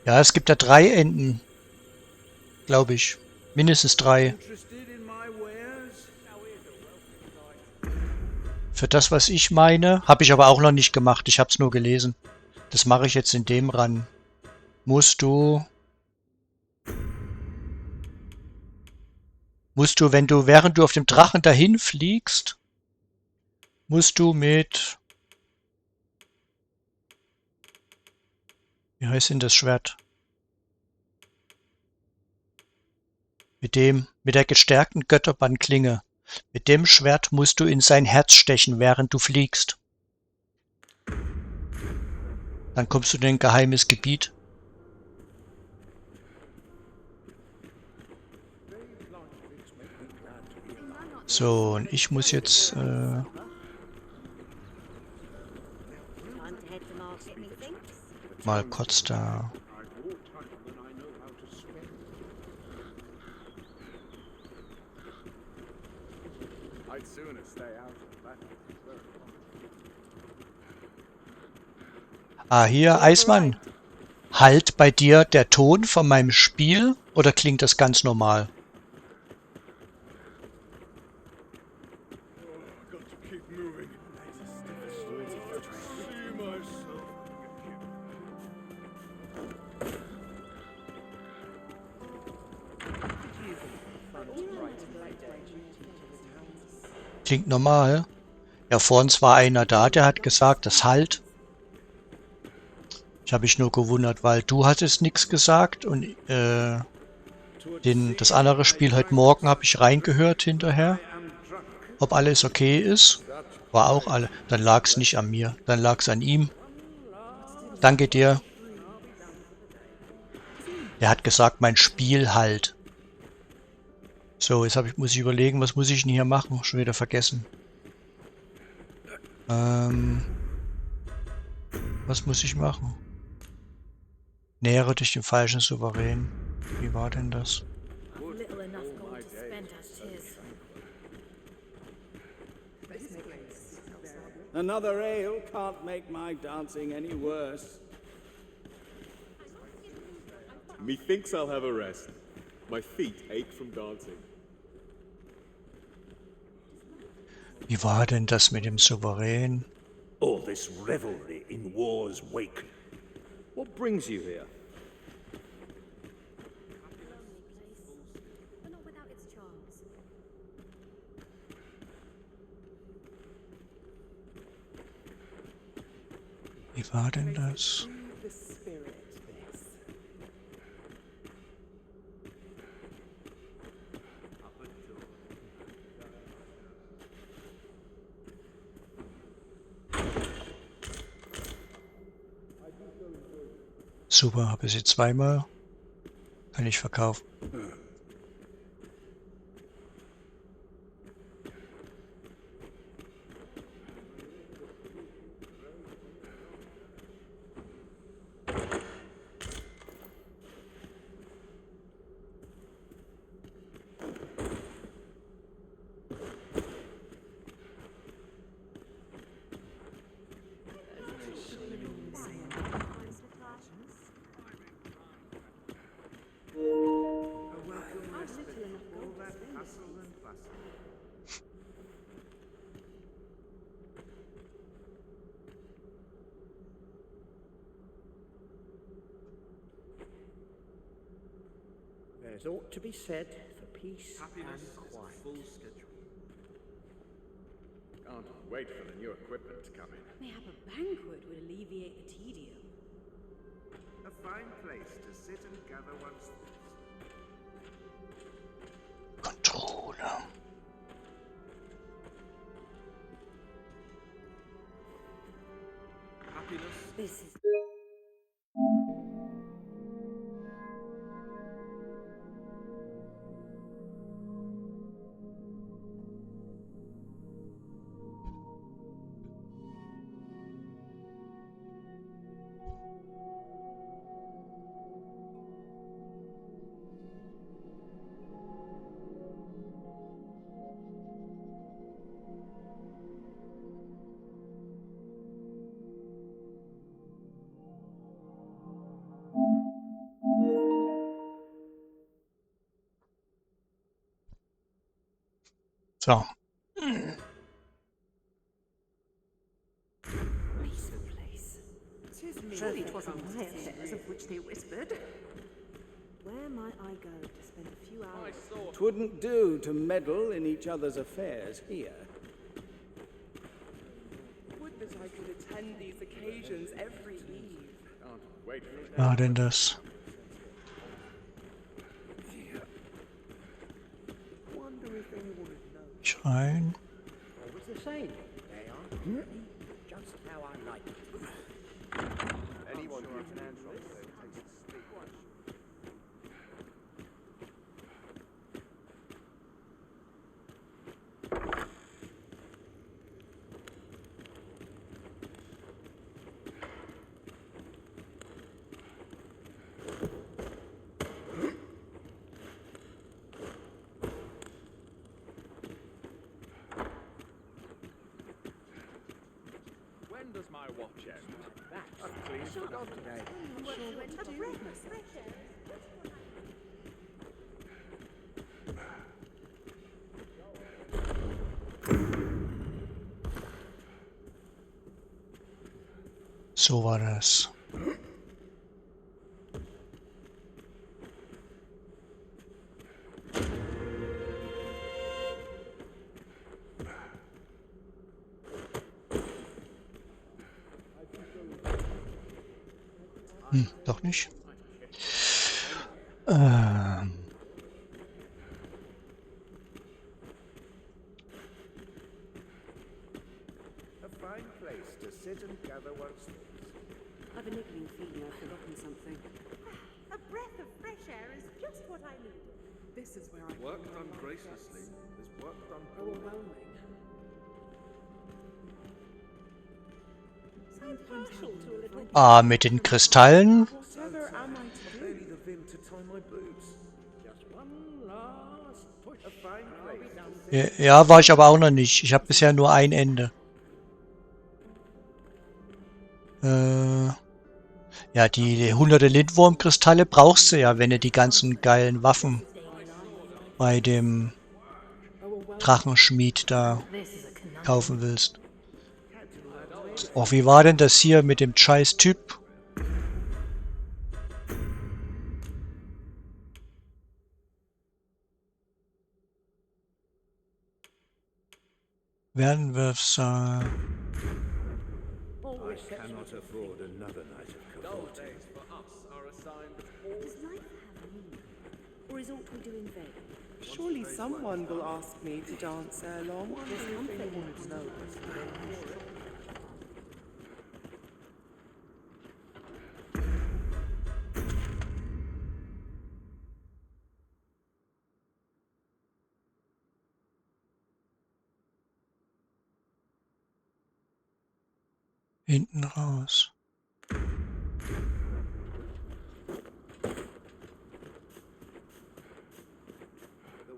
Ja, es gibt da 3 Enden. Glaube ich. Mindestens 3. Für das, was ich meine, habe ich aber auch noch nicht gemacht. Ich habe es nur gelesen. Das mache ich jetzt in dem ran. Musst du, während du auf dem Drachen dahin fliegst, musst du mit, wie heißt denn das Schwert? Mit der gestärkten Götterbandklinge. Mit dem Schwert musst du in sein Herz stechen, während du fliegst. Dann kommst du in ein geheimes Gebiet. So, und ich muss jetzt, mal kurz da. Ah, hier, Eismann. Halt bei dir der Ton von meinem Spiel oder klingt das ganz normal? Klingt normal. Ja, vor uns war einer da, der hat gesagt, das halt. Ich habe mich nur gewundert, weil du hattest nichts gesagt und das andere Spiel heute Morgen habe ich reingehört hinterher, ob alles okay ist. War auch alle. Dann lag es nicht an mir, dann lag es an ihm. Danke dir. Der hat gesagt, mein Spiel halt. So, jetzt muss ich überlegen, was muss ich denn hier machen? Schon wieder vergessen. Was muss ich machen? Nähere dich dem falschen Souverän. Wie war denn das? Another ale can't make my dancing any worse. Methinks I'll have a rest. My feet ache from dancing. Wie war denn das mit dem Souverän? All this revelry in war's wake. What brings you here? Wie war denn das? Super, habe ich sie zweimal. Kann ich verkaufen. There's aught to be said for peace and quiet. Full schedule. Can't wait for the new equipment to come in. Mayhap a banquet would alleviate the tedium. A fine place to sit and gather one's thoughts. Controller. Happiness. This is. So. Surely 'twasn't my affairs of which they whispered. Where might I go to spend a few hours? 'Twouldn't do to meddle in each other's affairs here. Would that I could attend these occasions every eve. Can't wait for it. War denn das? Wonder if anyone would know. Schrein. Always the same. They are just how I like it. Anyone who can answer this takes a steep one. When does my watch end? I've cleaned the dog today. So war das. Doch nicht. A fine place to sit and gather one's thoughts. I've a niggling feeling I've forgotten something. A breath of fresh air is just what I need. This is where I Work done graciously is work done overwhelming. So partial to a little. Ah, mit den Kristallen. Whatever am I to do? Barely the vim to tie my boots. Just one last push. A fine place. Ja, war ich aber auch noch nicht. Ich habe bisher nur ein Ende. Ja, die hunderte Lindwurmkristalle brauchst du ja, wenn du die ganzen geilen Waffen bei dem Drachenschmied da kaufen willst. Och, wie war denn das hier mit dem scheiß Typ? Werden wir's I cannot afford another night of cavorting. Does life have meaning? Or is aught we do in vain? Surely someone will ask me to dance ere long. There's comfort in know. hinten raus. The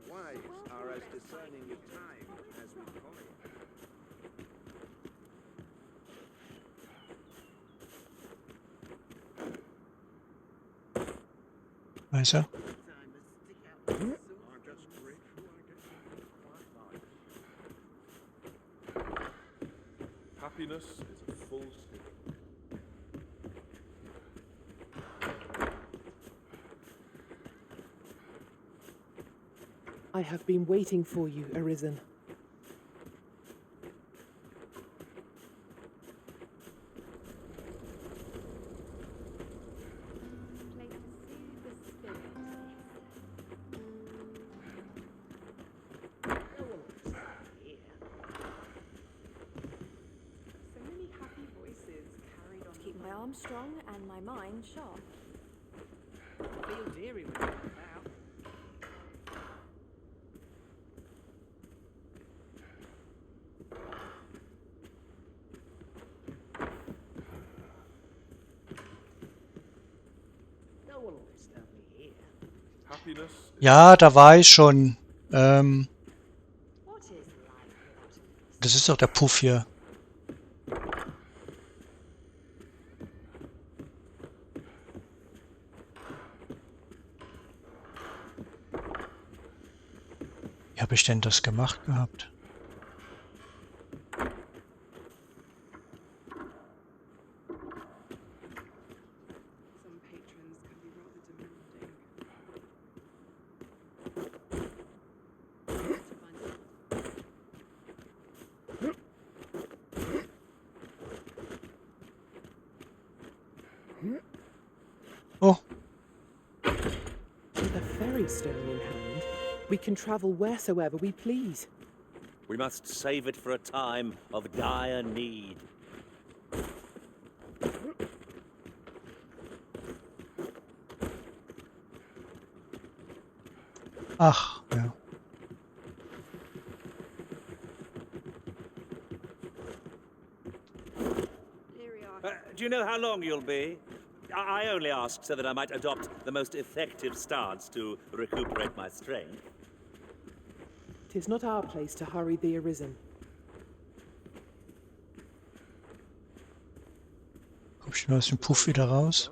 wise are as discerning of time as we call it. Weißt du? Happiness is a full skill. I have been waiting for you, Arisen. Keep my arms strong and my mind sharp. Feel deary when you're out. No one will disturb me here. Happiness. Ja, da war ich schon. What is life without Das ist doch der Puff hier. Wie habe ich denn das gemacht gehabt? some patrons can be rather demanding? Oh, With a ferry stone in hand, we can travel wheresoever we please. We must save it for a time of dire need. ach, ja. Do you know how long you'll be? I only ask so that I might adopt the most effective stance to recuperate my strength. 'Tis not our place to hurry the Arisen. Komm ich nur aus dem Puff wieder raus?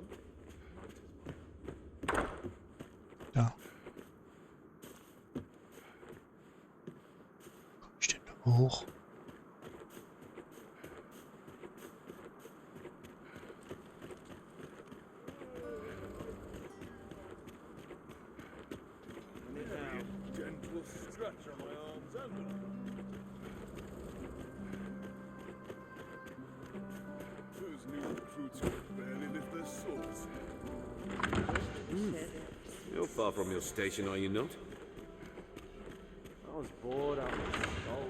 Da. Komm ich denn da hoch? Gentle stretch on my arms and those new recruits could barely lift their swords. You're far from your station, are you not? I was bored out of my soul.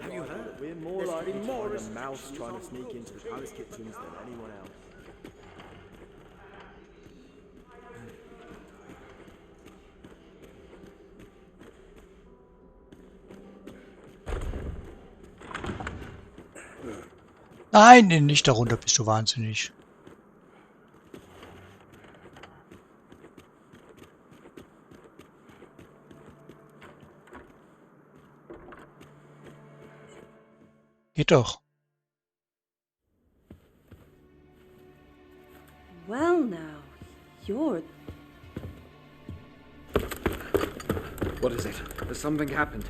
Have you heard? We're more likely to find a mouse trying to sneak into the palace kitchens than anyone else. Nein, nicht darunter, bist du wahnsinnig. Geht doch. Well now, you're... What is it? Has something happened?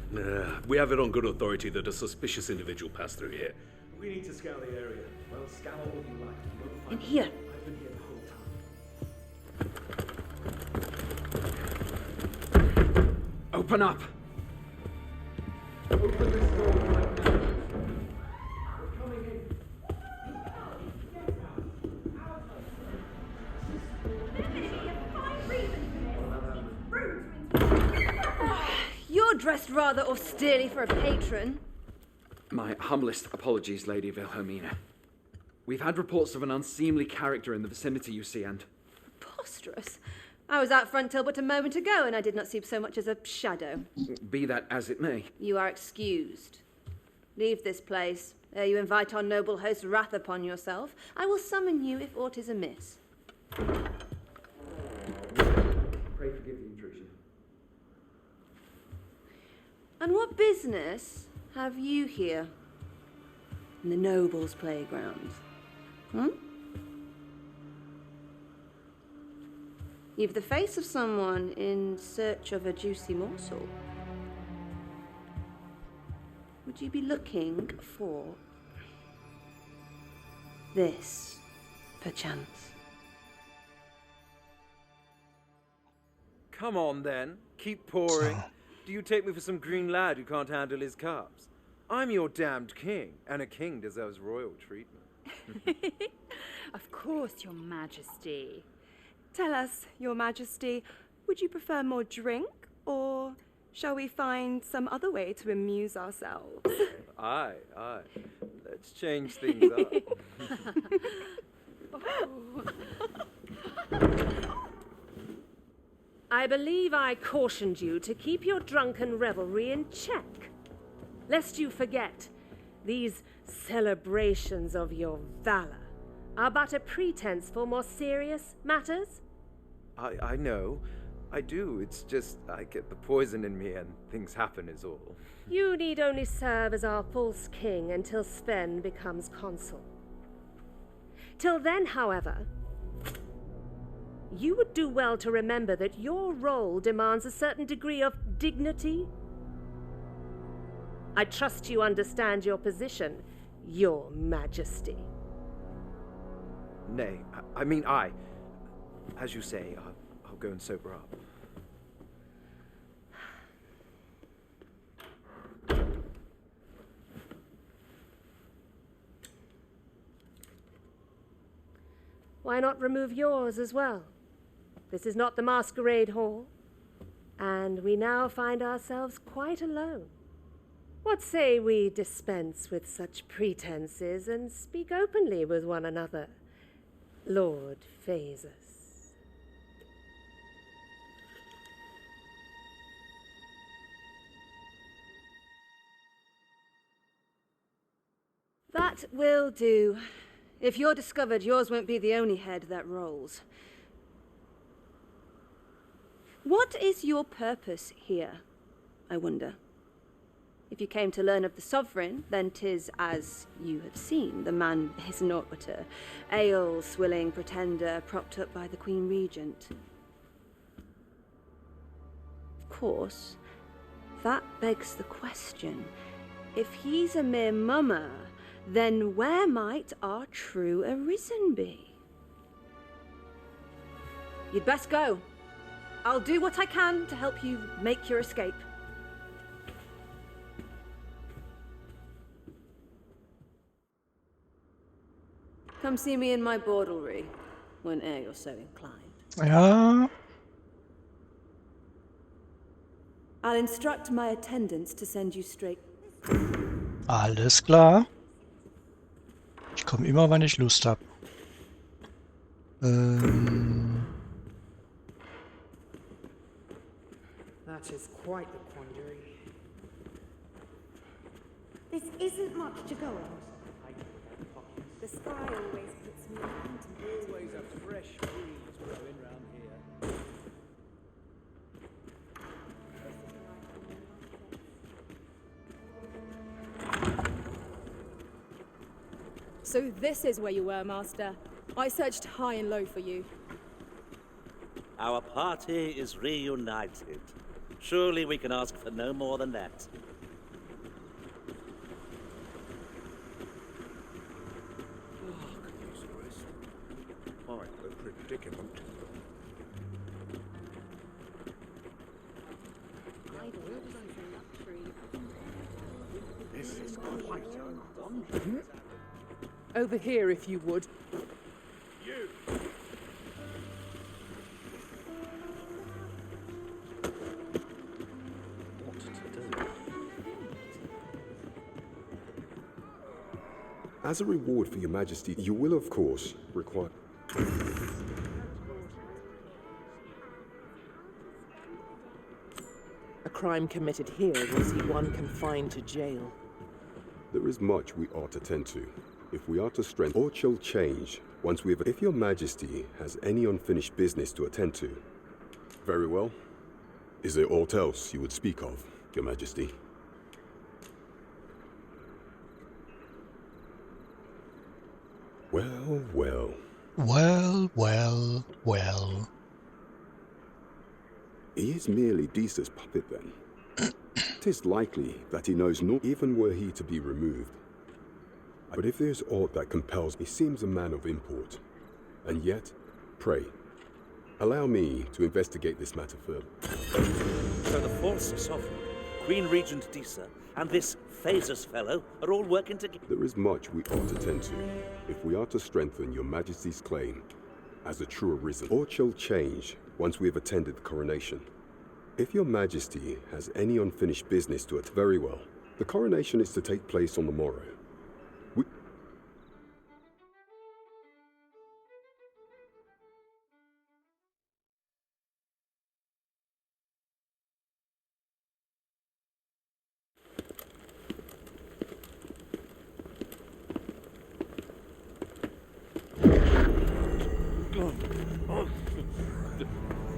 We have it on good authority that a suspicious individual passed through here. We need to scour the area. Well, scour all you like. You won't find In here. I've been here the whole time. Open up! Open this door right now. We're coming in. You're dressed rather austerely for a patron. My humblest apologies, Lady Wilhelmina. We've had reports of an unseemly character in the vicinity, you see, and... Preposterous. I was out front till but a moment ago, and I did not see so much as a shadow. Be that as it may. You are excused. Leave this place, ere you invite our noble host's wrath upon yourself. I will summon you if aught is amiss. Pray forgive the intrusion. And what business have you here? In the nobles' playground? You've the face of someone in search of a juicy morsel. Would you be looking for this, perchance? Come on, then. Keep pouring. Do you take me for some green lad who can't handle his cups? I'm your damned king, and a king deserves royal treatment. Of course, Your Majesty. Tell us, Your Majesty, would you prefer more drink, or shall we find some other way to amuse ourselves? Aye. Let's change things up. I believe I cautioned you to keep your drunken revelry in check, lest you forget these celebrations of your valor are but a pretense for more serious matters. I know. I do. It's just I get the poison in me and things happen is all. You need only serve as our false king until Sven becomes consul. Till then, however, you would do well to remember that your role demands a certain degree of dignity. I trust you understand your position, Your Majesty. Nay, I mean I. As you say, I'll go and sober up. Why not remove yours as well? This is not the masquerade hall, and we now find ourselves quite alone. What say we dispense with such pretenses and speak openly with one another, Lord Phasus? That will do. If you're discovered, yours won't be the only head that rolls. What is your purpose here, I wonder? If you came to learn of the sovereign, then 'tis as you have seen. The man is naught but a ale-swilling pretender propped up by the Queen Regent. Of course, that begs the question. If he's a mere mummer, then where might our true arisen be? You'd best go. I'll do what I can to help you make your escape. Come see me in my bordlery, whene'er you're so inclined. Ja. I'll instruct my attendants to send you straight. Alles klar. Ich komme immer, wann ich Lust habe. That is quite the quandary. This isn't much to go on. The sky always puts me into Always a fresh breeze blowing round here. So this is where you were, Master. I searched high and low for you. Our party is reunited. Surely we can ask for no more than that. Quite a predicament. This is quite a wonder. Over here, if you would. You! What to do? As a reward for your majesty, you will of course require... A crime committed here will see one confined to jail. There is much we ought to tend to. If we are to strengthen or shall change, once we have... If your majesty has any unfinished business to attend to, very well. Is there aught else you would speak of, your majesty? Well, well. Well, well, well. He is merely Desa's puppet then. 'Tis likely that he knows not even were he to be removed. But if there's aught that compels, he seems a man of import. And yet, pray, allow me to investigate this matter further. So the false sovereign, Queen Regent Disa, and this Phasus fellow are all working together. There is much we ought to tend to, if we are to strengthen your majesty's claim as a true arisen. Aught shall change once we have attended the coronation. If your majesty has any unfinished business to it, very well. The coronation is to take place on the morrow.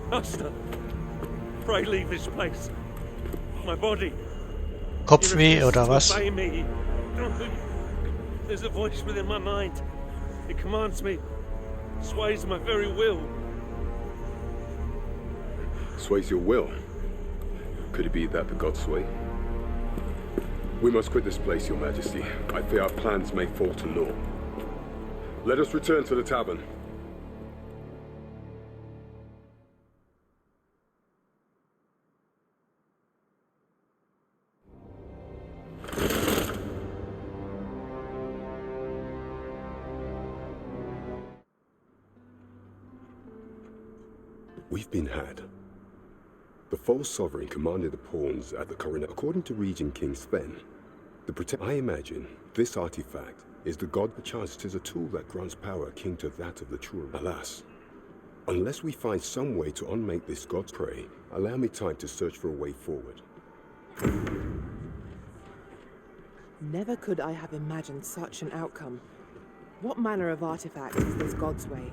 Master, pray leave this place. My body. Kopfweh oder was? Obey me. There's a voice within my mind. It commands me, sways my very will. Sways your will? Could it be that the gods sway? We must quit this place, your majesty. I fear our plans may fall to naught. Let us return to the tavern. We've been had. The false sovereign commanded the pawns at the coronation. According to Regent King Sven, I imagine this artifact is the god. Perchance 'tis a tool that grants power akin to that of the true. Alas, unless we find some way to unmake this god's prey, allow me time to search for a way forward. Never could I have imagined such an outcome. What manner of artifact is this god's way?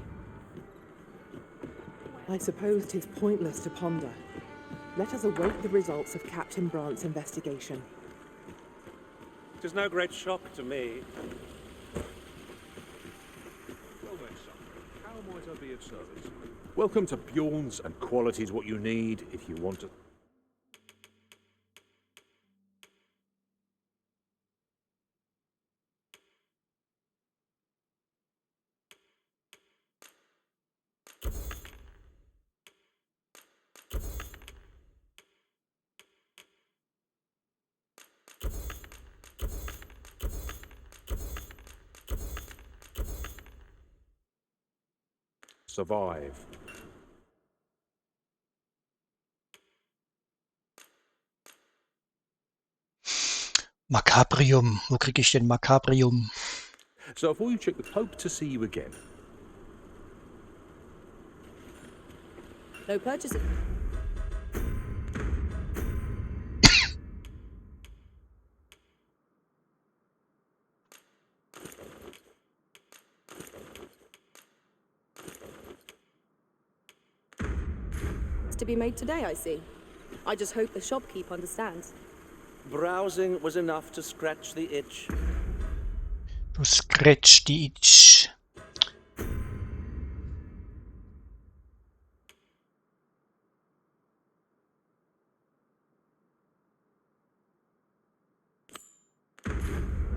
I suppose 'tis pointless to ponder. Let us await the results of Captain Brant's investigation. It is no great shock to me. Well then, son, how might I be of service? Welcome to Bjorn's, and quality's what you need if you want to... survive. Makabrium. Wo kriege ich denn Makabrium? So before you check, the Pope to see you again. No purchasing. It's to be made today, I see. I just hope the shopkeep understands. Browsing was enough to scratch the itch. To scratch the itch.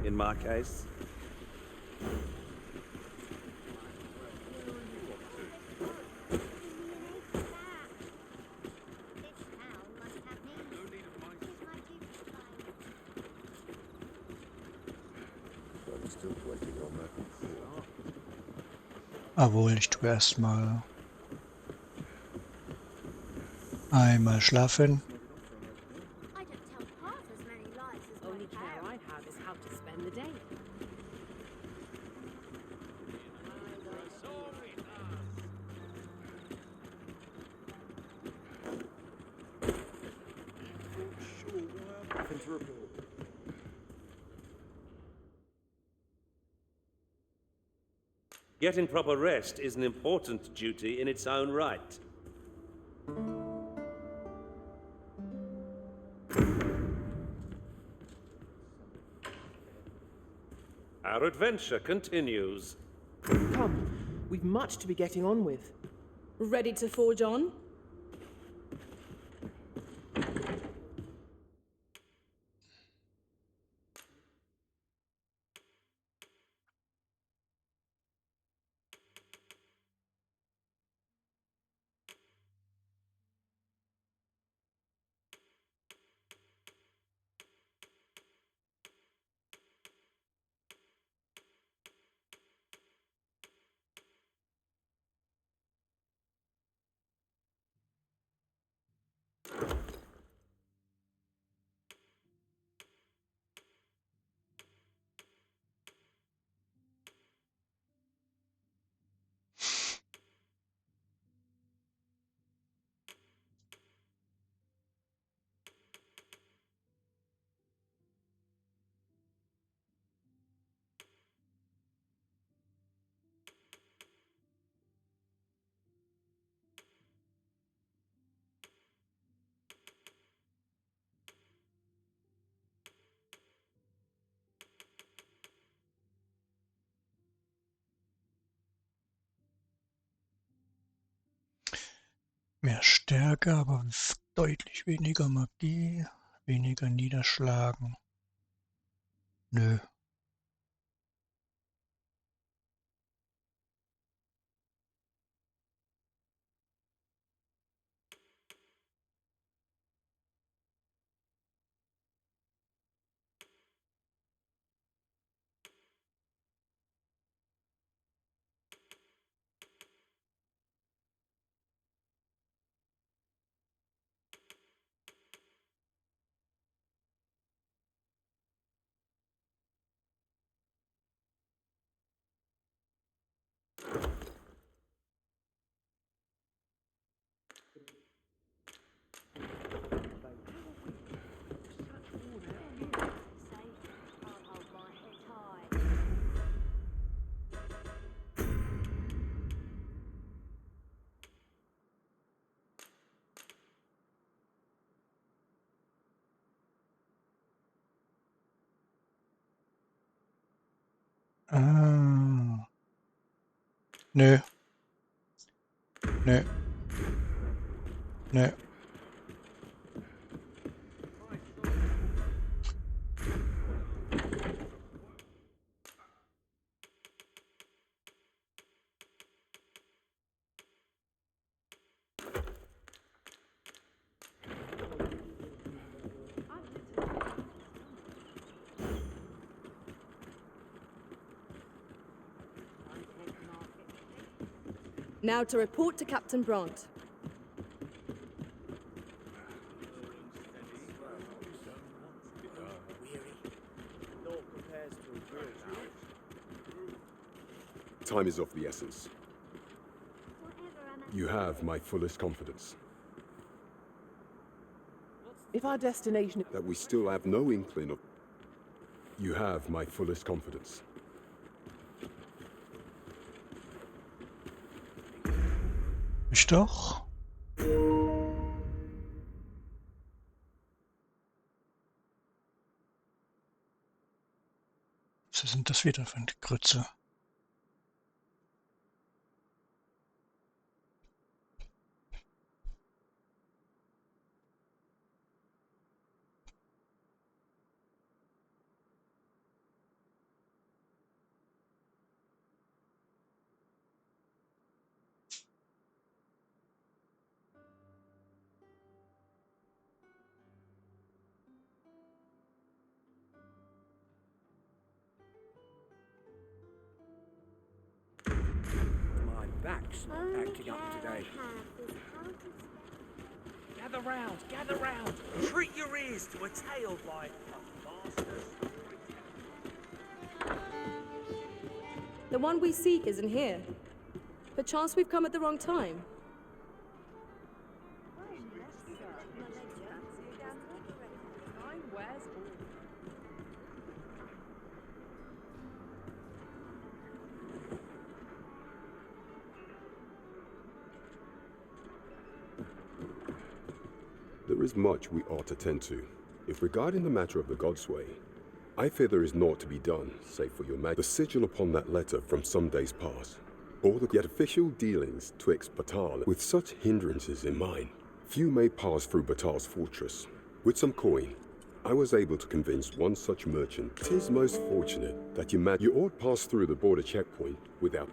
In my case. Obwohl, ich tue erstmal einmal schlafen. Only care I have is how to spend the day. Getting proper rest is an important duty in its own right. Our adventure continues. Come, we've much to be getting on with. Ready to forge on? Mehr Stärke, aber deutlich weniger Magie, weniger Niederschlagen. Nö. Ah. Nö. Nö. Nö. Now to report to Captain Brandt. Time is of the essence. You have my fullest confidence. If our destination... That we still have no inkling of... You have my fullest confidence. Ich doch. Was sind das wieder für eine Grütze? My back's not acting up today. Gather round. Treat your ears to a tale by a master's. The one we seek isn't here. Perchance we've come at the wrong time. There is much we ought to tend to. If regarding the matter of the Godsway, I fear there is naught to be done, save for your the sigil upon that letter from some days past, or the yet official dealings twixt Batal. With such hindrances in mind, few may pass through Batal's fortress. With some coin, I was able to convince one such merchant. 'Tis most fortunate that you ought pass through the border checkpoint without...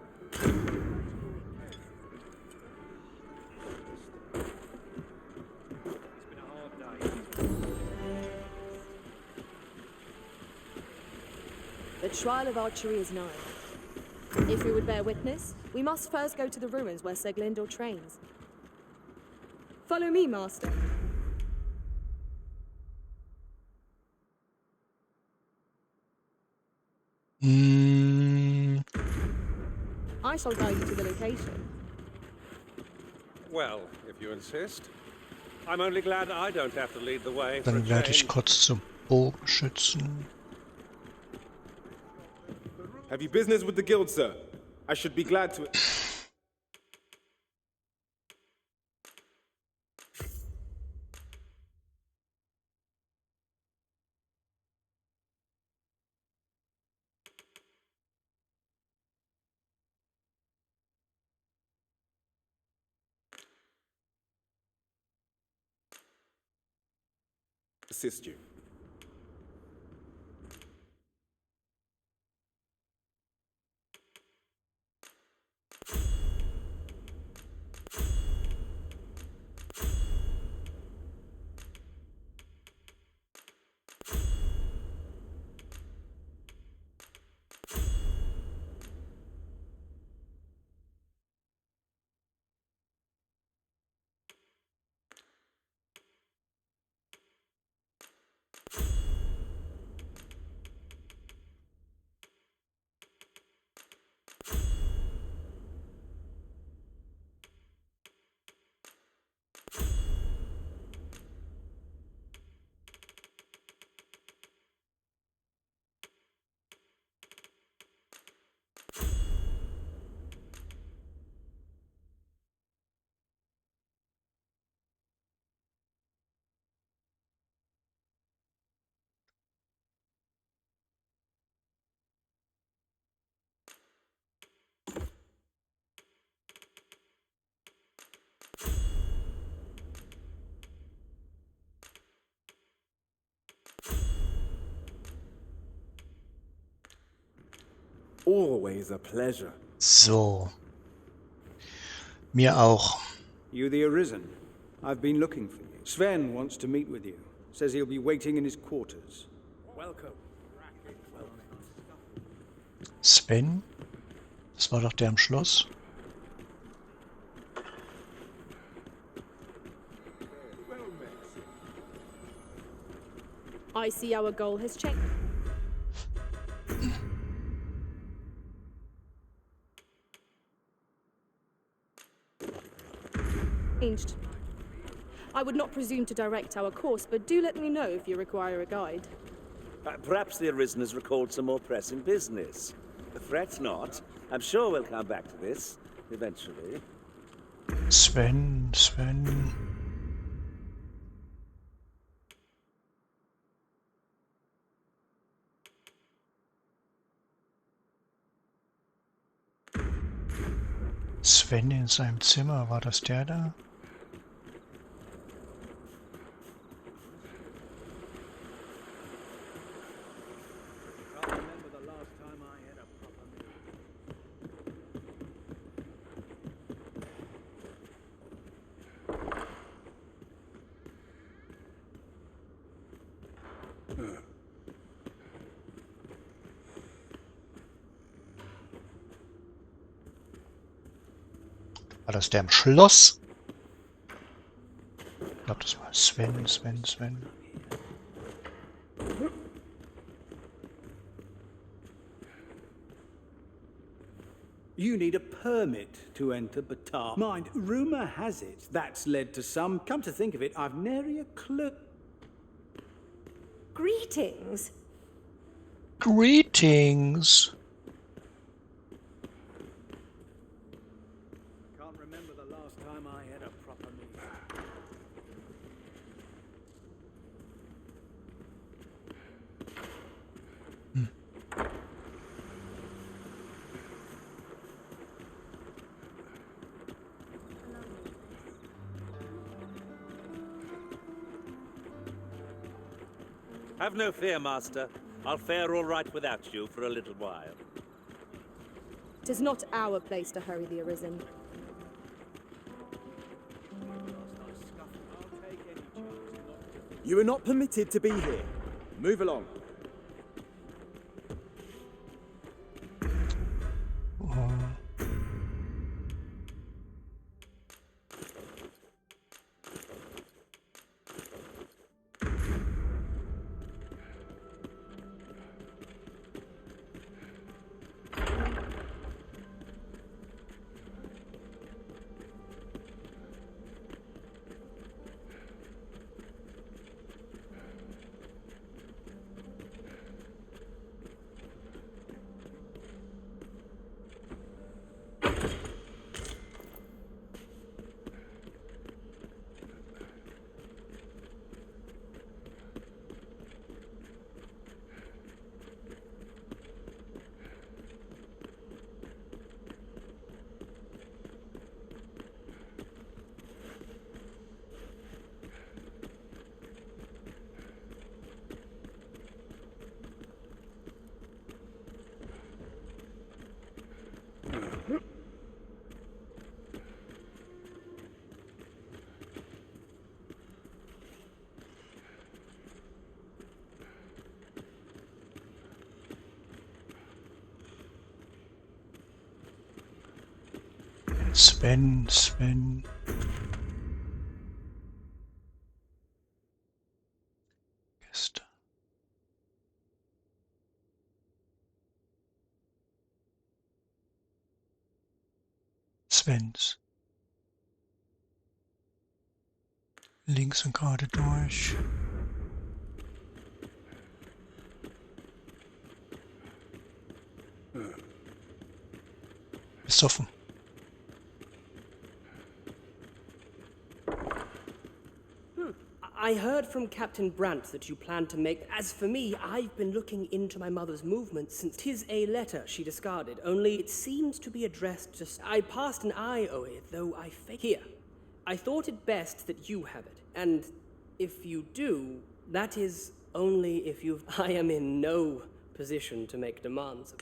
The trial of archery is nigh. If we would bear witness, we must first go to the ruins where Seglindor trains. Follow me, master. I shall guide you to the location. Well, if you insist. I'm only glad I don't have to lead the way. Dann werde ich kurz zum Bogenschützen. Have you business with the guild, sir? I should be glad to... assist you. Always a pleasure. So. Mir auch. You the Arisen? I've been looking for you. Sven wants to meet with you. Says he'll be waiting in his quarters. Welcome. Sven? Das war doch der am Schloss. I see our goal has changed. I would not presume to direct our course, but do let me know if you require a guide. Perhaps the Arisen has recalled some more pressing business. Fret not. I'm sure we'll come back to this eventually. Sven. Sven in seinem Zimmer, war das der da? War das der im Schloss? Ich glaube, das war Sven. You need a permit to enter Batar. Mind, rumor has it that's led to some. Come to think of it, I've nary a clue. Greetings. Greetings. Can't remember the last time I had a proper meal. Have no fear, Master. I'll fare all right without you for a little while. 'Tis not our place to hurry the Arisen. You are not permitted to be here. Move along. Sven. Gäste. Svens. Links und gerade durch. Ist offen. I heard from Captain Brant that you plan to make... As for me, I've been looking into my mother's movements since 'tis a letter she discarded, only it seems to be addressed just... I passed an eye o'er it, though I Here. I thought it best that you have it, and if you do, that is only if you've... I am in no position to make demands.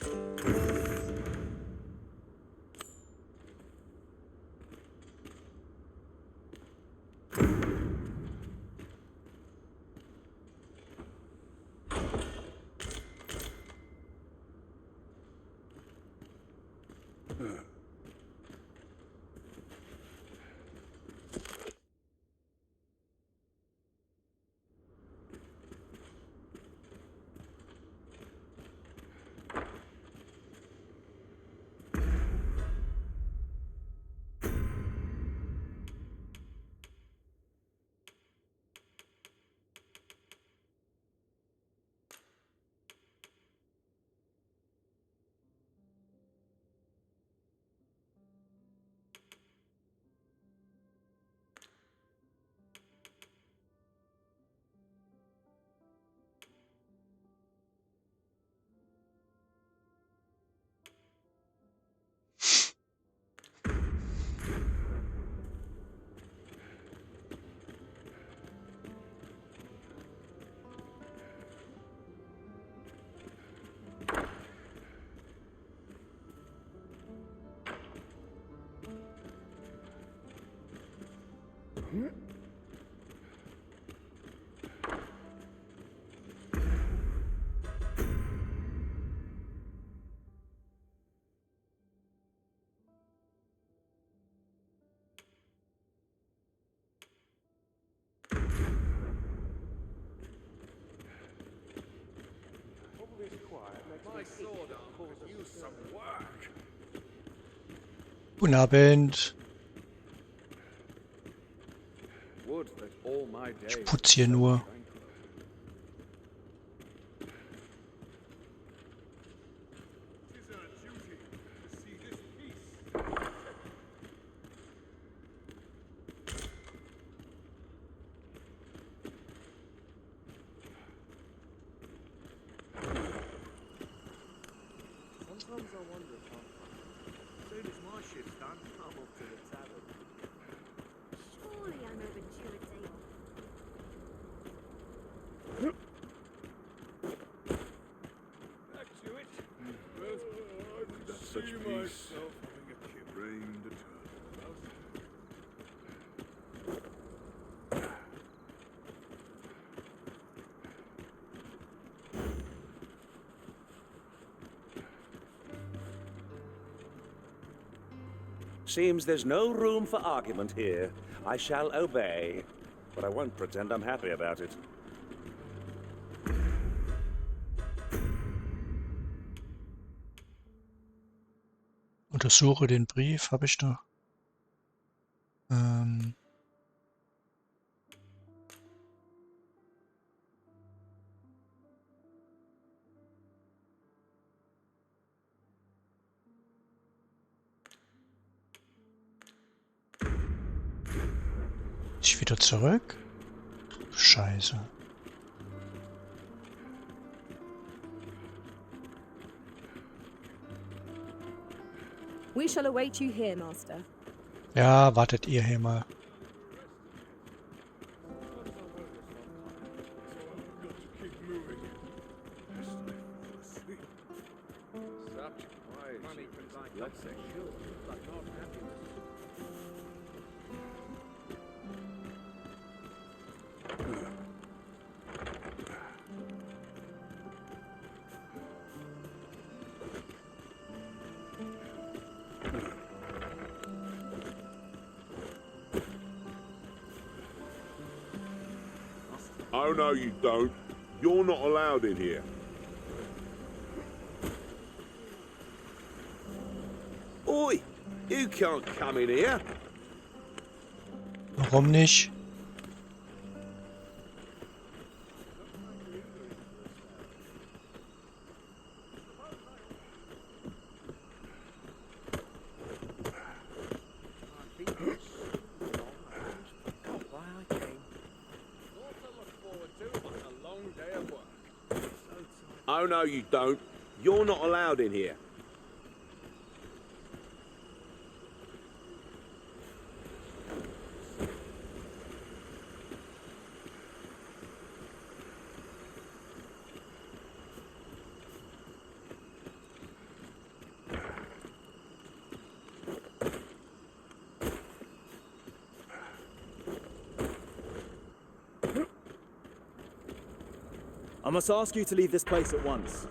My sword arm could use some work. Guten Abend. Would that all my days Ich putze hier nur. Sometimes I wonder if I'm... As soon as my shift's done, I'm off to the tavern. Surely I'm overdue a day off. Back to it. That's such peace. Myself having a kid. Rain to turn. Seems there's no room for argument here. I shall obey, but I won't pretend I'm happy about it. Untersuche den Brief, habe ich doch. Ich wieder zurück? Scheiße. We shall await you here, Master. Ja, wartet ihr hier mal. Oh, no, you don't. You're not allowed in here. Oi! You can't come in here. Warum nicht? Oh, no, you don't. You're not allowed in here. I must ask you to leave this place at once.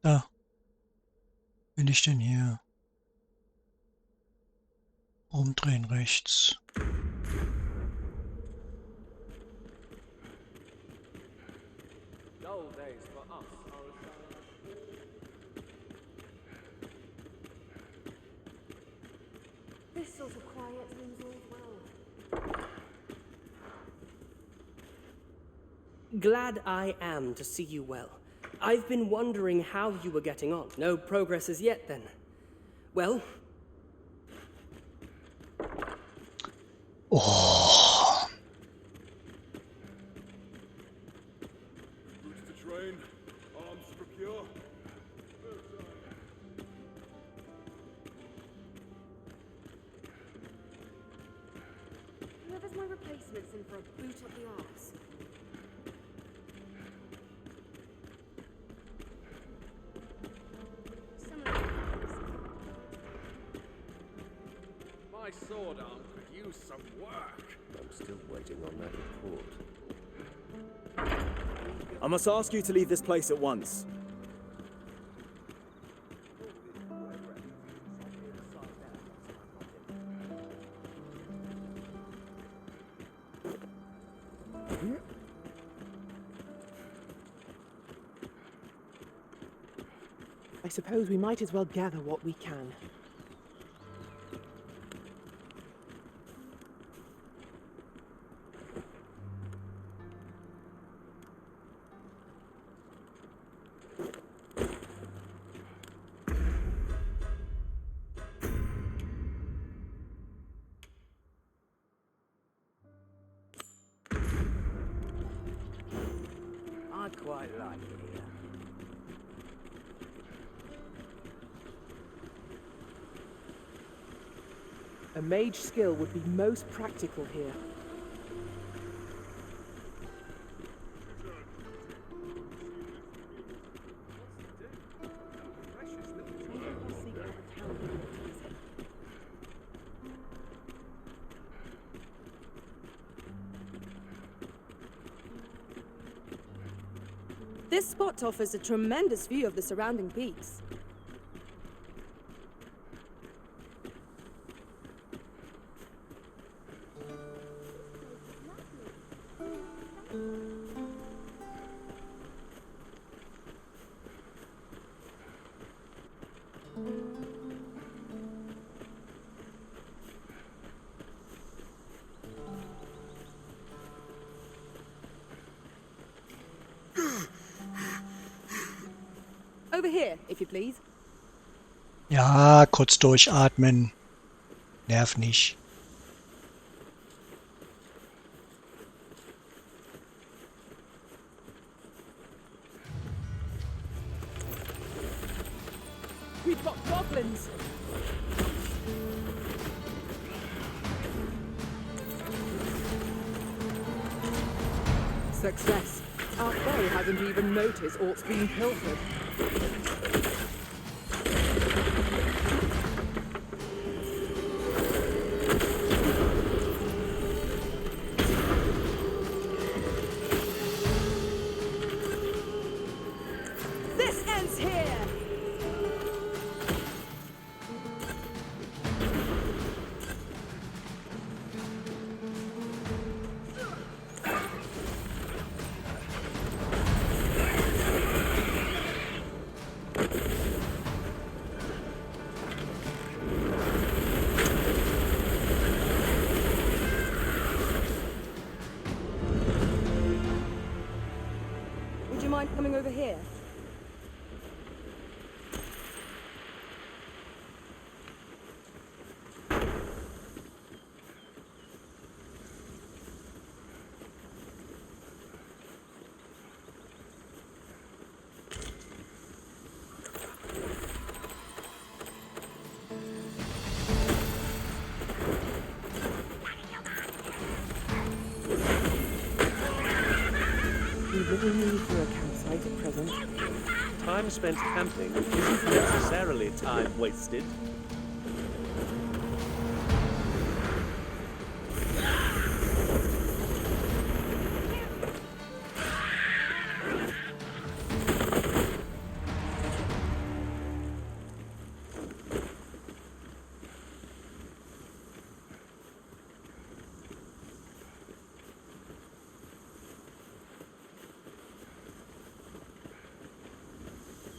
Da. Bin ich denn hier? Umdrehen rechts. dull days for us are a sign. This sort of quiet means all's well. Glad I am to see you well. I've been wondering how you were getting on. No progress as yet, then. Well? Oh. Boots to train, arms to procure. Whoever's my replacement's in for a boot up the arse. My sword arm could use some work. I'm still waiting on that report. I must ask you to leave this place at once. I suppose we might as well gather what we can. I quite like it here. A mage skill would be most practical here. This spot offers a tremendous view of the surrounding peaks. Over here, if you please. Ja, kurz durchatmen. Nerv nicht. We've got goblins. Success. Our foe hasn't even noticed aught's been pilfered. This ends here! Would you mind coming over here? We really need for a campsite at present. Time spent camping isn't necessarily time wasted.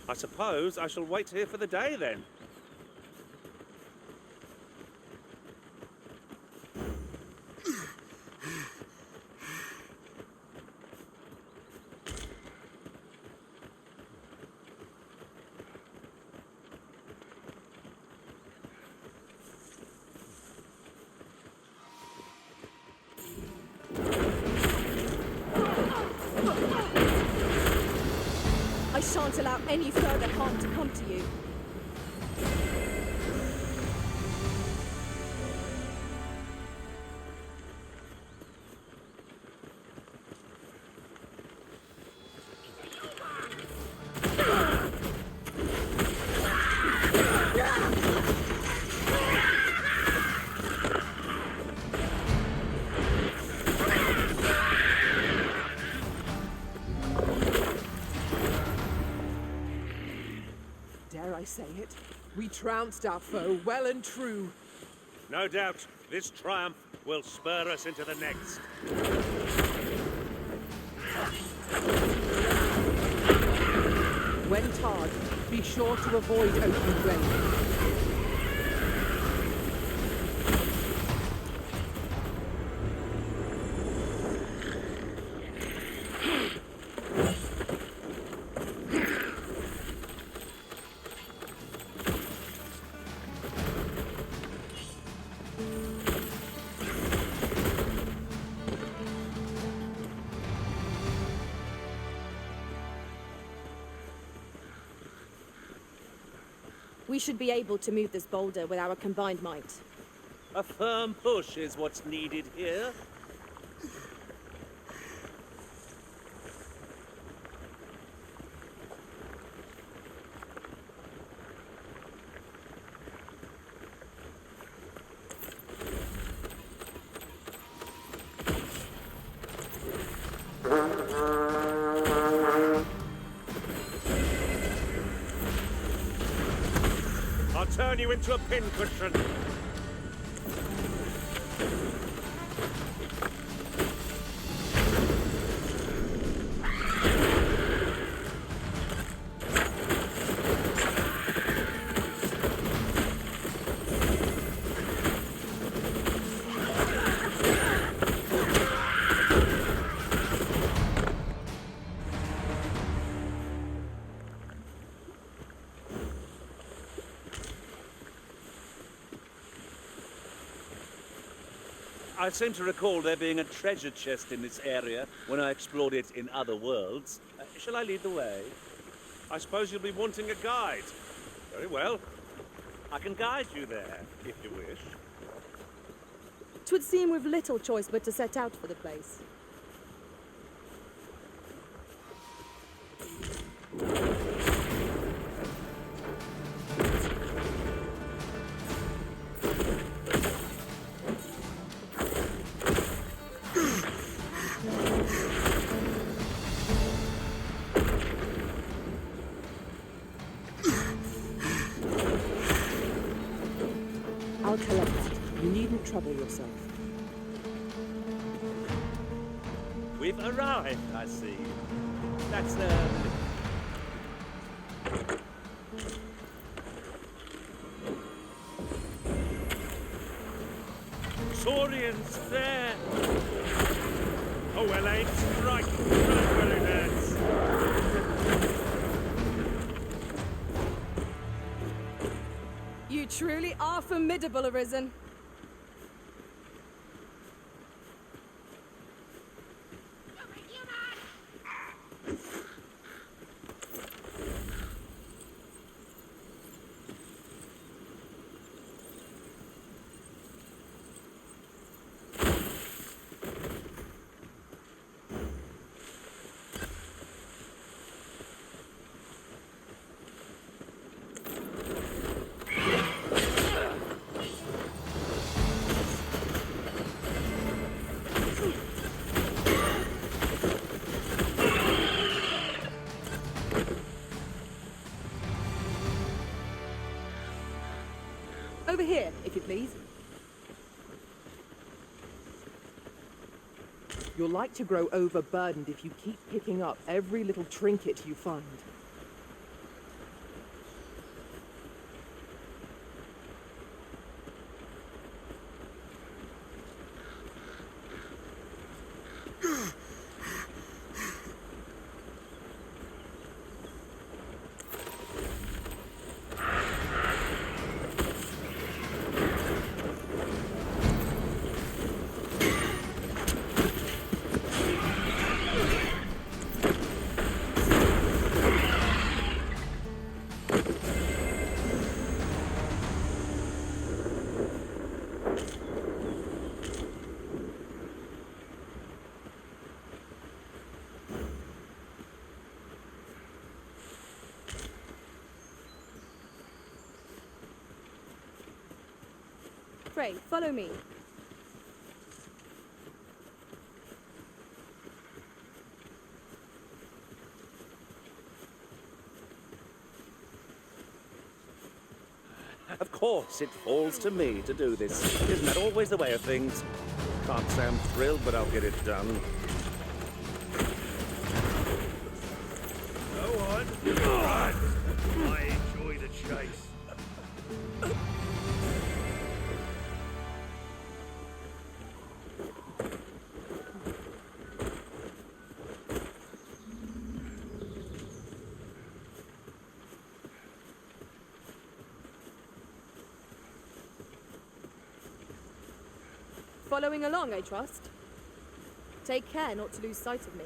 I suppose I shall wait here for the day then. I shan't allow any further harm to come to you. Dare I say it? We trounced our foe well and true. No doubt, this triumph will spur us into the next. When tarred, be sure to avoid open range. We should be able to move this boulder with our combined might. A firm push is what's needed here. I'll turn you into a pincushion. I seem to recall there being a treasure chest in this area when I explored it in other worlds. Shall I lead the way? I suppose you'll be wanting a guide. Very well. I can guide you there, if you wish. 'Twould seem we've little choice but to set out for the place. I'll collect. You needn't trouble yourself. We've arrived, I see. That's Saurians there! Oh, well, ain't strike where it hurts. You truly are formidable, Arisen. Over here, if you please. You're like to grow overburdened if you keep picking up every little trinket you find. pray, follow me. Of course, it falls to me to do this. Isn't that always the way of things? Can't say I'm thrilled, but I'll get it done. Go on. Run. I enjoy the chase. Following along, I trust. Take care not to lose sight of me.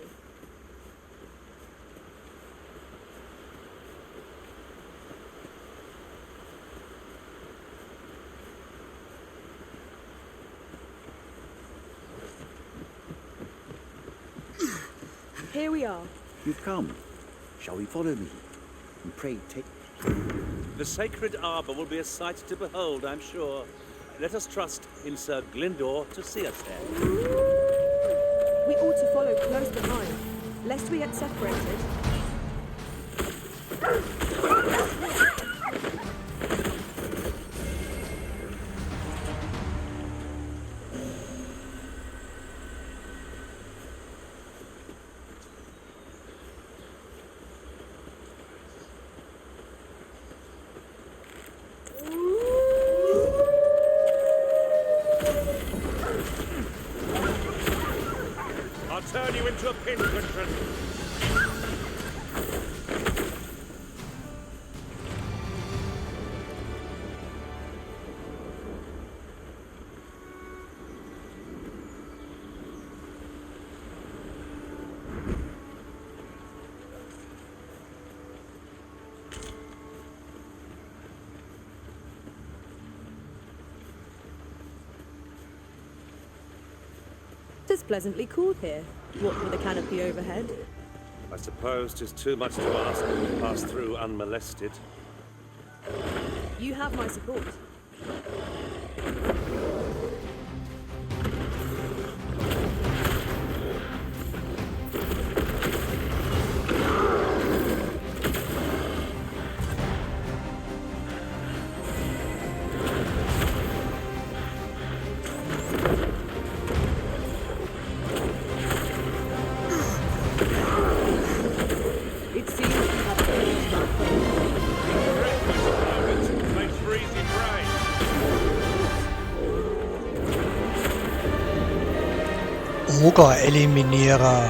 Here we are. You've come. Shall we follow me? And pray take... The sacred arbour will be a sight to behold, I'm sure. Let us trust in Sir Glyndor to see us there. We ought to follow close behind, lest we get separated. I'll turn you into a pincushion. It's pleasantly cool here, what with a canopy overhead. I suppose 'tis too much to ask to pass through unmolested. You have my support. It seems you have finished my Makes for easy prey. Oger-Eliminierer.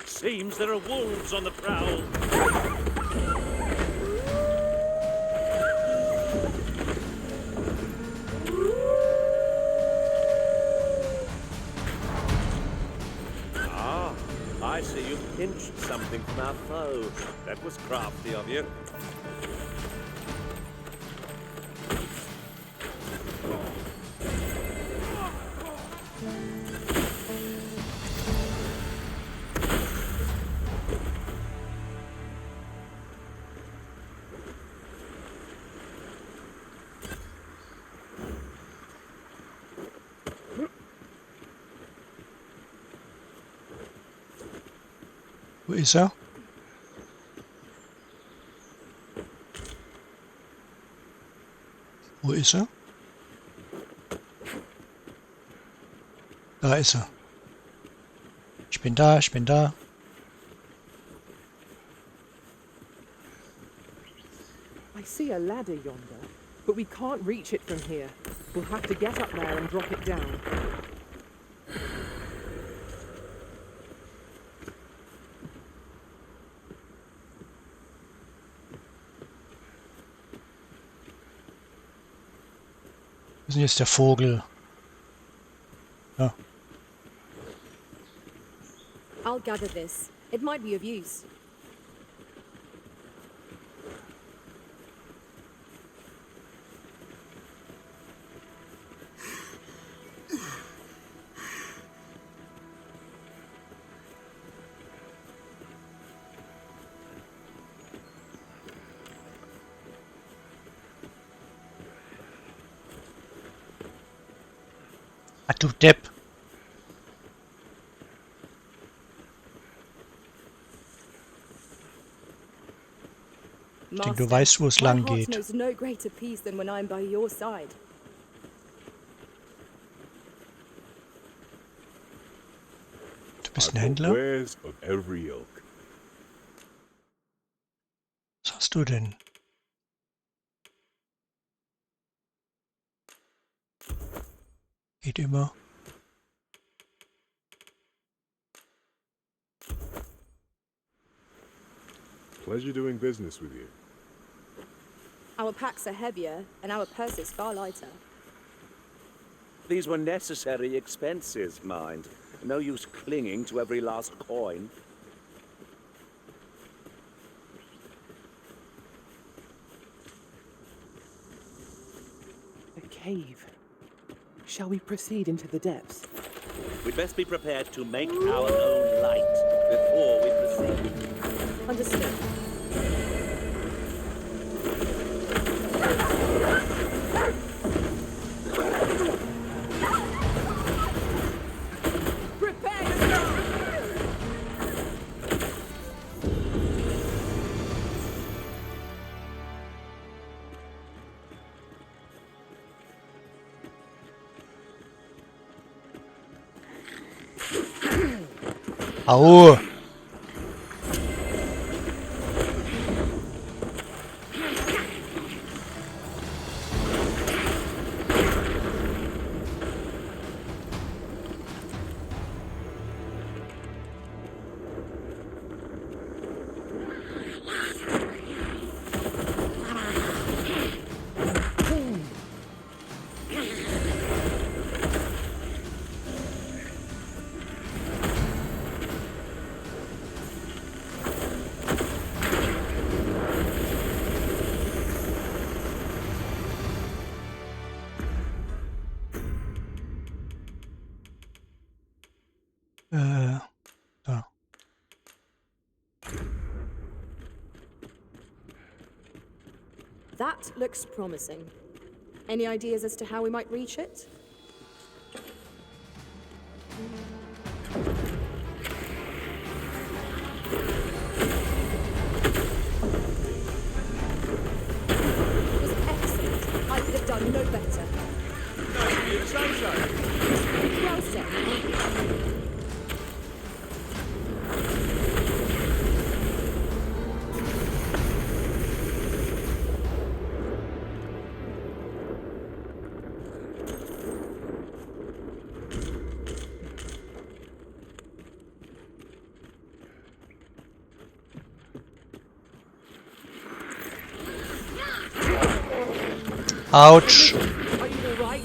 Seems there are wolves on the prowl. Ah, I see you pinched something from our foe. That was crafty of you. Wo ist er? Wo ist er? Da ist er. Ich bin da, ich bin da. I see a ladder yonder, but we can't reach it from here. We'll have to get up there and drop it down. Wo ist denn jetzt der Vogel? Ja. I'll I'll gather this. It might be of use. Ah, du Depp. Ich denke, du weißt, wo es my lang heart geht. knows no greater peace than when I'm by your side. Du bist ein Händler? Wares of every ilk. Was hast du denn? Geht immer. Pleasure doing business with you. Our packs are heavier, and our purses far lighter. These were necessary expenses, mind. No use clinging to every last coin. A cave. Shall we proceed into the depths? We'd best be prepared to make our own light before we proceed. Understood. Au! Da. That looks promising. Any ideas as to how we might reach it? It was excellent. I could have done no better. Nice of you to say so. Well said. Ouch! Are you all right?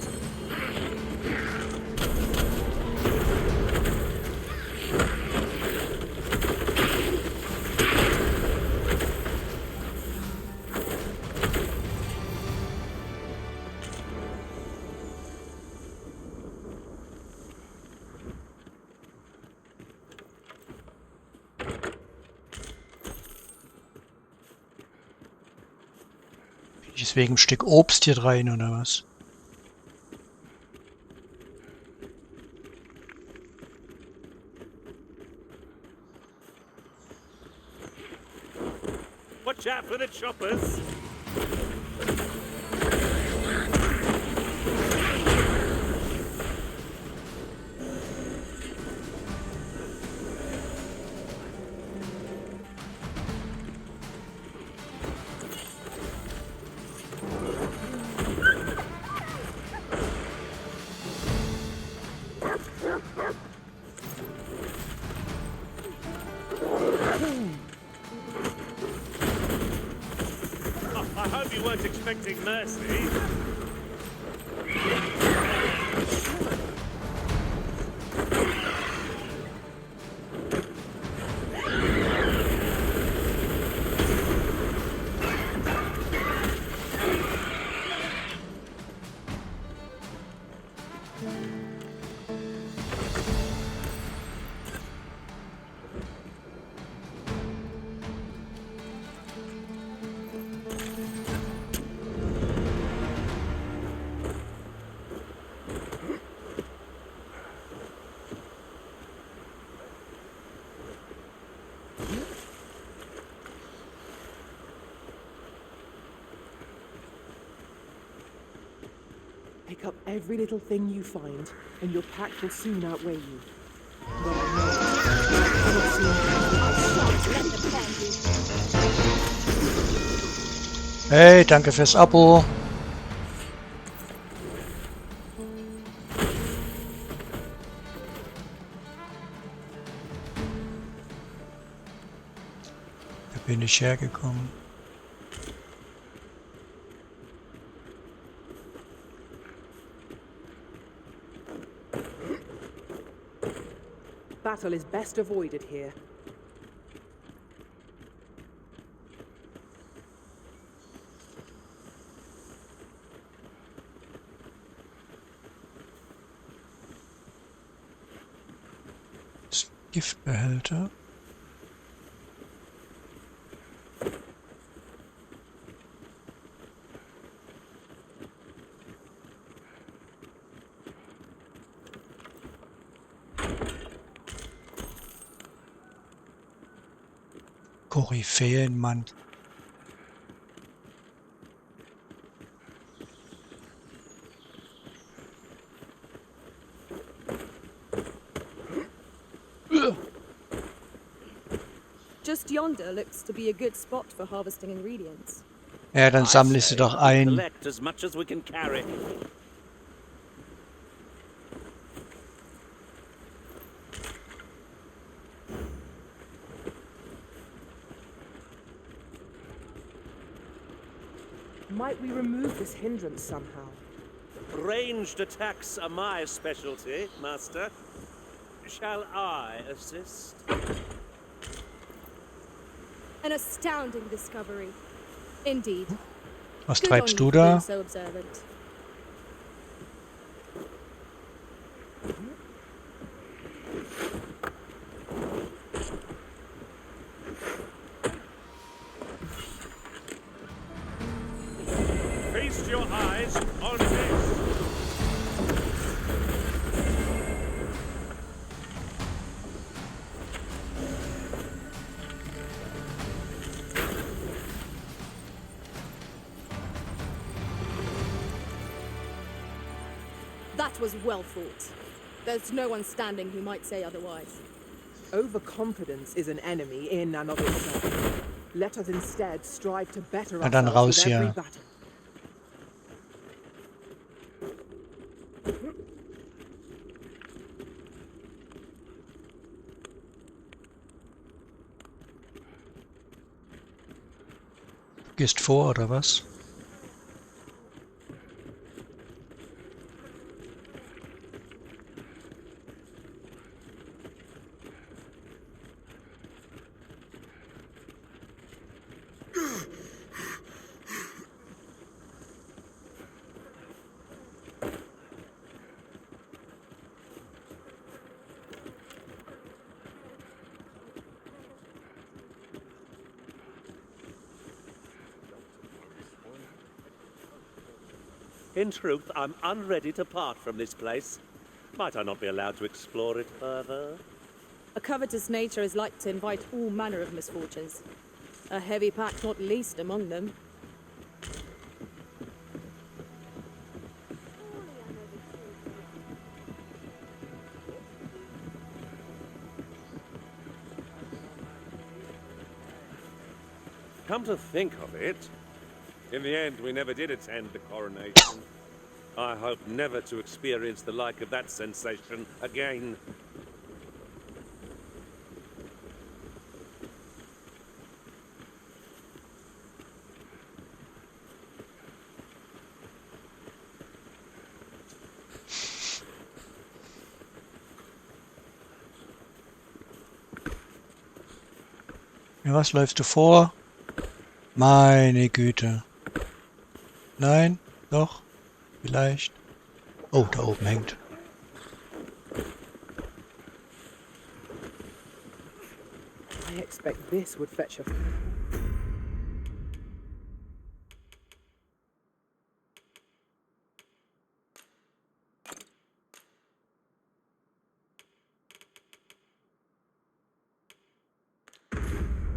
Ist wegen ein Stück Obst hier rein oder was? Watch out for the choppers! I hope you weren't expecting mercy. Pick up every little thing you find, and your pack will soon outweigh you. But I know it cannot seem Let the pen be. Hey, danke fürs Abo. Da bin ich hergekommen. battle is best avoided here. Giftbehälter. Koryphäenmann. Just yonder looks to be a good spot for harvesting ingredients. Ja, dann sammle ich sie doch ein. Collect as much as we can carry. Might we remove this hindrance somehow? Ranged attacks are my specialty, Master. Shall I assist? An astounding discovery. Indeed. Was Good treibst on du you da? being so observant. Feast your eyes on this. That was well thought. There's no one standing who might say otherwise. Overconfidence is an enemy in and of itself. Let us instead strive to better Na dann ourselves raus with every hier. battle. Du gehst vor, oder was? In truth, I'm unready to part from this place. Might I not be allowed to explore it further? A covetous nature is like to invite all manner of misfortunes. A heavy pack not least among them. Come to think of it, in the end we never did attend the coronation. I hope never to experience the like of that sensation again. Ja, was läufst du vor? Meine Güte. Nein? Doch? Vielleicht? Oh, da oben hängt. I expect this would fetch a...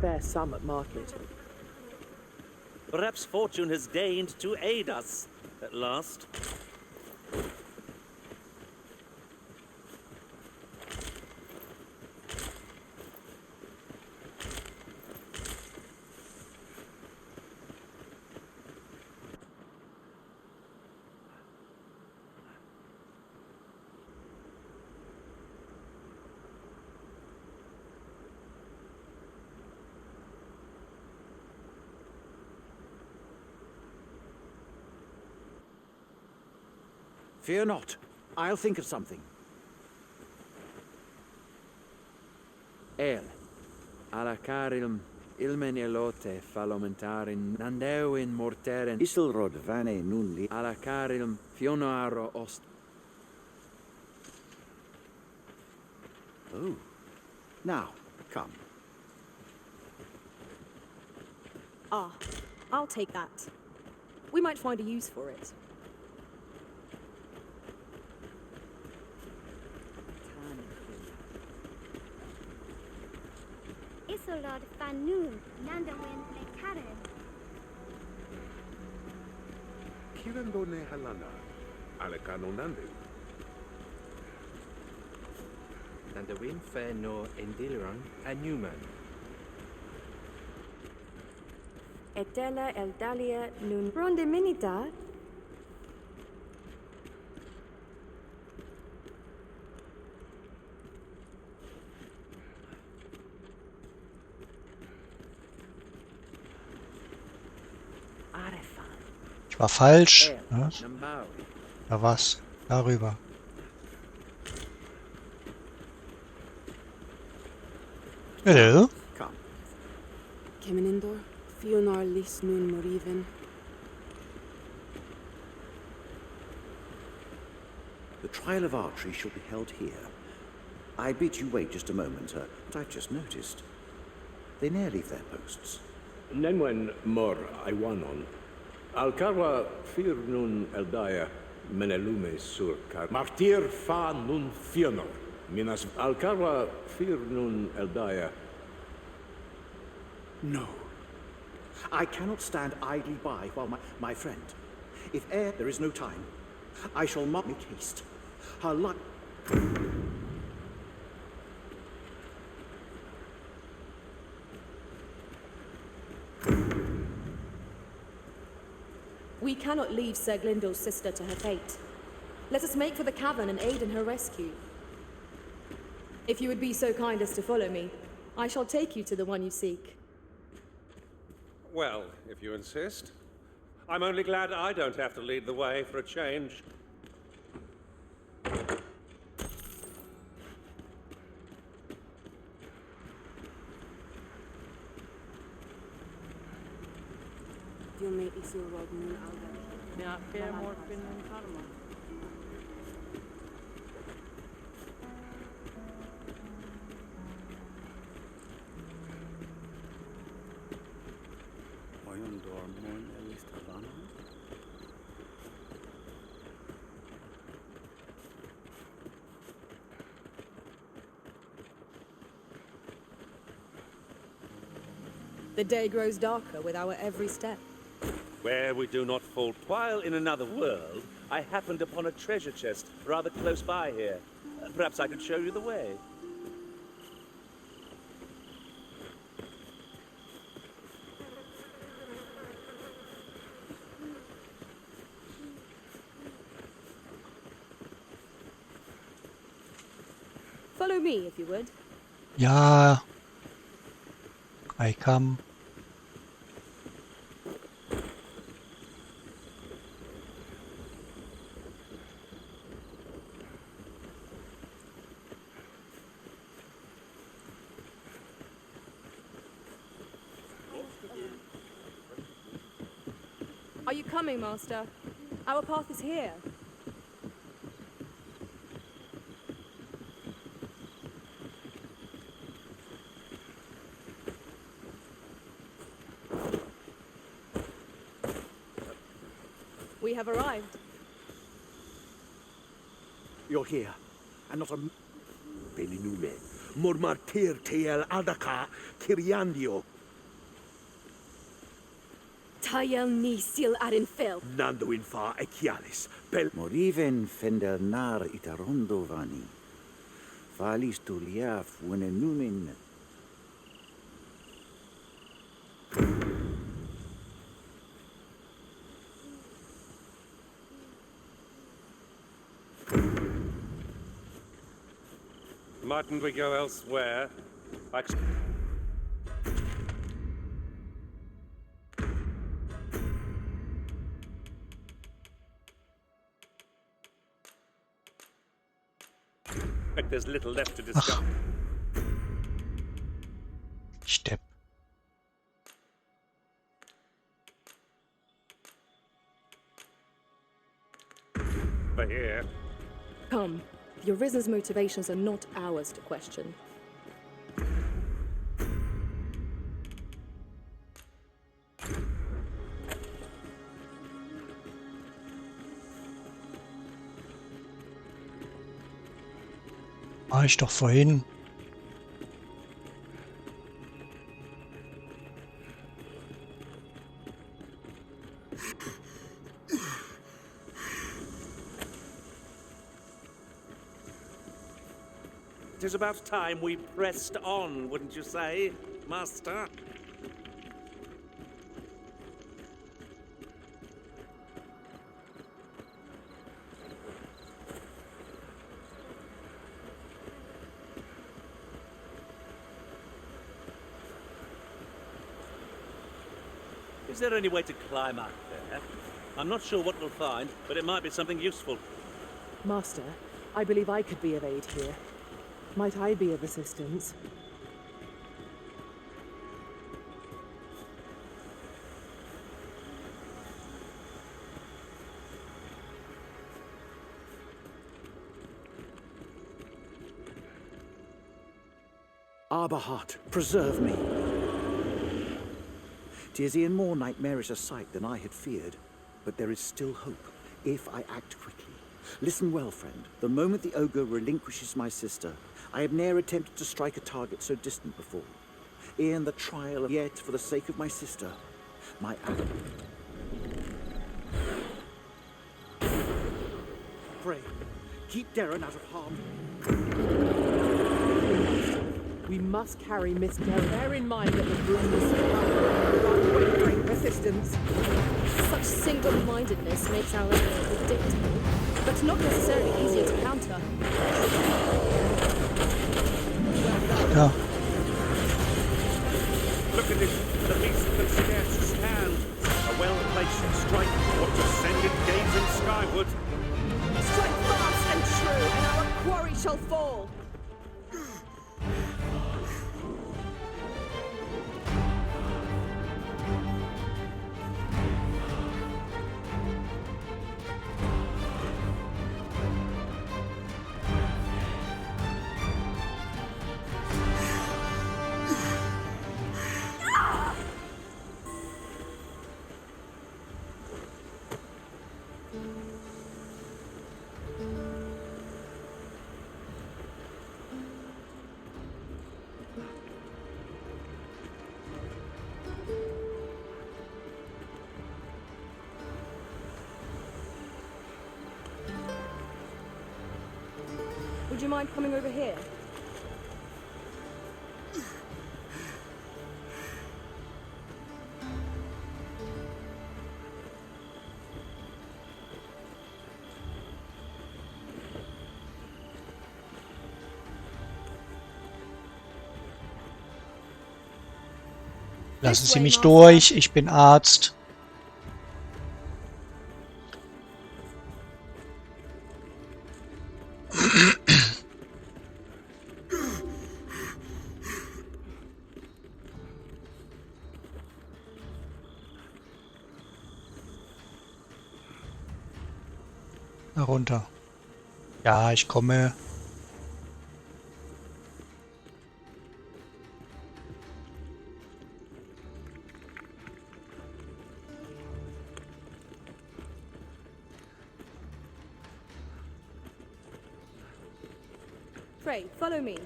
fair sum at market. Perhaps fortune has deigned to aid us at last. Fear not. I'll think of something. El, alacarilm, ilmen elote, falomentarin, nandeuin morteren, Isilrod vane nunli. alacarilm, fionaro ost. Oh. Now, come. Ah, I'll take that. We might find a use for it. Isolod fanun nandawin lekaren. Kirandone halana. Alekano nande. Nandawin fe no endiliran anuman. Etela eldalia nun ronde minita. Ich war falsch. Was? Da was? Darüber. Hello? Come. Kemenindor, Fionar lis nun moriven. The trial of archery shall be held here. I bid you wait just a moment, but I've just noticed. They ne'er leave their posts. Nenwen mor Iwanon. Alcarwa fir nun eldaya menelume sur car. Martir fa nun fionor. Minas Alcarwa fir nun eldaya. No. I cannot stand idly by while my friend. If ere there is no time, I shall not make haste. Her luck. We cannot leave Sir Glyndor's sister to her fate. Let us make for the cavern and aid in her rescue. If you would be so kind as to follow me, I shall take you to the one you seek. Well, if you insist. I'm only glad I don't have to lead the way for a change. Dio me Isilrod nun alda. Ja, keer morgen in Karma. The day grows darker with our every step. Where we do not fall. While in another world, I happened upon a treasure chest rather close by here. Perhaps I could show you the way. Follow me, if you would. Ja. I come. Are you coming, Master? Our path is here. We have arrived. You're here, and not a... Belinume. Mormartir tel adaka kiriandio. Tayel ni sil arin fel. Nando in fa echialis. Bel Moriven fender nar itarondo vani. Falis tuliaf numen. Mightn't we go elsewhere? suspect there's little left to discover. Step. But here. Come. The Arisen's motivations are not ours to question. War ich doch vorhin. It is about time we pressed on, wouldn't you say, Master? Is there any way to climb up there? I'm not sure what we'll find, but it might be something useful. Master, I believe I could be of aid here. Might I be of assistance? Arbahat, preserve me. 'Tis e'en more nightmarish a sight than I had feared, but there is still hope, if I act quickly. Listen well, friend. The moment the ogre relinquishes my sister, I have ne'er attempted to strike a target so distant before. E'en the trial of yet, for the sake of my sister, my act. Pray, keep Darren out of harm. We must carry Miss Darren. Bear in mind that the room is unwavering persistence. Such single-mindedness makes our enemy predictable, but not necessarily easier to counter. Ja. Look at it. The beast can scarce stand. A well-placed strike ought to send it gazing skyward. Strike fast and true, and our quarry shall fall. Would you mind coming over here? Lassen Sie mich durch, ich bin Arzt. Runter. Ja, ich komme. Pray, follow me.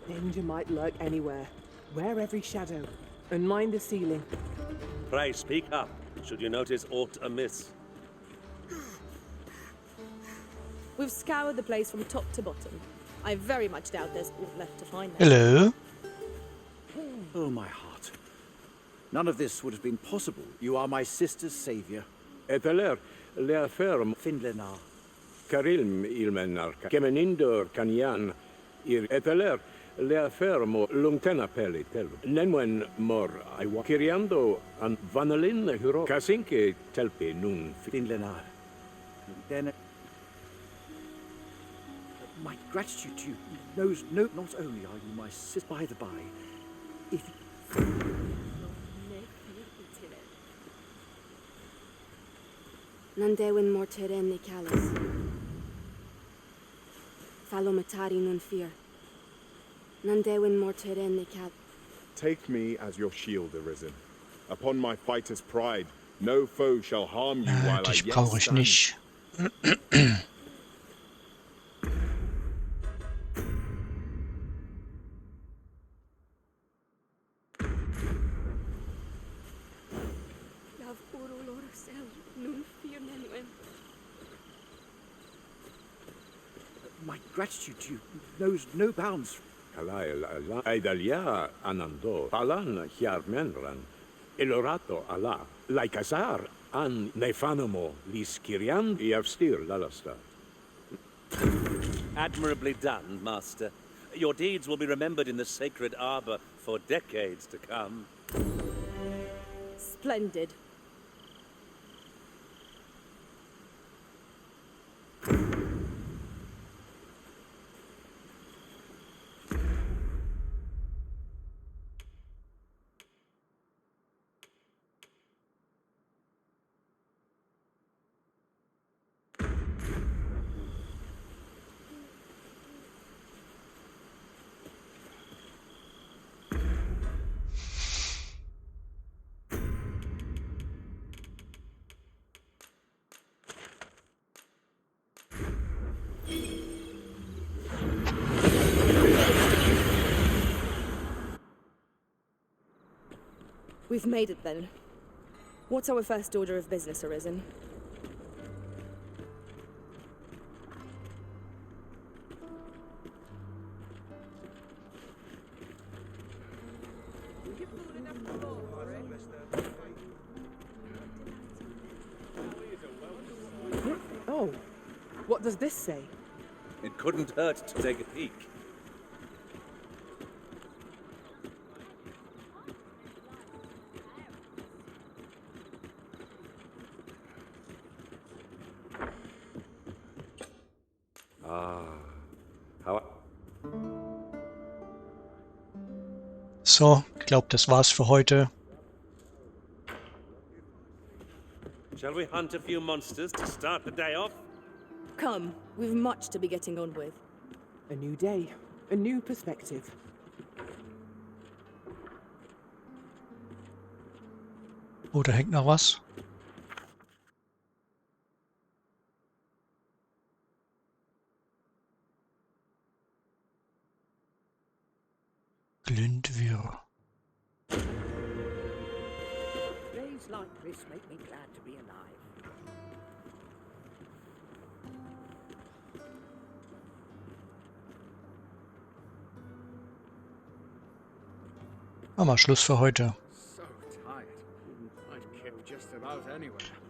Danger might lurk anywhere. Wear every shadow, and mind the ceiling. Pray speak up, should you notice aught amiss. We've scoured the place from top to bottom. I very much doubt there's aught left to find there. Hello. Oh, my heart. None of this would have been possible. You are my sister's savior. Eteler, lea ferm Finlenar. Karilm ilmenarka. Kemenindor kanyan. Ir eteler, lea fermo lungtena peli tel. Nenwen mor aiwa. Kiriando an vanalin huro. Kasinke telpe nun. Finlenar. Then my gratitude to you knows not only are you my sister, by the by, if Nandewin morteren calis. Falomatari nun fear. Nandewin morteren cal. Take me as your shield, Arisen. Upon my fighter's pride, no foe shall harm you while I Dich yet brauche ich stand. nicht. my gratitude to you knows no bounds. Aidalia anando. Palan hiarmenran. Elorato ala. Laikazar an nefanomo liskirian iavstir lalasta. Admirably done, Master. Your deeds will be remembered in the sacred arbor for decades to come. Splendid. We've made it then. What's our first order of business, Arisen? Oh, what does this say? It couldn't hurt to take a peek. So, ich glaube, das war's für heute. Shall we hunt a few monsters to start the day off? Come, we've much to be getting on with. A new day, a new perspective. Oh, da hängt noch was. Glindwirr. Days like this make me glad to be alive. Machen wir Schluss für heute. So tired. I'd kill just about anywhere.